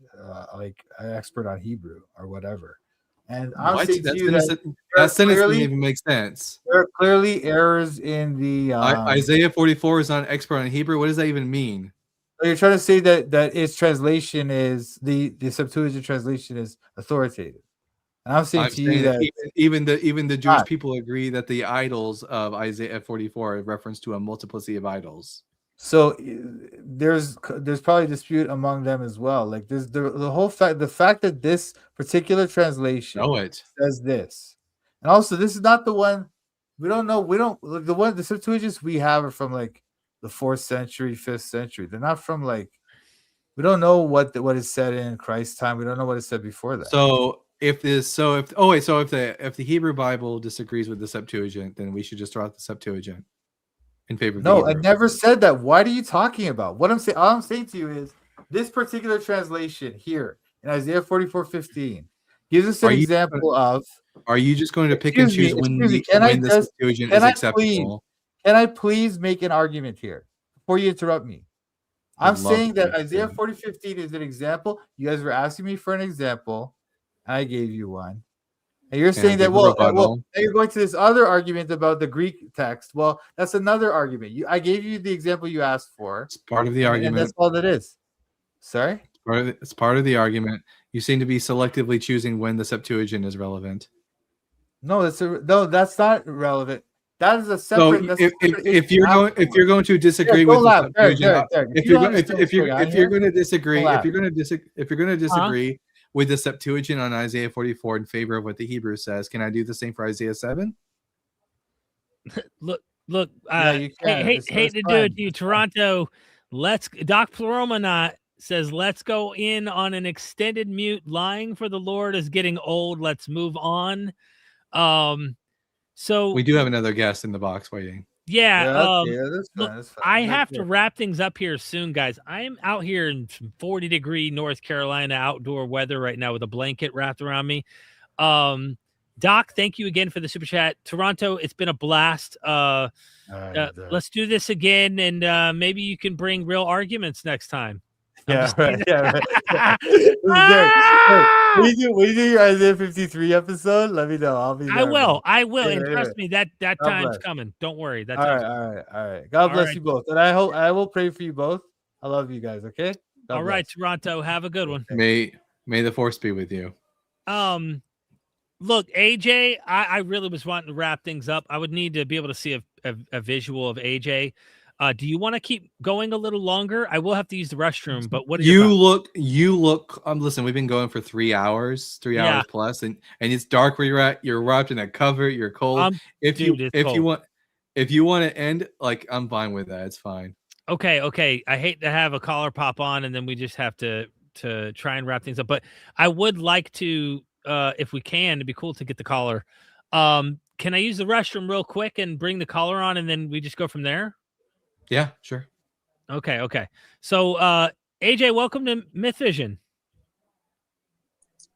like an expert on Hebrew or whatever. And I'm What? saying That to you that sentence doesn't clearly- even make sense. there are clearly errors in the. Isaiah 44 is not an expert on Hebrew. What does that even mean? You're trying to say that its translation is the Septuagint translation is authoritative, and I'm saying I'm to you saying that even the Jewish not. people agree that the idols of Isaiah 44 are a reference to a multiplicity of idols. so there's probably dispute among them as well. Like there's the whole fact that this particular translation Know it. says this, and also this is not the one we don't know. We don't like the Septuagints we have are from like the 4th century, 5th century. They're not from like, we don't know what is said in Christ's time. We don't know what is said before that. So if the Hebrew Bible disagrees with the Septuagint, then we should just throw out the Septuagint in favor of the No, I Hebrew. never said that. What are you talking about? What I'm saying, all I'm saying to you is this particular translation here in Isaiah 44:15 gives us an example of. Are you just going to pick and choose when the Septuagint is acceptable? Can I please make an argument here before you interrupt me? I'm saying that Isaiah 40:15 is an example. You guys were asking me for an example. I gave you one. And you're saying that, well, now you're going to this other argument about the Greek text. Well, that's another argument. I gave you the example you asked for. It's part of the argument. And that's all that is. Sorry? It's part of the argument. You seem to be selectively choosing when the Septuagint is relevant. No, that's not relevant. That is a separate. So if you're going to disagree with the Septuagint, if you're going to disagree with the Septuagint on Isaiah 44 in favor of what the Hebrew says, can I do the same for Isaiah 7? Look. You can. Hate to do it to you, Toronto. Doc Pluromanaut says, let's go in on an extended mute. Lying for the Lord is getting old. Let's move on. So we do have another guest in the box waiting. Yeah. That's fine. I have to wrap things up here soon, guys. I'm out here in 40-degree North Carolina outdoor weather right now with a blanket wrapped around me. Doc, thank you again for the super chat. Toronto, it's been a blast. Let's do this again, and maybe you can bring real arguments next time. Right. When you do your Isaiah 53 episode, let me know. I'll be there. I will. And trust me, that time's coming. Don't worry. That's all right. God bless you both. And I will pray for you both. I love you guys. Okay. All right, Toronto. Have a good one. May the force be with you. Look, AJ, I really was wanting to wrap things up. I would need to be able to see a visual of AJ. Do you want to keep going a little longer? I will have to use the restroom, but what you look listen, we've been going for 3 hours plus, and it's dark where you're at. You're wrapped in a cover, you're cold. If you want to end, like, I'm fine with that. It's fine. Okay. I hate to have a caller pop on and then we just have to try and wrap things up, but I would like to, if we can, it'd be cool to get the caller. Can I use the restroom real quick and bring the caller on and then we just go from there? Yeah, sure. Okay. So, AJ, welcome to Myth Vision.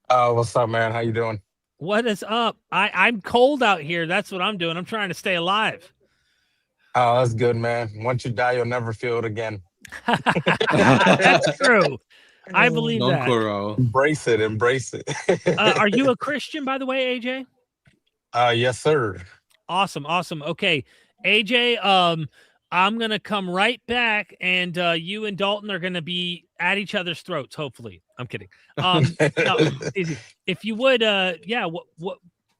What's up, man? How you doing? What is up? I'm cold out here. That's what I'm doing. I'm trying to stay alive. Oh, that's good, man. Once you die, you'll never feel it again. That's true. I believe that. Embrace it. Are you a Christian, by the way, AJ? Yes, sir. Awesome. Okay, AJ, I'm going to come right back, and you and Dalton are going to be at each other's throats, hopefully. I'm kidding. No, easy. If you would,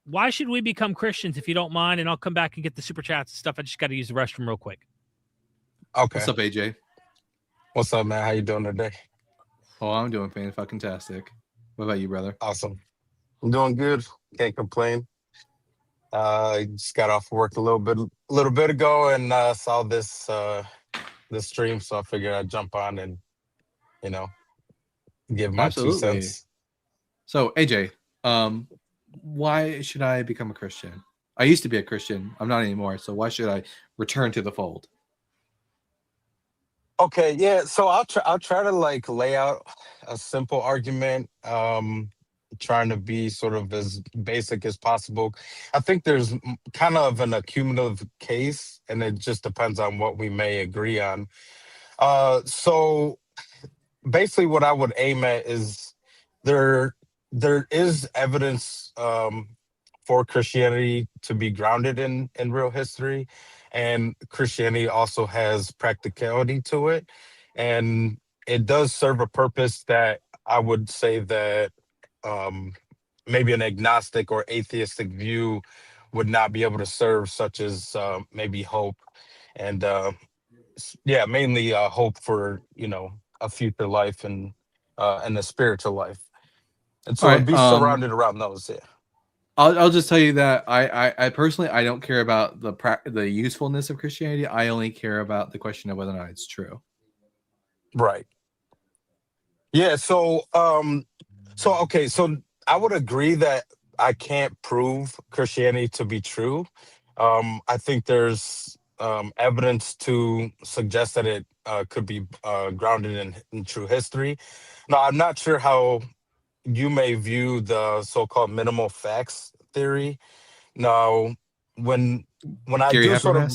why should we become Christians, if you don't mind? And I'll come back and get the super chats and stuff. I just got to use the restroom real quick. Okay. What's up, AJ? What's up, man? How you doing today? Oh, I'm doing fantastic. What about you, brother? Awesome. I'm doing good. Can't complain. I just got off work a little bit ago and saw this stream, so I figured I'd jump on and give my 2 cents. So AJ, why should I become a Christian? I used to be a Christian. I'm not anymore. So why should I return to the fold? Okay, yeah. So I'll try to lay out a simple argument. Trying to be sort of as basic as possible. I think there's kind of an accumulative case, and it just depends on what we may agree on. So basically what I would aim at is there is evidence for Christianity to be grounded in real history, and Christianity also has practicality to it, and it does serve a purpose that I would say that maybe an agnostic or atheistic view would not be able to serve, such as maybe hope and mainly hope for a future life and a spiritual life, and so it'd be surrounded around those. I'll just tell you that I personally I don't care about the usefulness of Christianity. I only care about the question of whether or not it's true. Right. Yeah. So okay. So I would agree that I can't prove Christianity to be true. I think there's evidence to suggest that it could be grounded in true history. Now, I'm not sure how you may view the so-called minimal facts theory. Now, when I Gary do sort of,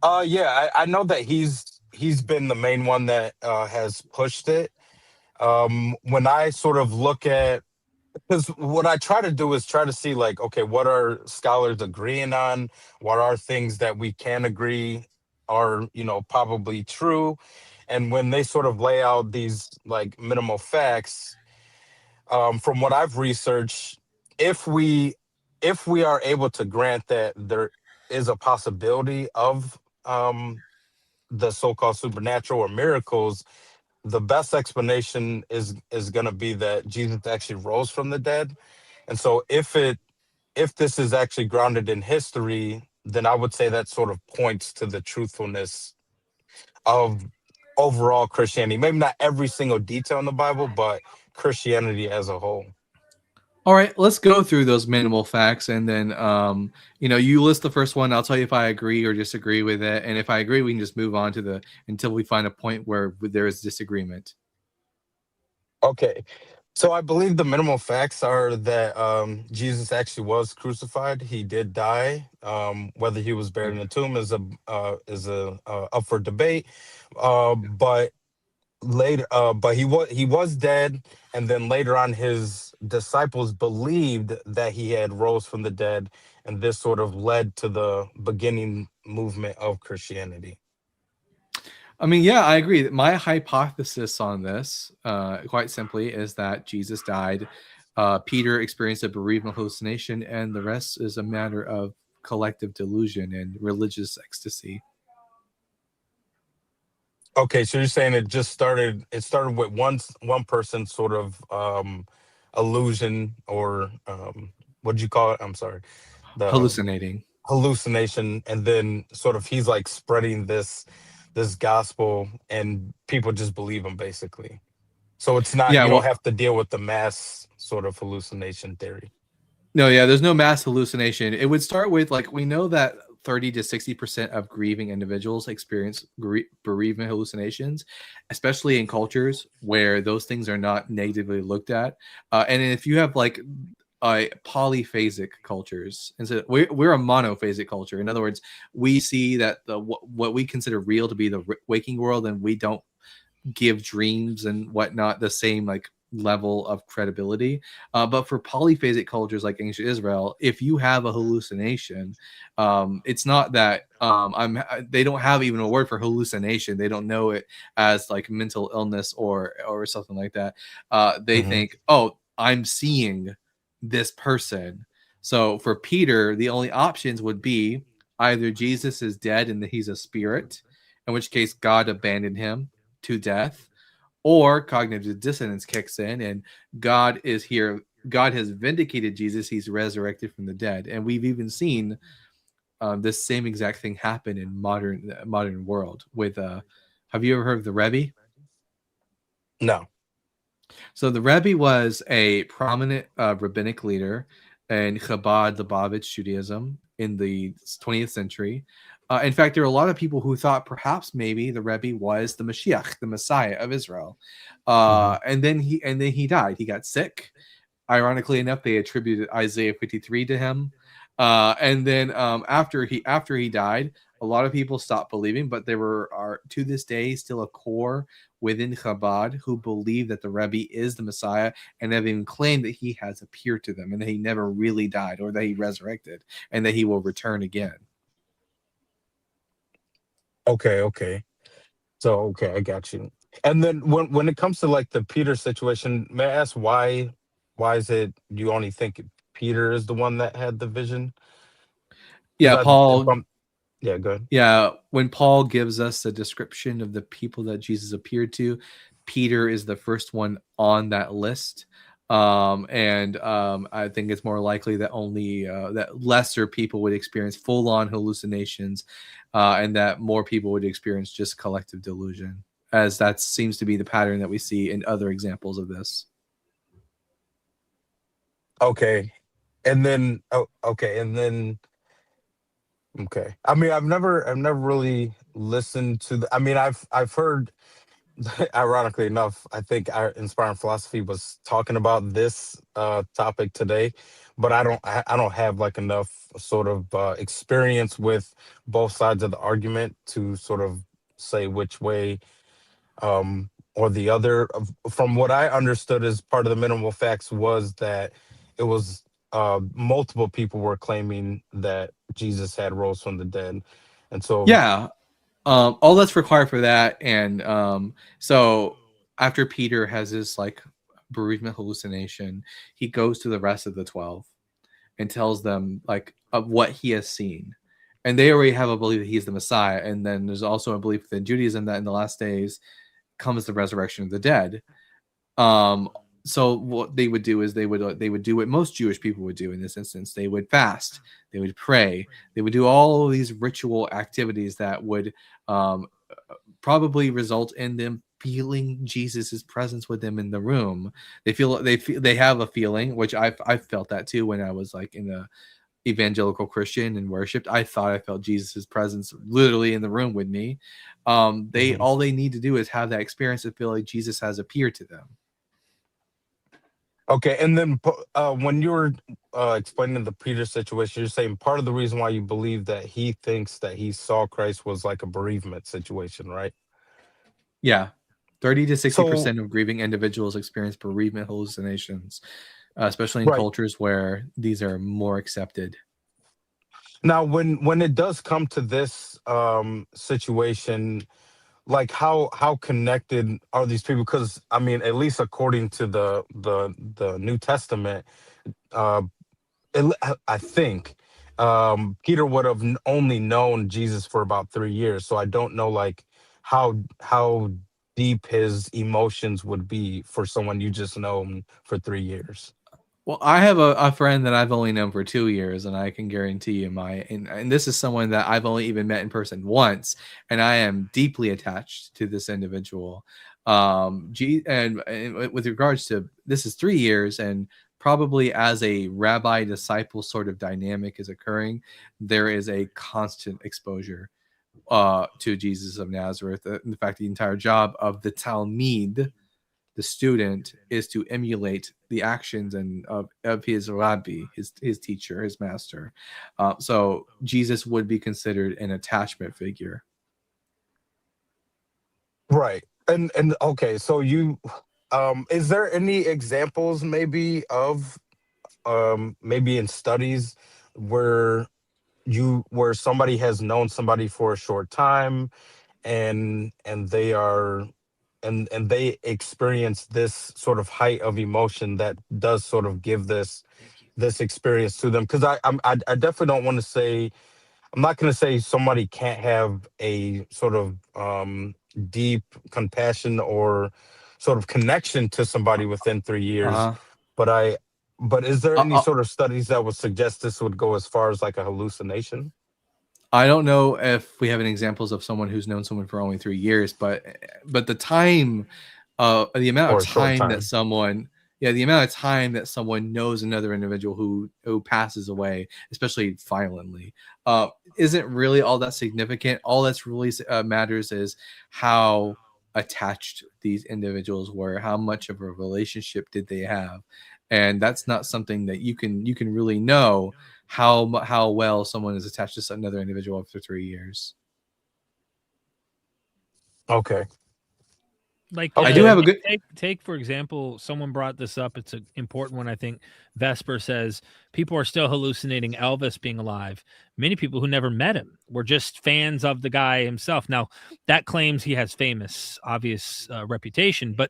Habermas. yeah, I know that he's been the main one that has pushed it. When I sort of look at, because what I try to do is try to see like, okay, what are scholars agreeing on? What are things that we can agree are, probably true? And when they sort of lay out these like minimal facts, from what I've researched, if we are able to grant that there is a possibility of the so-called supernatural or miracles, the best explanation is going to be that Jesus actually rose from the dead. And so if this is actually grounded in history, then I would say that sort of points to the truthfulness of overall Christianity. Maybe not every single detail in the Bible, but Christianity as a whole. All right, let's go through those minimal facts, and then you list the first one. I'll tell you if I agree or disagree with it, and if I agree, we can just move on to until we find a point where there is disagreement. Okay. So I believe the minimal facts are that Jesus actually was crucified. He did die. Whether he was buried in a tomb is a up for debate. But later, but he was dead, and then later on, his disciples believed that he had rose from the dead, and this sort of led to the beginning movement of Christianity. I mean, yeah, I agree. My hypothesis on this, quite simply, is that Jesus died. Peter experienced a bereavement hallucination, and the rest is a matter of collective delusion and religious ecstasy. Okay, so you're saying it started with one person sort of illusion, or what did you call it? I'm sorry. The Hallucinating. hallucination, and then sort of he's like spreading this gospel, and people just believe him basically. So it's not, Yeah, you don't well, have to deal with the mass sort of hallucination theory. no, yeah, there's no mass hallucination. It would start with, like, we know that 30 to 60% of grieving individuals experience bereavement hallucinations, especially in cultures where those things are not negatively looked at. And if you have like polyphasic cultures, and so we're a monophasic culture. In other words, we see that what we consider real to be the waking world, and we don't give dreams and whatnot the same like level of credibility. But for polyphasic cultures like ancient Israel, if you have a hallucination, it's not that they don't have even a word for hallucination. They don't know it as like mental illness or something like that. They think, oh, I'm seeing this person. So for Peter, the only options would be either Jesus is dead and that he's a spirit, in which case God abandoned him to death, or cognitive dissonance kicks in and God is here. God has vindicated Jesus. He's resurrected from the dead. And we've even seen this same exact thing happen in modern world with have you ever heard of the Rebbe? No. So the Rebbe was a prominent rabbinic leader in Chabad Lubavitch Judaism in the 20th century. In fact, there are a lot of people who thought perhaps maybe the Rebbe was the Mashiach, the Messiah of Israel. And then he died. He got sick. Ironically enough, they attributed Isaiah 53 to him. And then after he died, a lot of people stopped believing, but there are to this day still a core within Chabad who believe that the Rebbe is the Messiah, and have even claimed that he has appeared to them and that he never really died, or that he resurrected and that he will return again. Okay. So okay, I got you. And then when it comes to like the Peter situation, may I ask why is it you only think Peter is the one that had the vision? Yeah, Paul. Yeah, good. Yeah, when Paul gives us a description of the people that Jesus appeared to, Peter is the first one on that list. I think it's more likely that only that lesser people would experience full-on hallucinations, and that more people would experience just collective delusion, as that seems to be the pattern that we see in other examples of this. Okay. And then okay, and then okay. I mean, I've never really listened to the I mean, I've heard ironically enough, I think our inspiring philosophy was talking about this topic today, but I don't have like enough sort of experience with both sides of the argument to sort of say which way or the other. From what I understood as part of the minimal facts was that it was multiple people were claiming that Jesus had rose from the dead, and so Yeah, all that's required for that, and so after Peter has this like bereavement hallucination, he goes to the rest of the 12 and tells them like of what he has seen, and they already have a belief that he's the Messiah. And then there's also a belief within Judaism that in the last days comes the resurrection of the dead. So what they would do is they would do what most Jewish people would do in this instance. They would fast, they would pray, they would do all of these ritual activities that would probably result in them feeling Jesus's presence with them in the room. They have a feeling, which I felt that too when I was like in a evangelical Christian and worshipped. I thought I felt Jesus's presence literally in the room with me. All they need to do is have that experience of feel like Jesus has appeared to them. Okay, and then when you were explaining the Peter situation, you're saying part of the reason why you believe that he thinks that he saw Christ was like a bereavement situation, right? Yeah, 30 to 60% So of grieving individuals experience bereavement hallucinations, especially in right cultures where these are more accepted. now, when it does come to this situation, like how connected are these people? Because I mean, at least according to the New Testament, uh, I think Peter would have only known Jesus for about 3 years. So I don't know like how deep his emotions would be for someone you just known for 3 years. Well, I have a friend that I've only known for 2 years, and I can guarantee you and this is someone that I've only even met in person once, and I am deeply attached to this individual. And with regards to this is 3 years, and probably as a rabbi disciple sort of dynamic is occurring, there is a constant exposure to Jesus of Nazareth. In fact, the entire job of the Talmud, the student, is to emulate the actions and of his rabbi, his teacher, his master. So Jesus would be considered an attachment figure. Right. And okay, so you is there any examples maybe of maybe in studies where where somebody has known somebody for a short time and they are and they experience this sort of height of emotion that does sort of give this experience to them? Because I definitely don't want to say, I'm not going to say somebody can't have a sort of deep compassion or sort of connection to somebody within 3 years, Uh, but but is there uh, any uh, sort of studies that would suggest this would go as far as like a hallucination? I don't know if we have any examples of someone who's known someone for only 3 years, but the time, the amount Or of a short time that time? someone, yeah, the amount of time that someone knows another individual who passes away, especially violently, isn't really all that significant. All that's really matters is how attached these individuals were, how much of a relationship did they have, and that's not something that you can really know how well someone is attached to another individual after 3 years. Okay. Like I do Okay. have a good. take for example, someone brought this up. It's an important one. I think Vesper says people are still hallucinating Elvis being alive. Many people who never met him were just fans of the guy himself. Now that claims he has famous, obvious reputation, but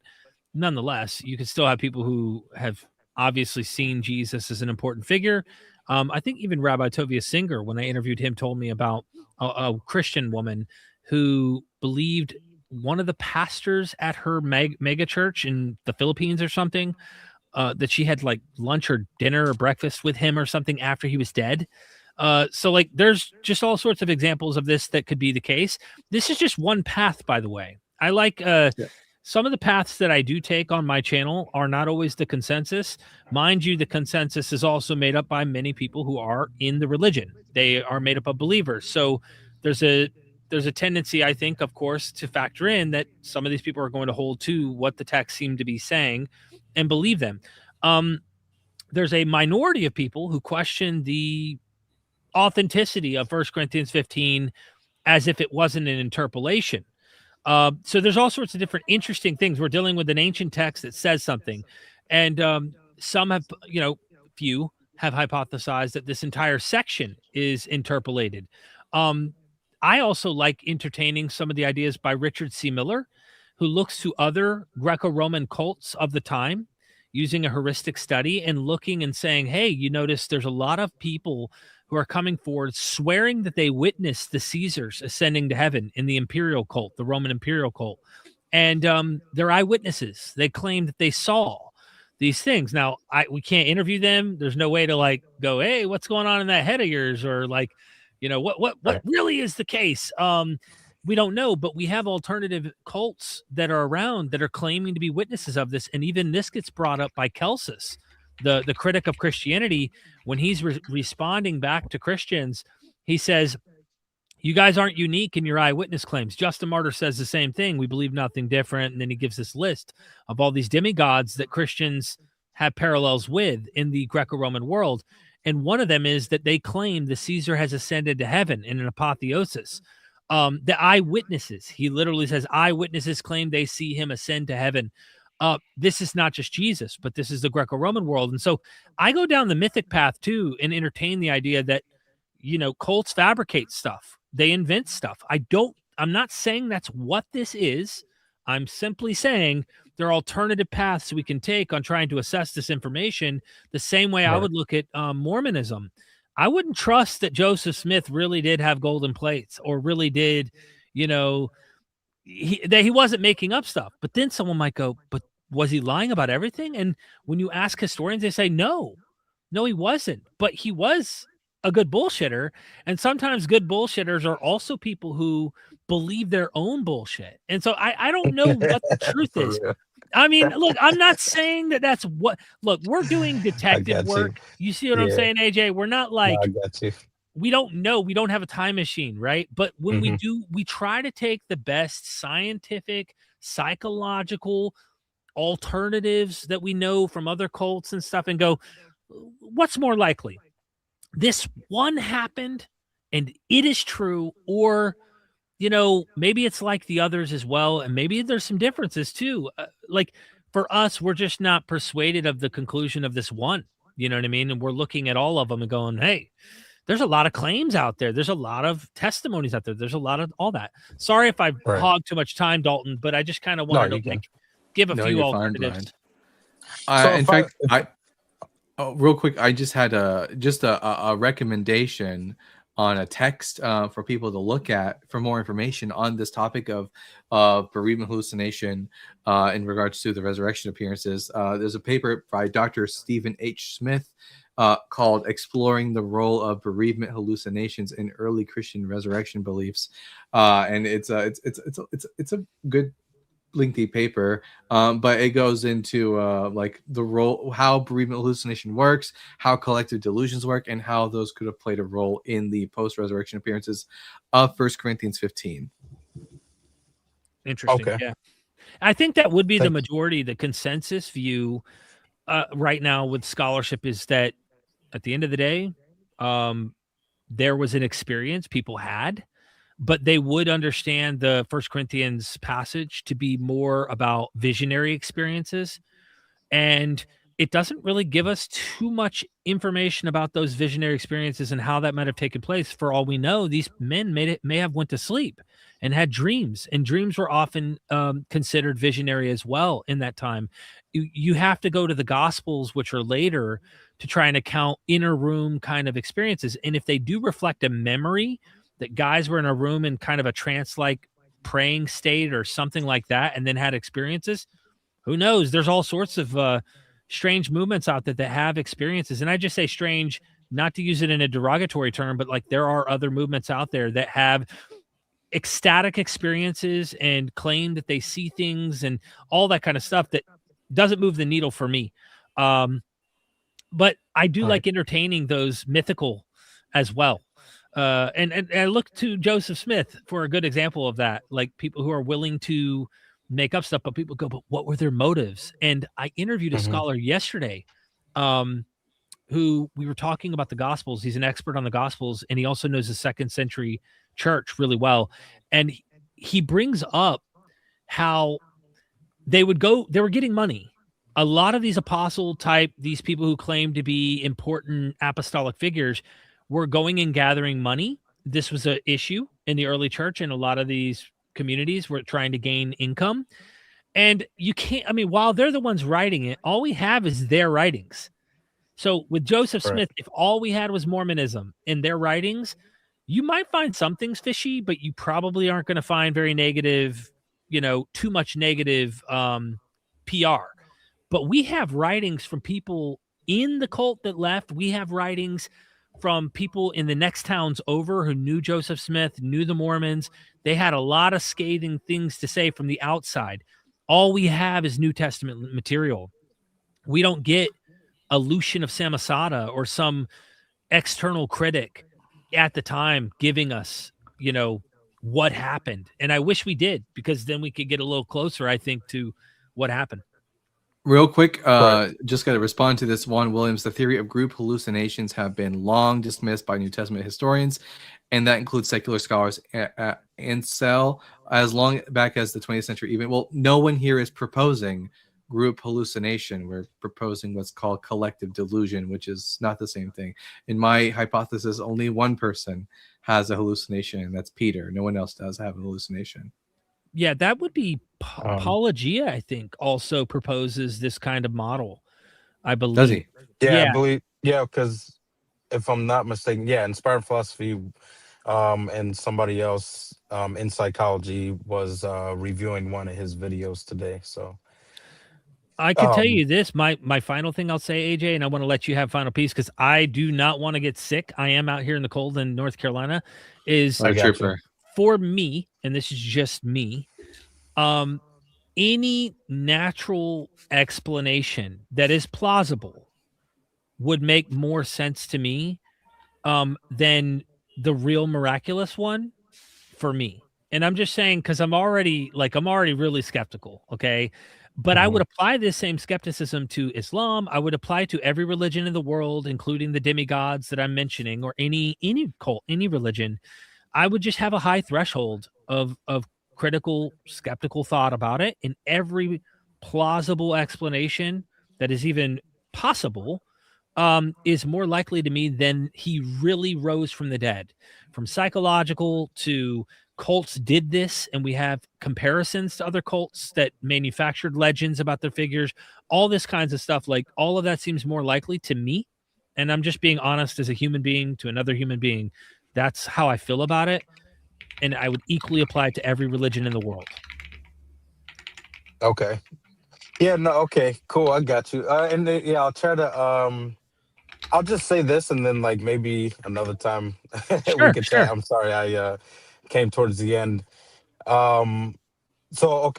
nonetheless, you could still have people who have obviously seen Jesus as an important figure. I think even Rabbi Tovia Singer, when I interviewed him, told me about a Christian woman who believed one of the pastors at her mega church in the Philippines or something that she had like lunch or dinner or breakfast with him or something after he was dead. So like there's just all sorts of examples of this that could be the case. This is just one path, by the way. I like some of the paths that I do take on my channel are not always the consensus. Mind you, the consensus is also made up by many people who are in the religion. They are made up of believers. So there's a tendency, I think, of course, to factor in that some of these people are going to hold to what the text seem to be saying and believe them. There's a minority of people who question the authenticity of 1 Corinthians 15 as if it wasn't an interpolation. So there's all sorts of different interesting things. We're dealing with an ancient text that says something. And some have, few have hypothesized that this entire section is interpolated. I also like entertaining some of the ideas by Richard C. Miller, who looks to other Greco-Roman cults of the time using a heuristic study and looking and saying, hey, you notice there's a lot of people who are coming forward swearing that they witnessed the Caesars ascending to heaven in the imperial cult, the Roman imperial cult. And they're eyewitnesses. They claim that they saw these things. Now, we can't interview them. There's no way to like go, hey, what's going on in that head of yours? Or like, what really is the case? We don't know, but we have alternative cults that are around that are claiming to be witnesses of this. And even this gets brought up by Celsus, the critic of Christianity, when he's responding back to Christians. He says, you guys aren't unique in your eyewitness claims. Justin Martyr says the same thing. We believe nothing different. And then he gives this list of all these demigods that Christians have parallels with in the Greco-Roman world. And one of them is that they claim the Caesar has ascended to heaven in an apotheosis. The eyewitnesses, he literally says, eyewitnesses claim they see him ascend to heaven. This is not just Jesus, but this is the Greco-Roman world. And so I go down the mythic path too and entertain the idea that, cults fabricate stuff. They invent stuff. I'm not saying that's what this is. I'm simply saying there are alternative paths we can take on trying to assess this information the same way I would look at Mormonism. I wouldn't trust that Joseph Smith really did have golden plates or really did, that he wasn't making up stuff. But then someone might go, but was he lying about everything? And when you ask historians, they say, no, he wasn't. But he was a good bullshitter. And sometimes good bullshitters are also people who believe their own bullshit. And so I don't know what the truth is. I mean, look, I'm not saying that that's what. Look, we're doing detective work. You see what I'm saying, AJ? We're not like, we don't know. We don't have a time machine, right? But when we do, we try to take the best scientific, psychological alternatives that we know from other cults and stuff and go, what's more likely? This one happened and it is true, or maybe it's like the others as well. And maybe there's some differences too. Like for us, we're just not persuaded of the conclusion of this one, you know what I mean? And we're looking at all of them and going, hey, there's a lot of claims out there. There's a lot of testimonies out there. There's a lot of all that. Sorry if I hogged too much time, Dalton, but I just kind of wanted to give a few alternatives. In fact, real quick, I just had a recommendation on a text for people to look at for more information on this topic of bereavement hallucination in regards to the resurrection appearances. There's a paper by Dr. Stephen H. Smith called "Exploring the Role of Bereavement Hallucinations in Early Christian Resurrection Beliefs," and it's a good lengthy paper, but it goes into like the role, how bereavement hallucination works, how collective delusions work, and how those could have played a role in the post-resurrection appearances of 1 Corinthians 15. Interesting. Okay. Yeah, I think that would be the majority. The consensus view right now with scholarship is that at the end of the day, there was an experience people had, but they would understand the 1 Corinthians passage to be more about visionary experiences. And it doesn't really give us too much information about those visionary experiences and how that might have taken place. For all we know, these men may have went to sleep and had dreams, and dreams were often considered visionary as well in that time. You have to go to the Gospels, which are later, to try and account inner room kind of experiences. And if they do reflect a memory that guys were in a room in kind of a trance-like praying state or something like that, and then had experiences, who knows? There's all sorts of strange movements out there that have experiences. And I just say strange, not to use it in a derogatory term, but like there are other movements out there that have ecstatic experiences and claim that they see things and all that kind of stuff that doesn't move the needle for me. But I do like entertaining those mythical as well. And I look to Joseph Smith for a good example of that, like people who are willing to make up stuff, but people go, but what were their motives? And I interviewed a scholar yesterday who we were talking about the Gospels. He's an expert on the Gospels, and he also knows the 2nd century church really well. And he brings up how they were getting money. A lot of these apostle type, these people who claim to be important apostolic figures were going and gathering money. This was an issue in the early church, and a lot of these communities were trying to gain income. And you can't, I mean, while they're the ones writing it, all we have is their writings. So with Joseph Smith, if all we had was Mormonism in their writings, you might find some things fishy, but you probably aren't going to find very negative, too much negative PR. But we have writings from people in the cult that left. We have writings from people in the next towns over who knew Joseph Smith, knew the Mormons. They had a lot of scathing things to say from the outside. All we have is New Testament material. We don't get a Lucian of Samosata or some external critic at the time giving us, what happened. And I wish we did, because then we could get a little closer, I think, to what happened. Real quick, just got to respond to this. Juan Williams, the theory of group hallucinations have been long dismissed by New Testament historians, and that includes secular scholars and Ansel as long back as the 20th century even. Well, no one here is proposing group hallucination. We're proposing what's called collective delusion, which is not the same thing. In my hypothesis, only one person has a hallucination, and that's Peter. No one else does have a hallucination. Yeah, that would be Apologia, I think, also proposes this kind of model, I believe. Does he? Yeah, I believe. Yeah, because if I'm not mistaken, Inspired Philosophy and somebody else in psychology was reviewing one of his videos today. So I can tell you this, my final thing I'll say, AJ, and I want to let you have final piece because I do not want to get sick. I am out here in the cold in North Carolina. For me, and this is just me, any natural explanation that is plausible would make more sense to me than the real miraculous one for me. And I'm just saying, because I'm already really skeptical. Okay. But I would apply this same skepticism to Islam. I would apply to every religion in the world, including the demigods that I'm mentioning, or any cult, any religion. I would just have a high threshold of critical, skeptical thought about it. And every plausible explanation that is even possible is more likely to me than he really rose from the dead. From psychological to cults did this, and we have comparisons to other cults that manufactured legends about their figures, all this kinds of stuff. Like, all of that seems more likely to me. And I'm just being honest as a human being to another human being. That's how I feel about it. And I would equally apply it to every religion in the world. Okay. Yeah, no, okay, cool. I got you. I'll try to I'll just say this, and then like maybe another time we could chat. I'm sorry I came towards the end. So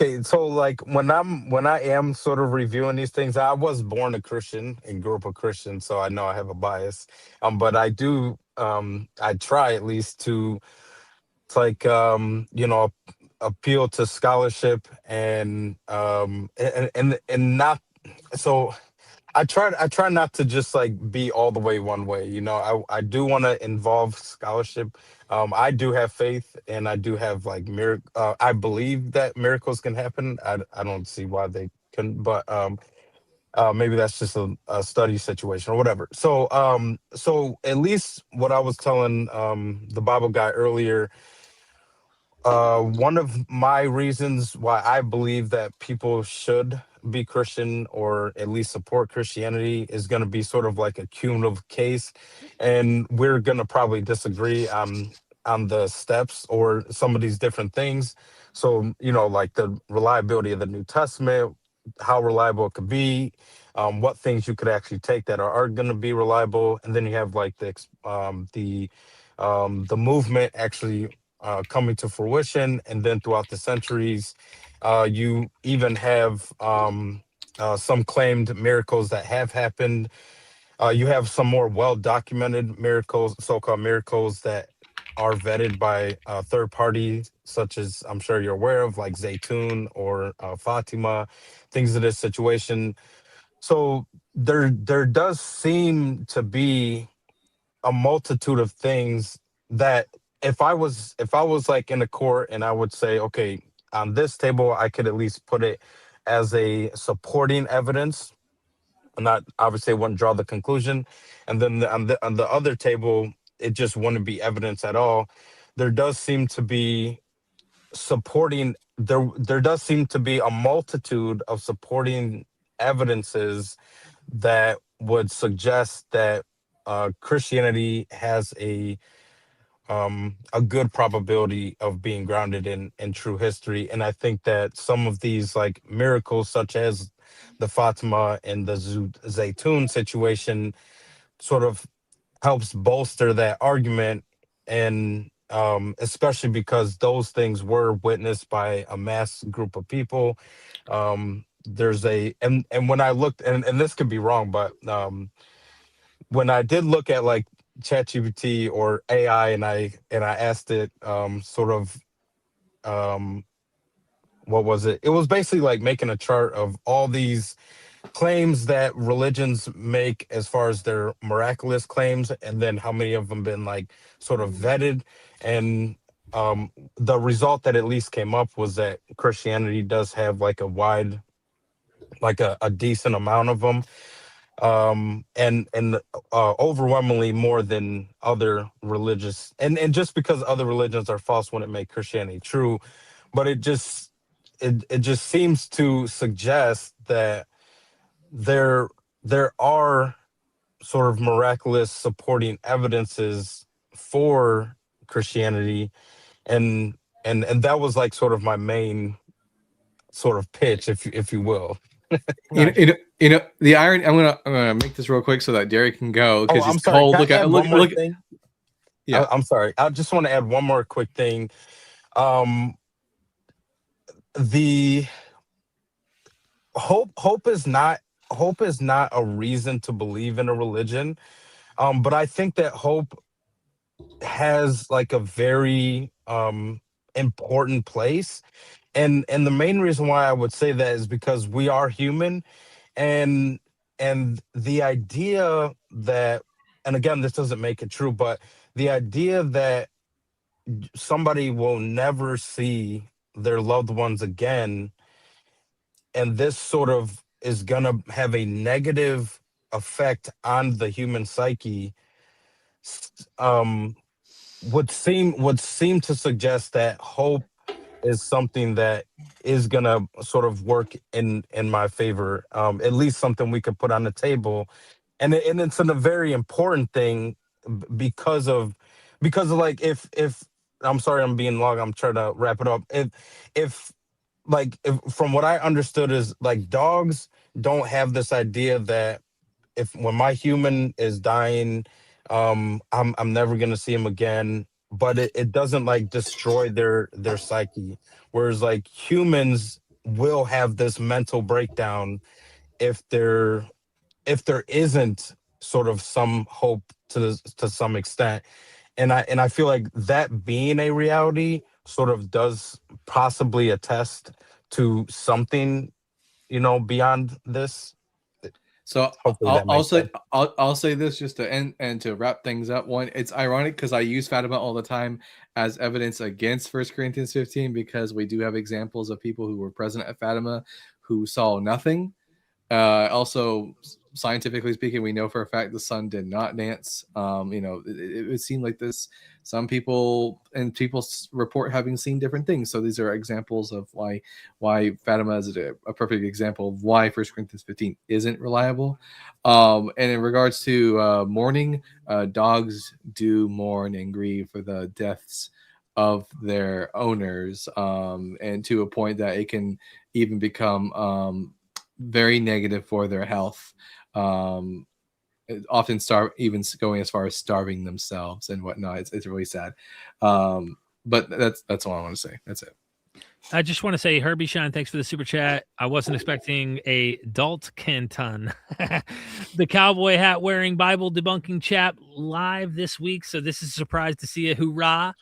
like when I am sort of reviewing these things, I was born a Christian and grew up a Christian, so I know I have a bias. But I do I try at least to appeal to scholarship and not so I try not to just like be all the way one way. I do want to involve scholarship. I do have faith, and I do have like I believe that miracles can happen. I don't see why they couldn't, but maybe that's just a study situation or whatever. So at least what I was telling the Bible guy earlier, one of my reasons why I believe that people should be Christian or at least support Christianity is going to be sort of like a cumulative case, and we're going to probably disagree on the steps or some of these different things. So like the reliability of the New Testament, how reliable it could be, what things you could actually take that are going to be reliable, and then you have like the movement actually coming to fruition, and then throughout the centuries, you even have some claimed miracles that have happened. You have some more well documented miracles, so called miracles that are vetted by third parties, such as I'm sure you're aware of, like Zaytun or Fatima, things of this situation. So there does seem to be a multitude of things that if I was like in a court and I would say, okay, on this table I could at least put it as a supporting evidence, and not obviously wouldn't draw the conclusion, and then on the other table it just wouldn't be evidence at all. There does seem to be there does seem to be a multitude of supporting evidences that would suggest that Christianity has a good probability of being grounded in true history. And I think that some of these like miracles, such as the Fatima and the Zaytun situation, sort of helps bolster that argument. And especially because those things were witnessed by a mass group of people. There's a and when I looked, and this could be wrong, but when I did look at like ChatGPT or AI, and I asked it sort of um what was it? It was basically like making a chart of all these claims that religions make as far as their miraculous claims, and then how many of them been like sort of vetted. And the result that at least came up was that Christianity does have like a wide, like a decent amount of them, and overwhelmingly more than other religious. And just because other religions are false wouldn't make Christianity true, but it just seems to suggest that there there are sort of miraculous supporting evidences for Christianity. And and and that was like sort of my main sort of pitch, if you will. The irony. I'm gonna make this real quick so that Derek can go Oh, because I'm he's sorry. cold. Can Look I at add look one more look. thing? Yeah. I'm sorry. I just want to add one more quick thing. Um, the hope is not a reason to believe in a religion. But I think that hope has like a very important place. And the main reason why I would say that is because we are human. And and the idea that, and again, this doesn't make it true, but the idea that somebody will never see their loved ones again, and this sort of is going to have a negative effect on the human psyche, um would seem to suggest that hope is something that is gonna sort of work in my favor. At least something we could put on the table, and it's a very important thing, because of like, if I'm sorry I'm being long, I'm trying to wrap it up. If if from what I understood is like dogs don't have this idea that if when my human is dying, I'm never gonna see him again. But it doesn't like destroy their psyche. Whereas like humans will have this mental breakdown if there isn't sort of some hope to some extent. And I feel like that being a reality sort of does possibly attest to something, beyond this. So Hopefully I'll, that I'll makes say sense. I'll say this just to end and to wrap things up. One, it's ironic because I use Fatima all the time as evidence against 1 Corinthians 15 because we do have examples of people who were present at Fatima who saw nothing. Also, scientifically speaking, we know for a fact the sun did not dance. It would seem like this. Some people report having seen different things. So these are examples of why Fatima is a perfect example of why 1 Corinthians 15 isn't reliable. And in regards to mourning, dogs do mourn and grieve for the deaths of their owners, and to a point that it can even become very negative for their health. Often even going as far as starving themselves and whatnot. It's really sad. But that's all I want to say. That's it. I just want to say, Herbie Shine, thanks for the super chat. I wasn't expecting a Dalt Canton, the cowboy hat wearing Bible debunking chap, live this week. So this is a surprise to see you. Hoorah.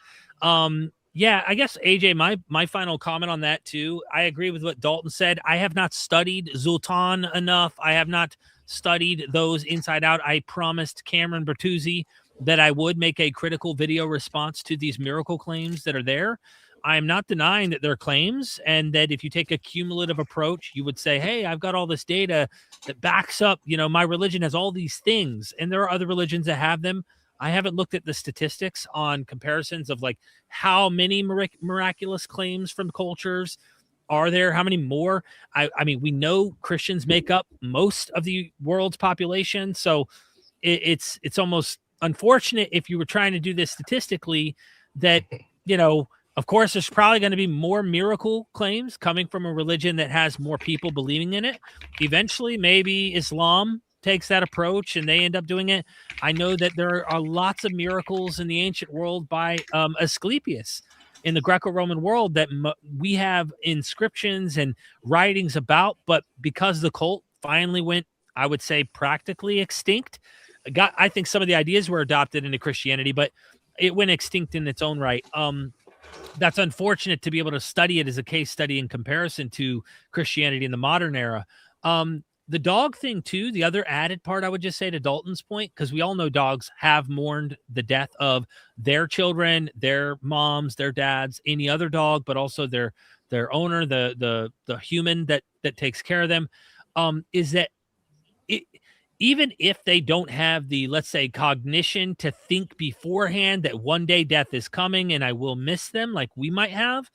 Yeah, I guess, AJ, my final comment on that too. I agree with what Dalton said. I have not studied Zultan enough. I have not studied those inside out. I promised Cameron Bertuzzi that I would make a critical video response to these miracle claims that are there. I am not denying that they're claims, and that if you take a cumulative approach, you would say, hey, I've got all this data that backs up, my religion has all these things, and there are other religions that have them. I haven't looked at the statistics on comparisons of like how many miraculous claims from cultures are there, how many more. I mean, we know Christians make up most of the world's population, so it's almost unfortunate if you were trying to do this statistically that, of course, there's probably going to be more miracle claims coming from a religion that has more people believing in it. Eventually, maybe Islam takes that approach and they end up doing it. I know that there are lots of miracles in the ancient world by Asclepius in the Greco-Roman world that we have inscriptions and writings about, but because the cult finally went, I would say, practically extinct, I think some of the ideas were adopted into Christianity, but it went extinct in its own right. That's unfortunate to be able to study it as a case study in comparison to Christianity in the modern era. The dog thing too, the other added part I would just say to Dalton's point, because we all know dogs have mourned the death of their children, their moms, their dads, any other dog, but also their owner, the human that takes care of them, is that even if they don't have the, let's say, cognition to think beforehand that one day death is coming and I will miss them like we might have,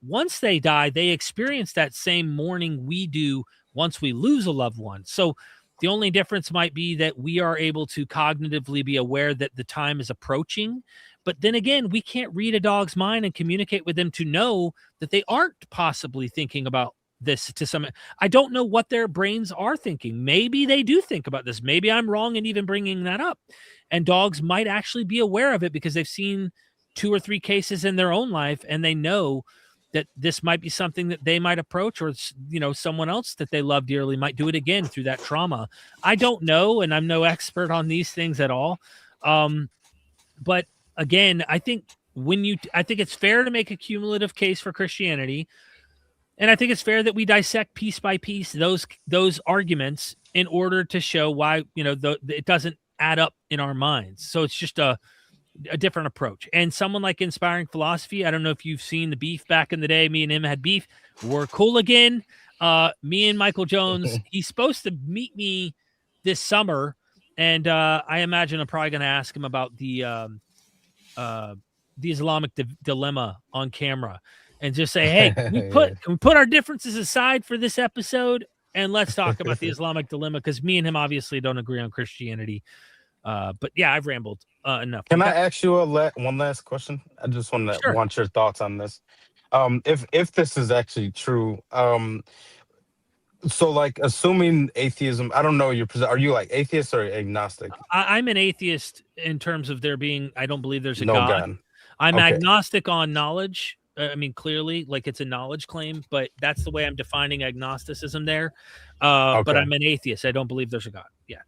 once they die, they experience that same mourning we do once we lose a loved one. So the only difference might be that we are able to cognitively be aware that the time is approaching. But then again, we can't read a dog's mind and communicate with them to know that they aren't possibly thinking about this to some. I don't know what their brains are thinking. Maybe they do think about this. Maybe I'm wrong in even bringing that up. And dogs might actually be aware of it because they've seen 2 or 3 cases in their own life, and they know that this might be something that they might approach, or, someone else that they love dearly might do it again through that trauma. I don't know, and I'm no expert on these things at all. But again, I think it's fair to make a cumulative case for Christianity. And I think it's fair that we dissect piece by piece those arguments in order to show why, it doesn't add up in our minds. So it's just a different approach. And someone like Inspiring Philosophy, I don't know if you've seen the beef back in the day. Me and him had beef. We're cool again. Me and Michael Jones, he's supposed to meet me this summer. And I imagine I'm probably going to ask him about the Islamic dilemma on camera. And just say, hey, can we put our differences aside for this episode and let's talk about the Islamic dilemma? Because me and him obviously don't agree on Christianity. But yeah, I've rambled enough. Can I ask you one last question? I just want your thoughts on this. If this is actually true, so like assuming atheism, I don't know are you like atheist or agnostic? I'm an atheist in terms of there being, I don't believe there's a no God. I'm okay. agnostic on knowledge. I mean, clearly, like it's a knowledge claim, but that's the way I'm defining agnosticism there. But I'm an atheist. I don't believe there's a God. Yeah.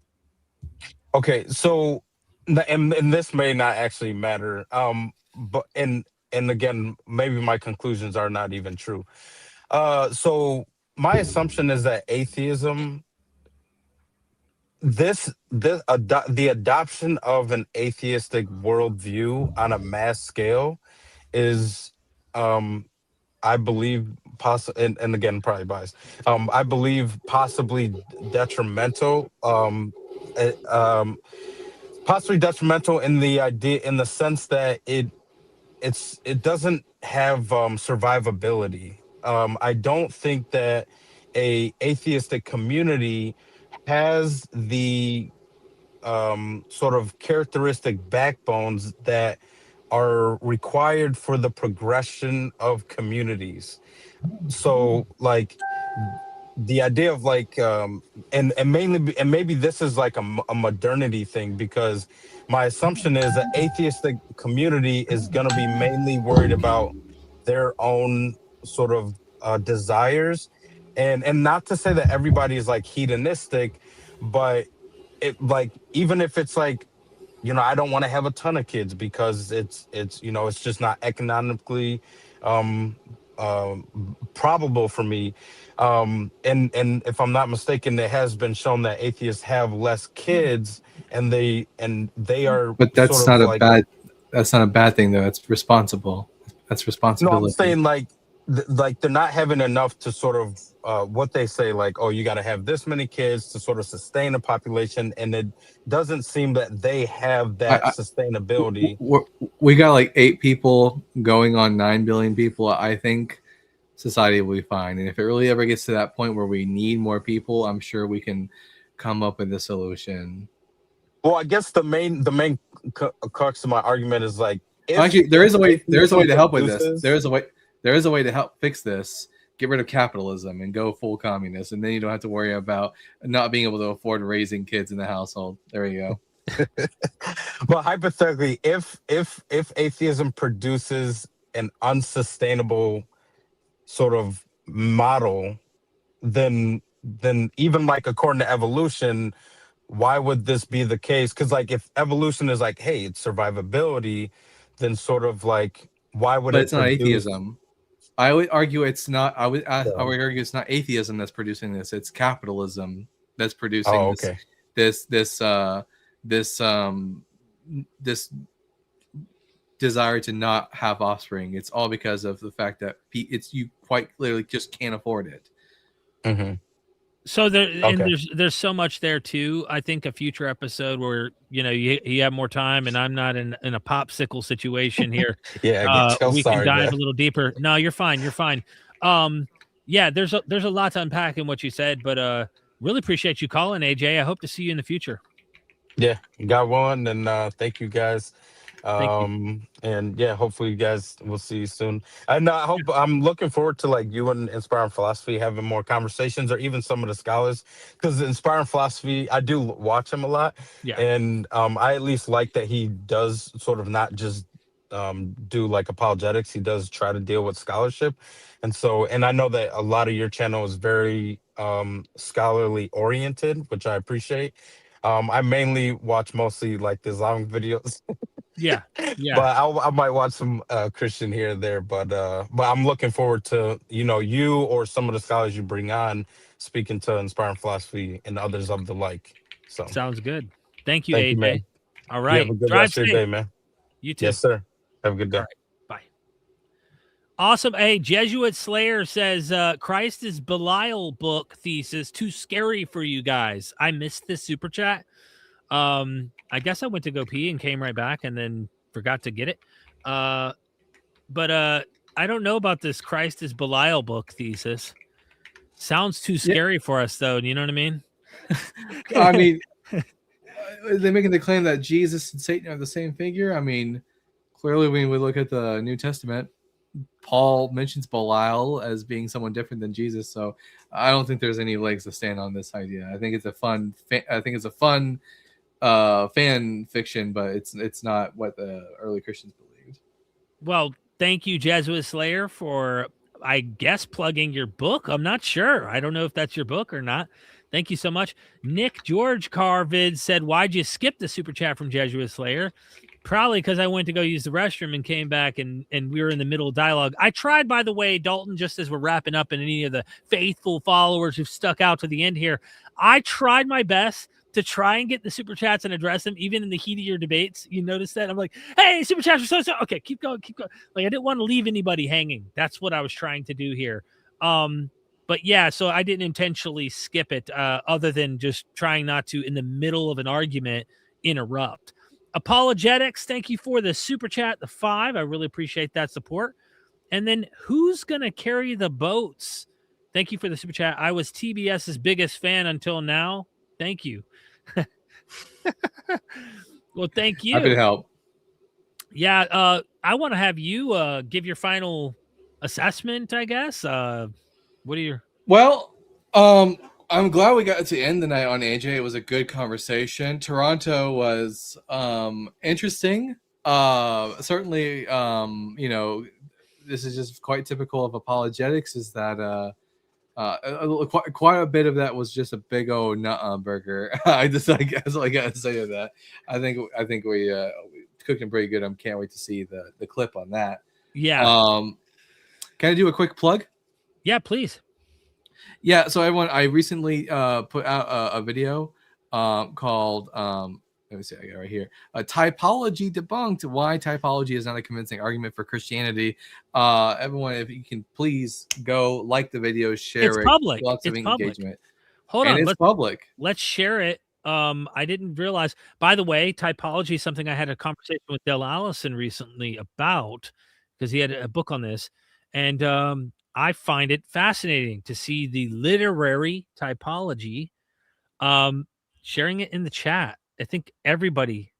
Okay. So, and this may not actually matter. But and again, maybe my conclusions are not even true. So my assumption is that atheism, the adoption of an atheistic worldview on a mass scale is, I believe, and again, probably biased. I believe possibly detrimental. Possibly detrimental in the sense that it doesn't have survivability. I don't think that a atheistic community has the sort of characteristic backbones that are required for the progression of communities. So like the idea of like and mainly and maybe this is like a modernity thing, because my assumption is that atheistic community is going to be mainly worried about their own sort of desires, and not to say that everybody is like hedonistic, but it like, even if it's like, I don't want to have a ton of kids because it's it's just not economically um probable for me. And if I'm not mistaken, it has been shown that atheists have less kids, and they are But sort of like, that's not a bad thing though. That's responsible. That's no, I'm responsibility. saying like like they're not having enough to sort of what they say, like, oh, you got to have this many kids to sort of sustain a population, and it doesn't seem that they have that I- sustainability. We got like 8 people going on 9 billion people. I think society will be fine. And if it really ever gets to that point where we need more people, I'm sure we can come up with a solution. Well, I guess the main crux of my argument is like, Actually, there is a way to help with this. produces- There is a way to help fix this. Get rid of capitalism and go full communist, and then you don't have to worry about not being able to afford raising kids in the household. There you go. But hypothetically, if atheism produces an unsustainable sort of model, then even like according to evolution, why would this be the case? Because like, if evolution is like, hey, it's survivability, then sort of like, why would But it it's not produce- atheism. I would argue it's not. I would Yeah. argue it's not atheism that's producing this. It's capitalism that's producing Oh, this. okay. This desire to not have offspring. It's all because of the fact that you quite literally just can't afford it. Mhm. So there and Okay. there's so much there too. I think a future episode where you have more time and I'm not in a popsicle situation here. Yeah, I get you. I'm We can sorry, dive man. a little deeper. No, you're fine. You're fine. Yeah, there's a lot to unpack in what you said, but really appreciate you calling, AJ. I hope to see you in the future. Yeah, got one, and thank you guys. Thank you. And yeah, hopefully you guys will see you soon. And I hope, I'm looking forward to like you and Inspiring Philosophy having more conversations, or even some of the scholars, because Inspiring Philosophy, I do watch him a lot. Yeah. And I at least like that he does sort of not just do like apologetics. He does try to deal with scholarship. And so, and I know that a lot of your channel is very scholarly oriented, which I appreciate. I mainly watch mostly like the Islamic videos. Yeah. Yeah. But I might watch some Christian here and there. But I'm looking forward to you or some of the scholars you bring on speaking to Inspiring Philosophy and others of the like. So Sounds good. Thank you, thank AJ. you, man. All You right. have a good Drive rest of your safe. day, man. You too. Yes, sir. Have a good day. All right. Bye. Awesome. Hey, Jesuit Slayer says Christ is Belial book thesis too scary for you guys. I missed this super chat. I guess I went to go pee and came right back and then forgot to get it. But I don't know about this Christ is Belial book thesis. Sounds too scary for us though. You know what I mean? I mean, they're making the claim that Jesus and Satan are the same figure. I mean, clearly when we look at the New Testament, Paul mentions Belial as being someone different than Jesus. So I don't think there's any legs to stand on this idea. I think it's a fun. Fan fiction, but it's not what the early Christians believed. Well, thank you, Jesuit Slayer, for I guess plugging your book. I'm not sure. I don't know if that's your book or not. Thank you so much. Nick George Carvid said, "Why'd you skip the super chat from Jesuit Slayer?" Probably because I went to go use the restroom and came back and we were in the middle of dialogue. I tried, by the way, Dalton, just as we're wrapping up, and any of the faithful followers who've stuck out to the end here, I tried my best to try and get the super chats and address them, even in the heat of your debates. You notice that? I'm like, hey, super chats are so. Okay, keep going. Like, I didn't want to leave anybody hanging. That's what I was trying to do here. But yeah, so I didn't intentionally skip it, other than just trying not to, in the middle of an argument, interrupt. Apologetics, thank you for the super chat, the 5. I really appreciate that support. And then who's going to carry the boats? Thank you for the super chat. I was TBS's biggest fan until now. Thank you. Well, thank you. Happy to help. Yeah, I want to have you give your final assessment, I guess. What are your... Well, I'm glad we got to end the night on AJ. It was a good conversation. Toronto was interesting. Certainly, you know, this is just quite typical of apologetics. Is that quite a bit of that was just a big old nut burger. I guess I gotta say to that. I think we cooked them pretty good. I can't wait to see the clip on that. Yeah. Can I do a quick plug? Yeah, please. Yeah, so everyone, I recently put out a video called let me see, I got it right here. Typology Debunked: Why Typology is Not a Convincing Argument for Christianity. Everyone, if you can please go like the video, share It's it. public. Lots of It's public. engagement. Hold And on. it's public. Let's share it. I didn't realize, by the way, typology is something I had a conversation with Dale Allison recently about, because he had a book on this. And I find it fascinating to see the literary typology, sharing it in the chat. I think everybody,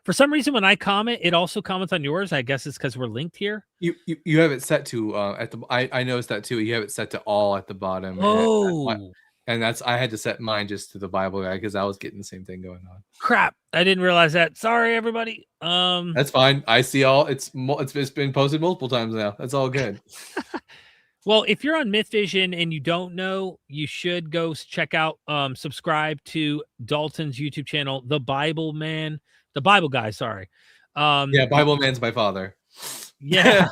for some reason, when I comment, it also comments on yours. I guess it's because we're linked here. You have it set to at the I noticed that too. You have it set to all at the bottom. Oh, and that's I had to set mine just to the Bible guy because I was getting the same thing going on. crap. I didn't realize that. Sorry, everybody. That's fine. I see all. It's been posted multiple times now. That's all good. Well, if you're on Myth Vision and you don't know, you should go check out, subscribe to Dalton's YouTube channel, The Bible Guy. Sorry. Yeah, Bible Man's my father. Yeah,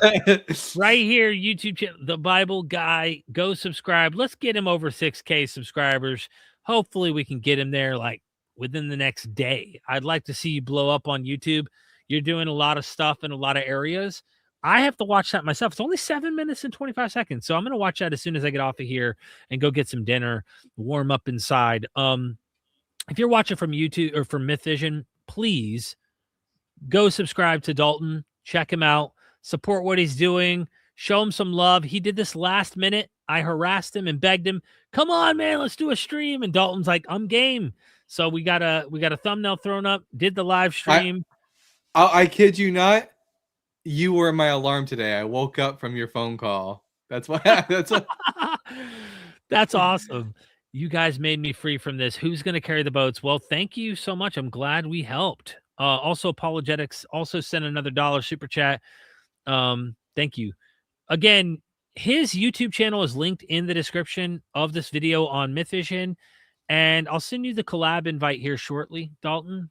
right here, YouTube channel, The Bible Guy. Go subscribe. Let's get him over 6K subscribers. Hopefully, we can get him there like within the next day. I'd like to see you blow up on YouTube. You're doing a lot of stuff in a lot of areas. I have to watch that myself. It's only 7 minutes and 25 seconds. So I'm going to watch that as soon as I get off of here and go get some dinner, warm up inside. If you're watching from YouTube or from Myth Vision, please go subscribe to Dalton. Check him out. Support what he's doing. Show him some love. He did this last minute. I harassed him and begged him, come on, man, let's do a stream. And Dalton's like, I'm game. So we got a thumbnail thrown up, did the live stream. I kid you not. You were my alarm today. I woke up from your phone call. That's why. That's awesome. You guys made me free from this. Who's going to carry the boats? Well, thank you so much. I'm glad we helped. Also, Apologetics also sent another $1 super chat. Thank you. Again, his YouTube channel is linked in the description of this video on Myth Vision, and I'll send you the collab invite here shortly, Dalton.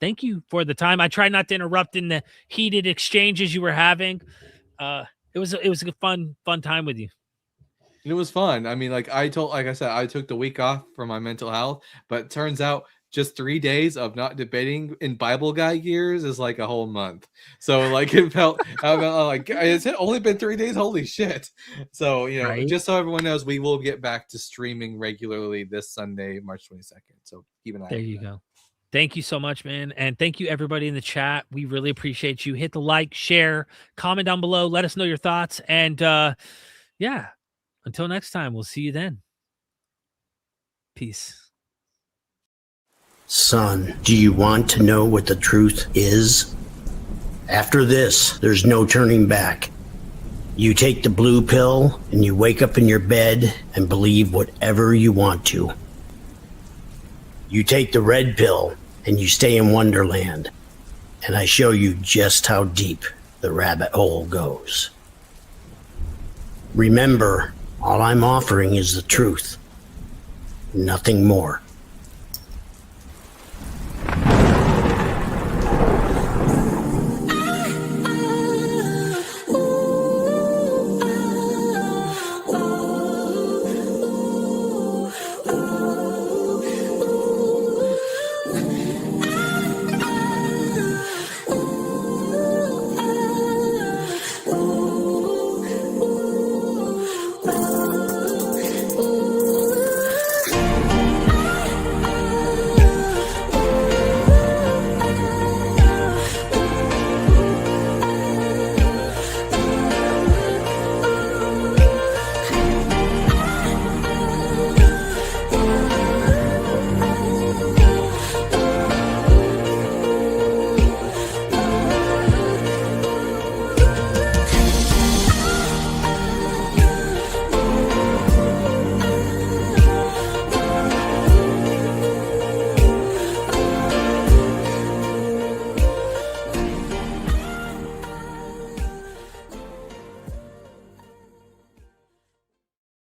Thank you for the time. I tried not to interrupt in the heated exchanges you were having. It was a fun time with you. It was fun. I mean, like I said, I took the week off for my mental health, but it turns out just 3 days of not debating in Bible guy years is like a whole month. So like it felt like it's only been 3 days. Holy shit. So, you know, Right. Just so everyone knows, we will get back to streaming regularly this Sunday, March 22nd. So keep an eye. There you go. Thank you so much, man. And thank you everybody in the chat. We really appreciate you. Hit the like, share, comment down below. Let us know your thoughts. And yeah, until next time, we'll see you then. Peace. Son, do you want to know what the truth is? After this, there's no turning back. You take the blue pill and you wake up in your bed and believe whatever you want to. You take the red pill and you stay in Wonderland, and I show you just how deep the rabbit hole goes. Remember, all I'm offering is the truth, nothing more.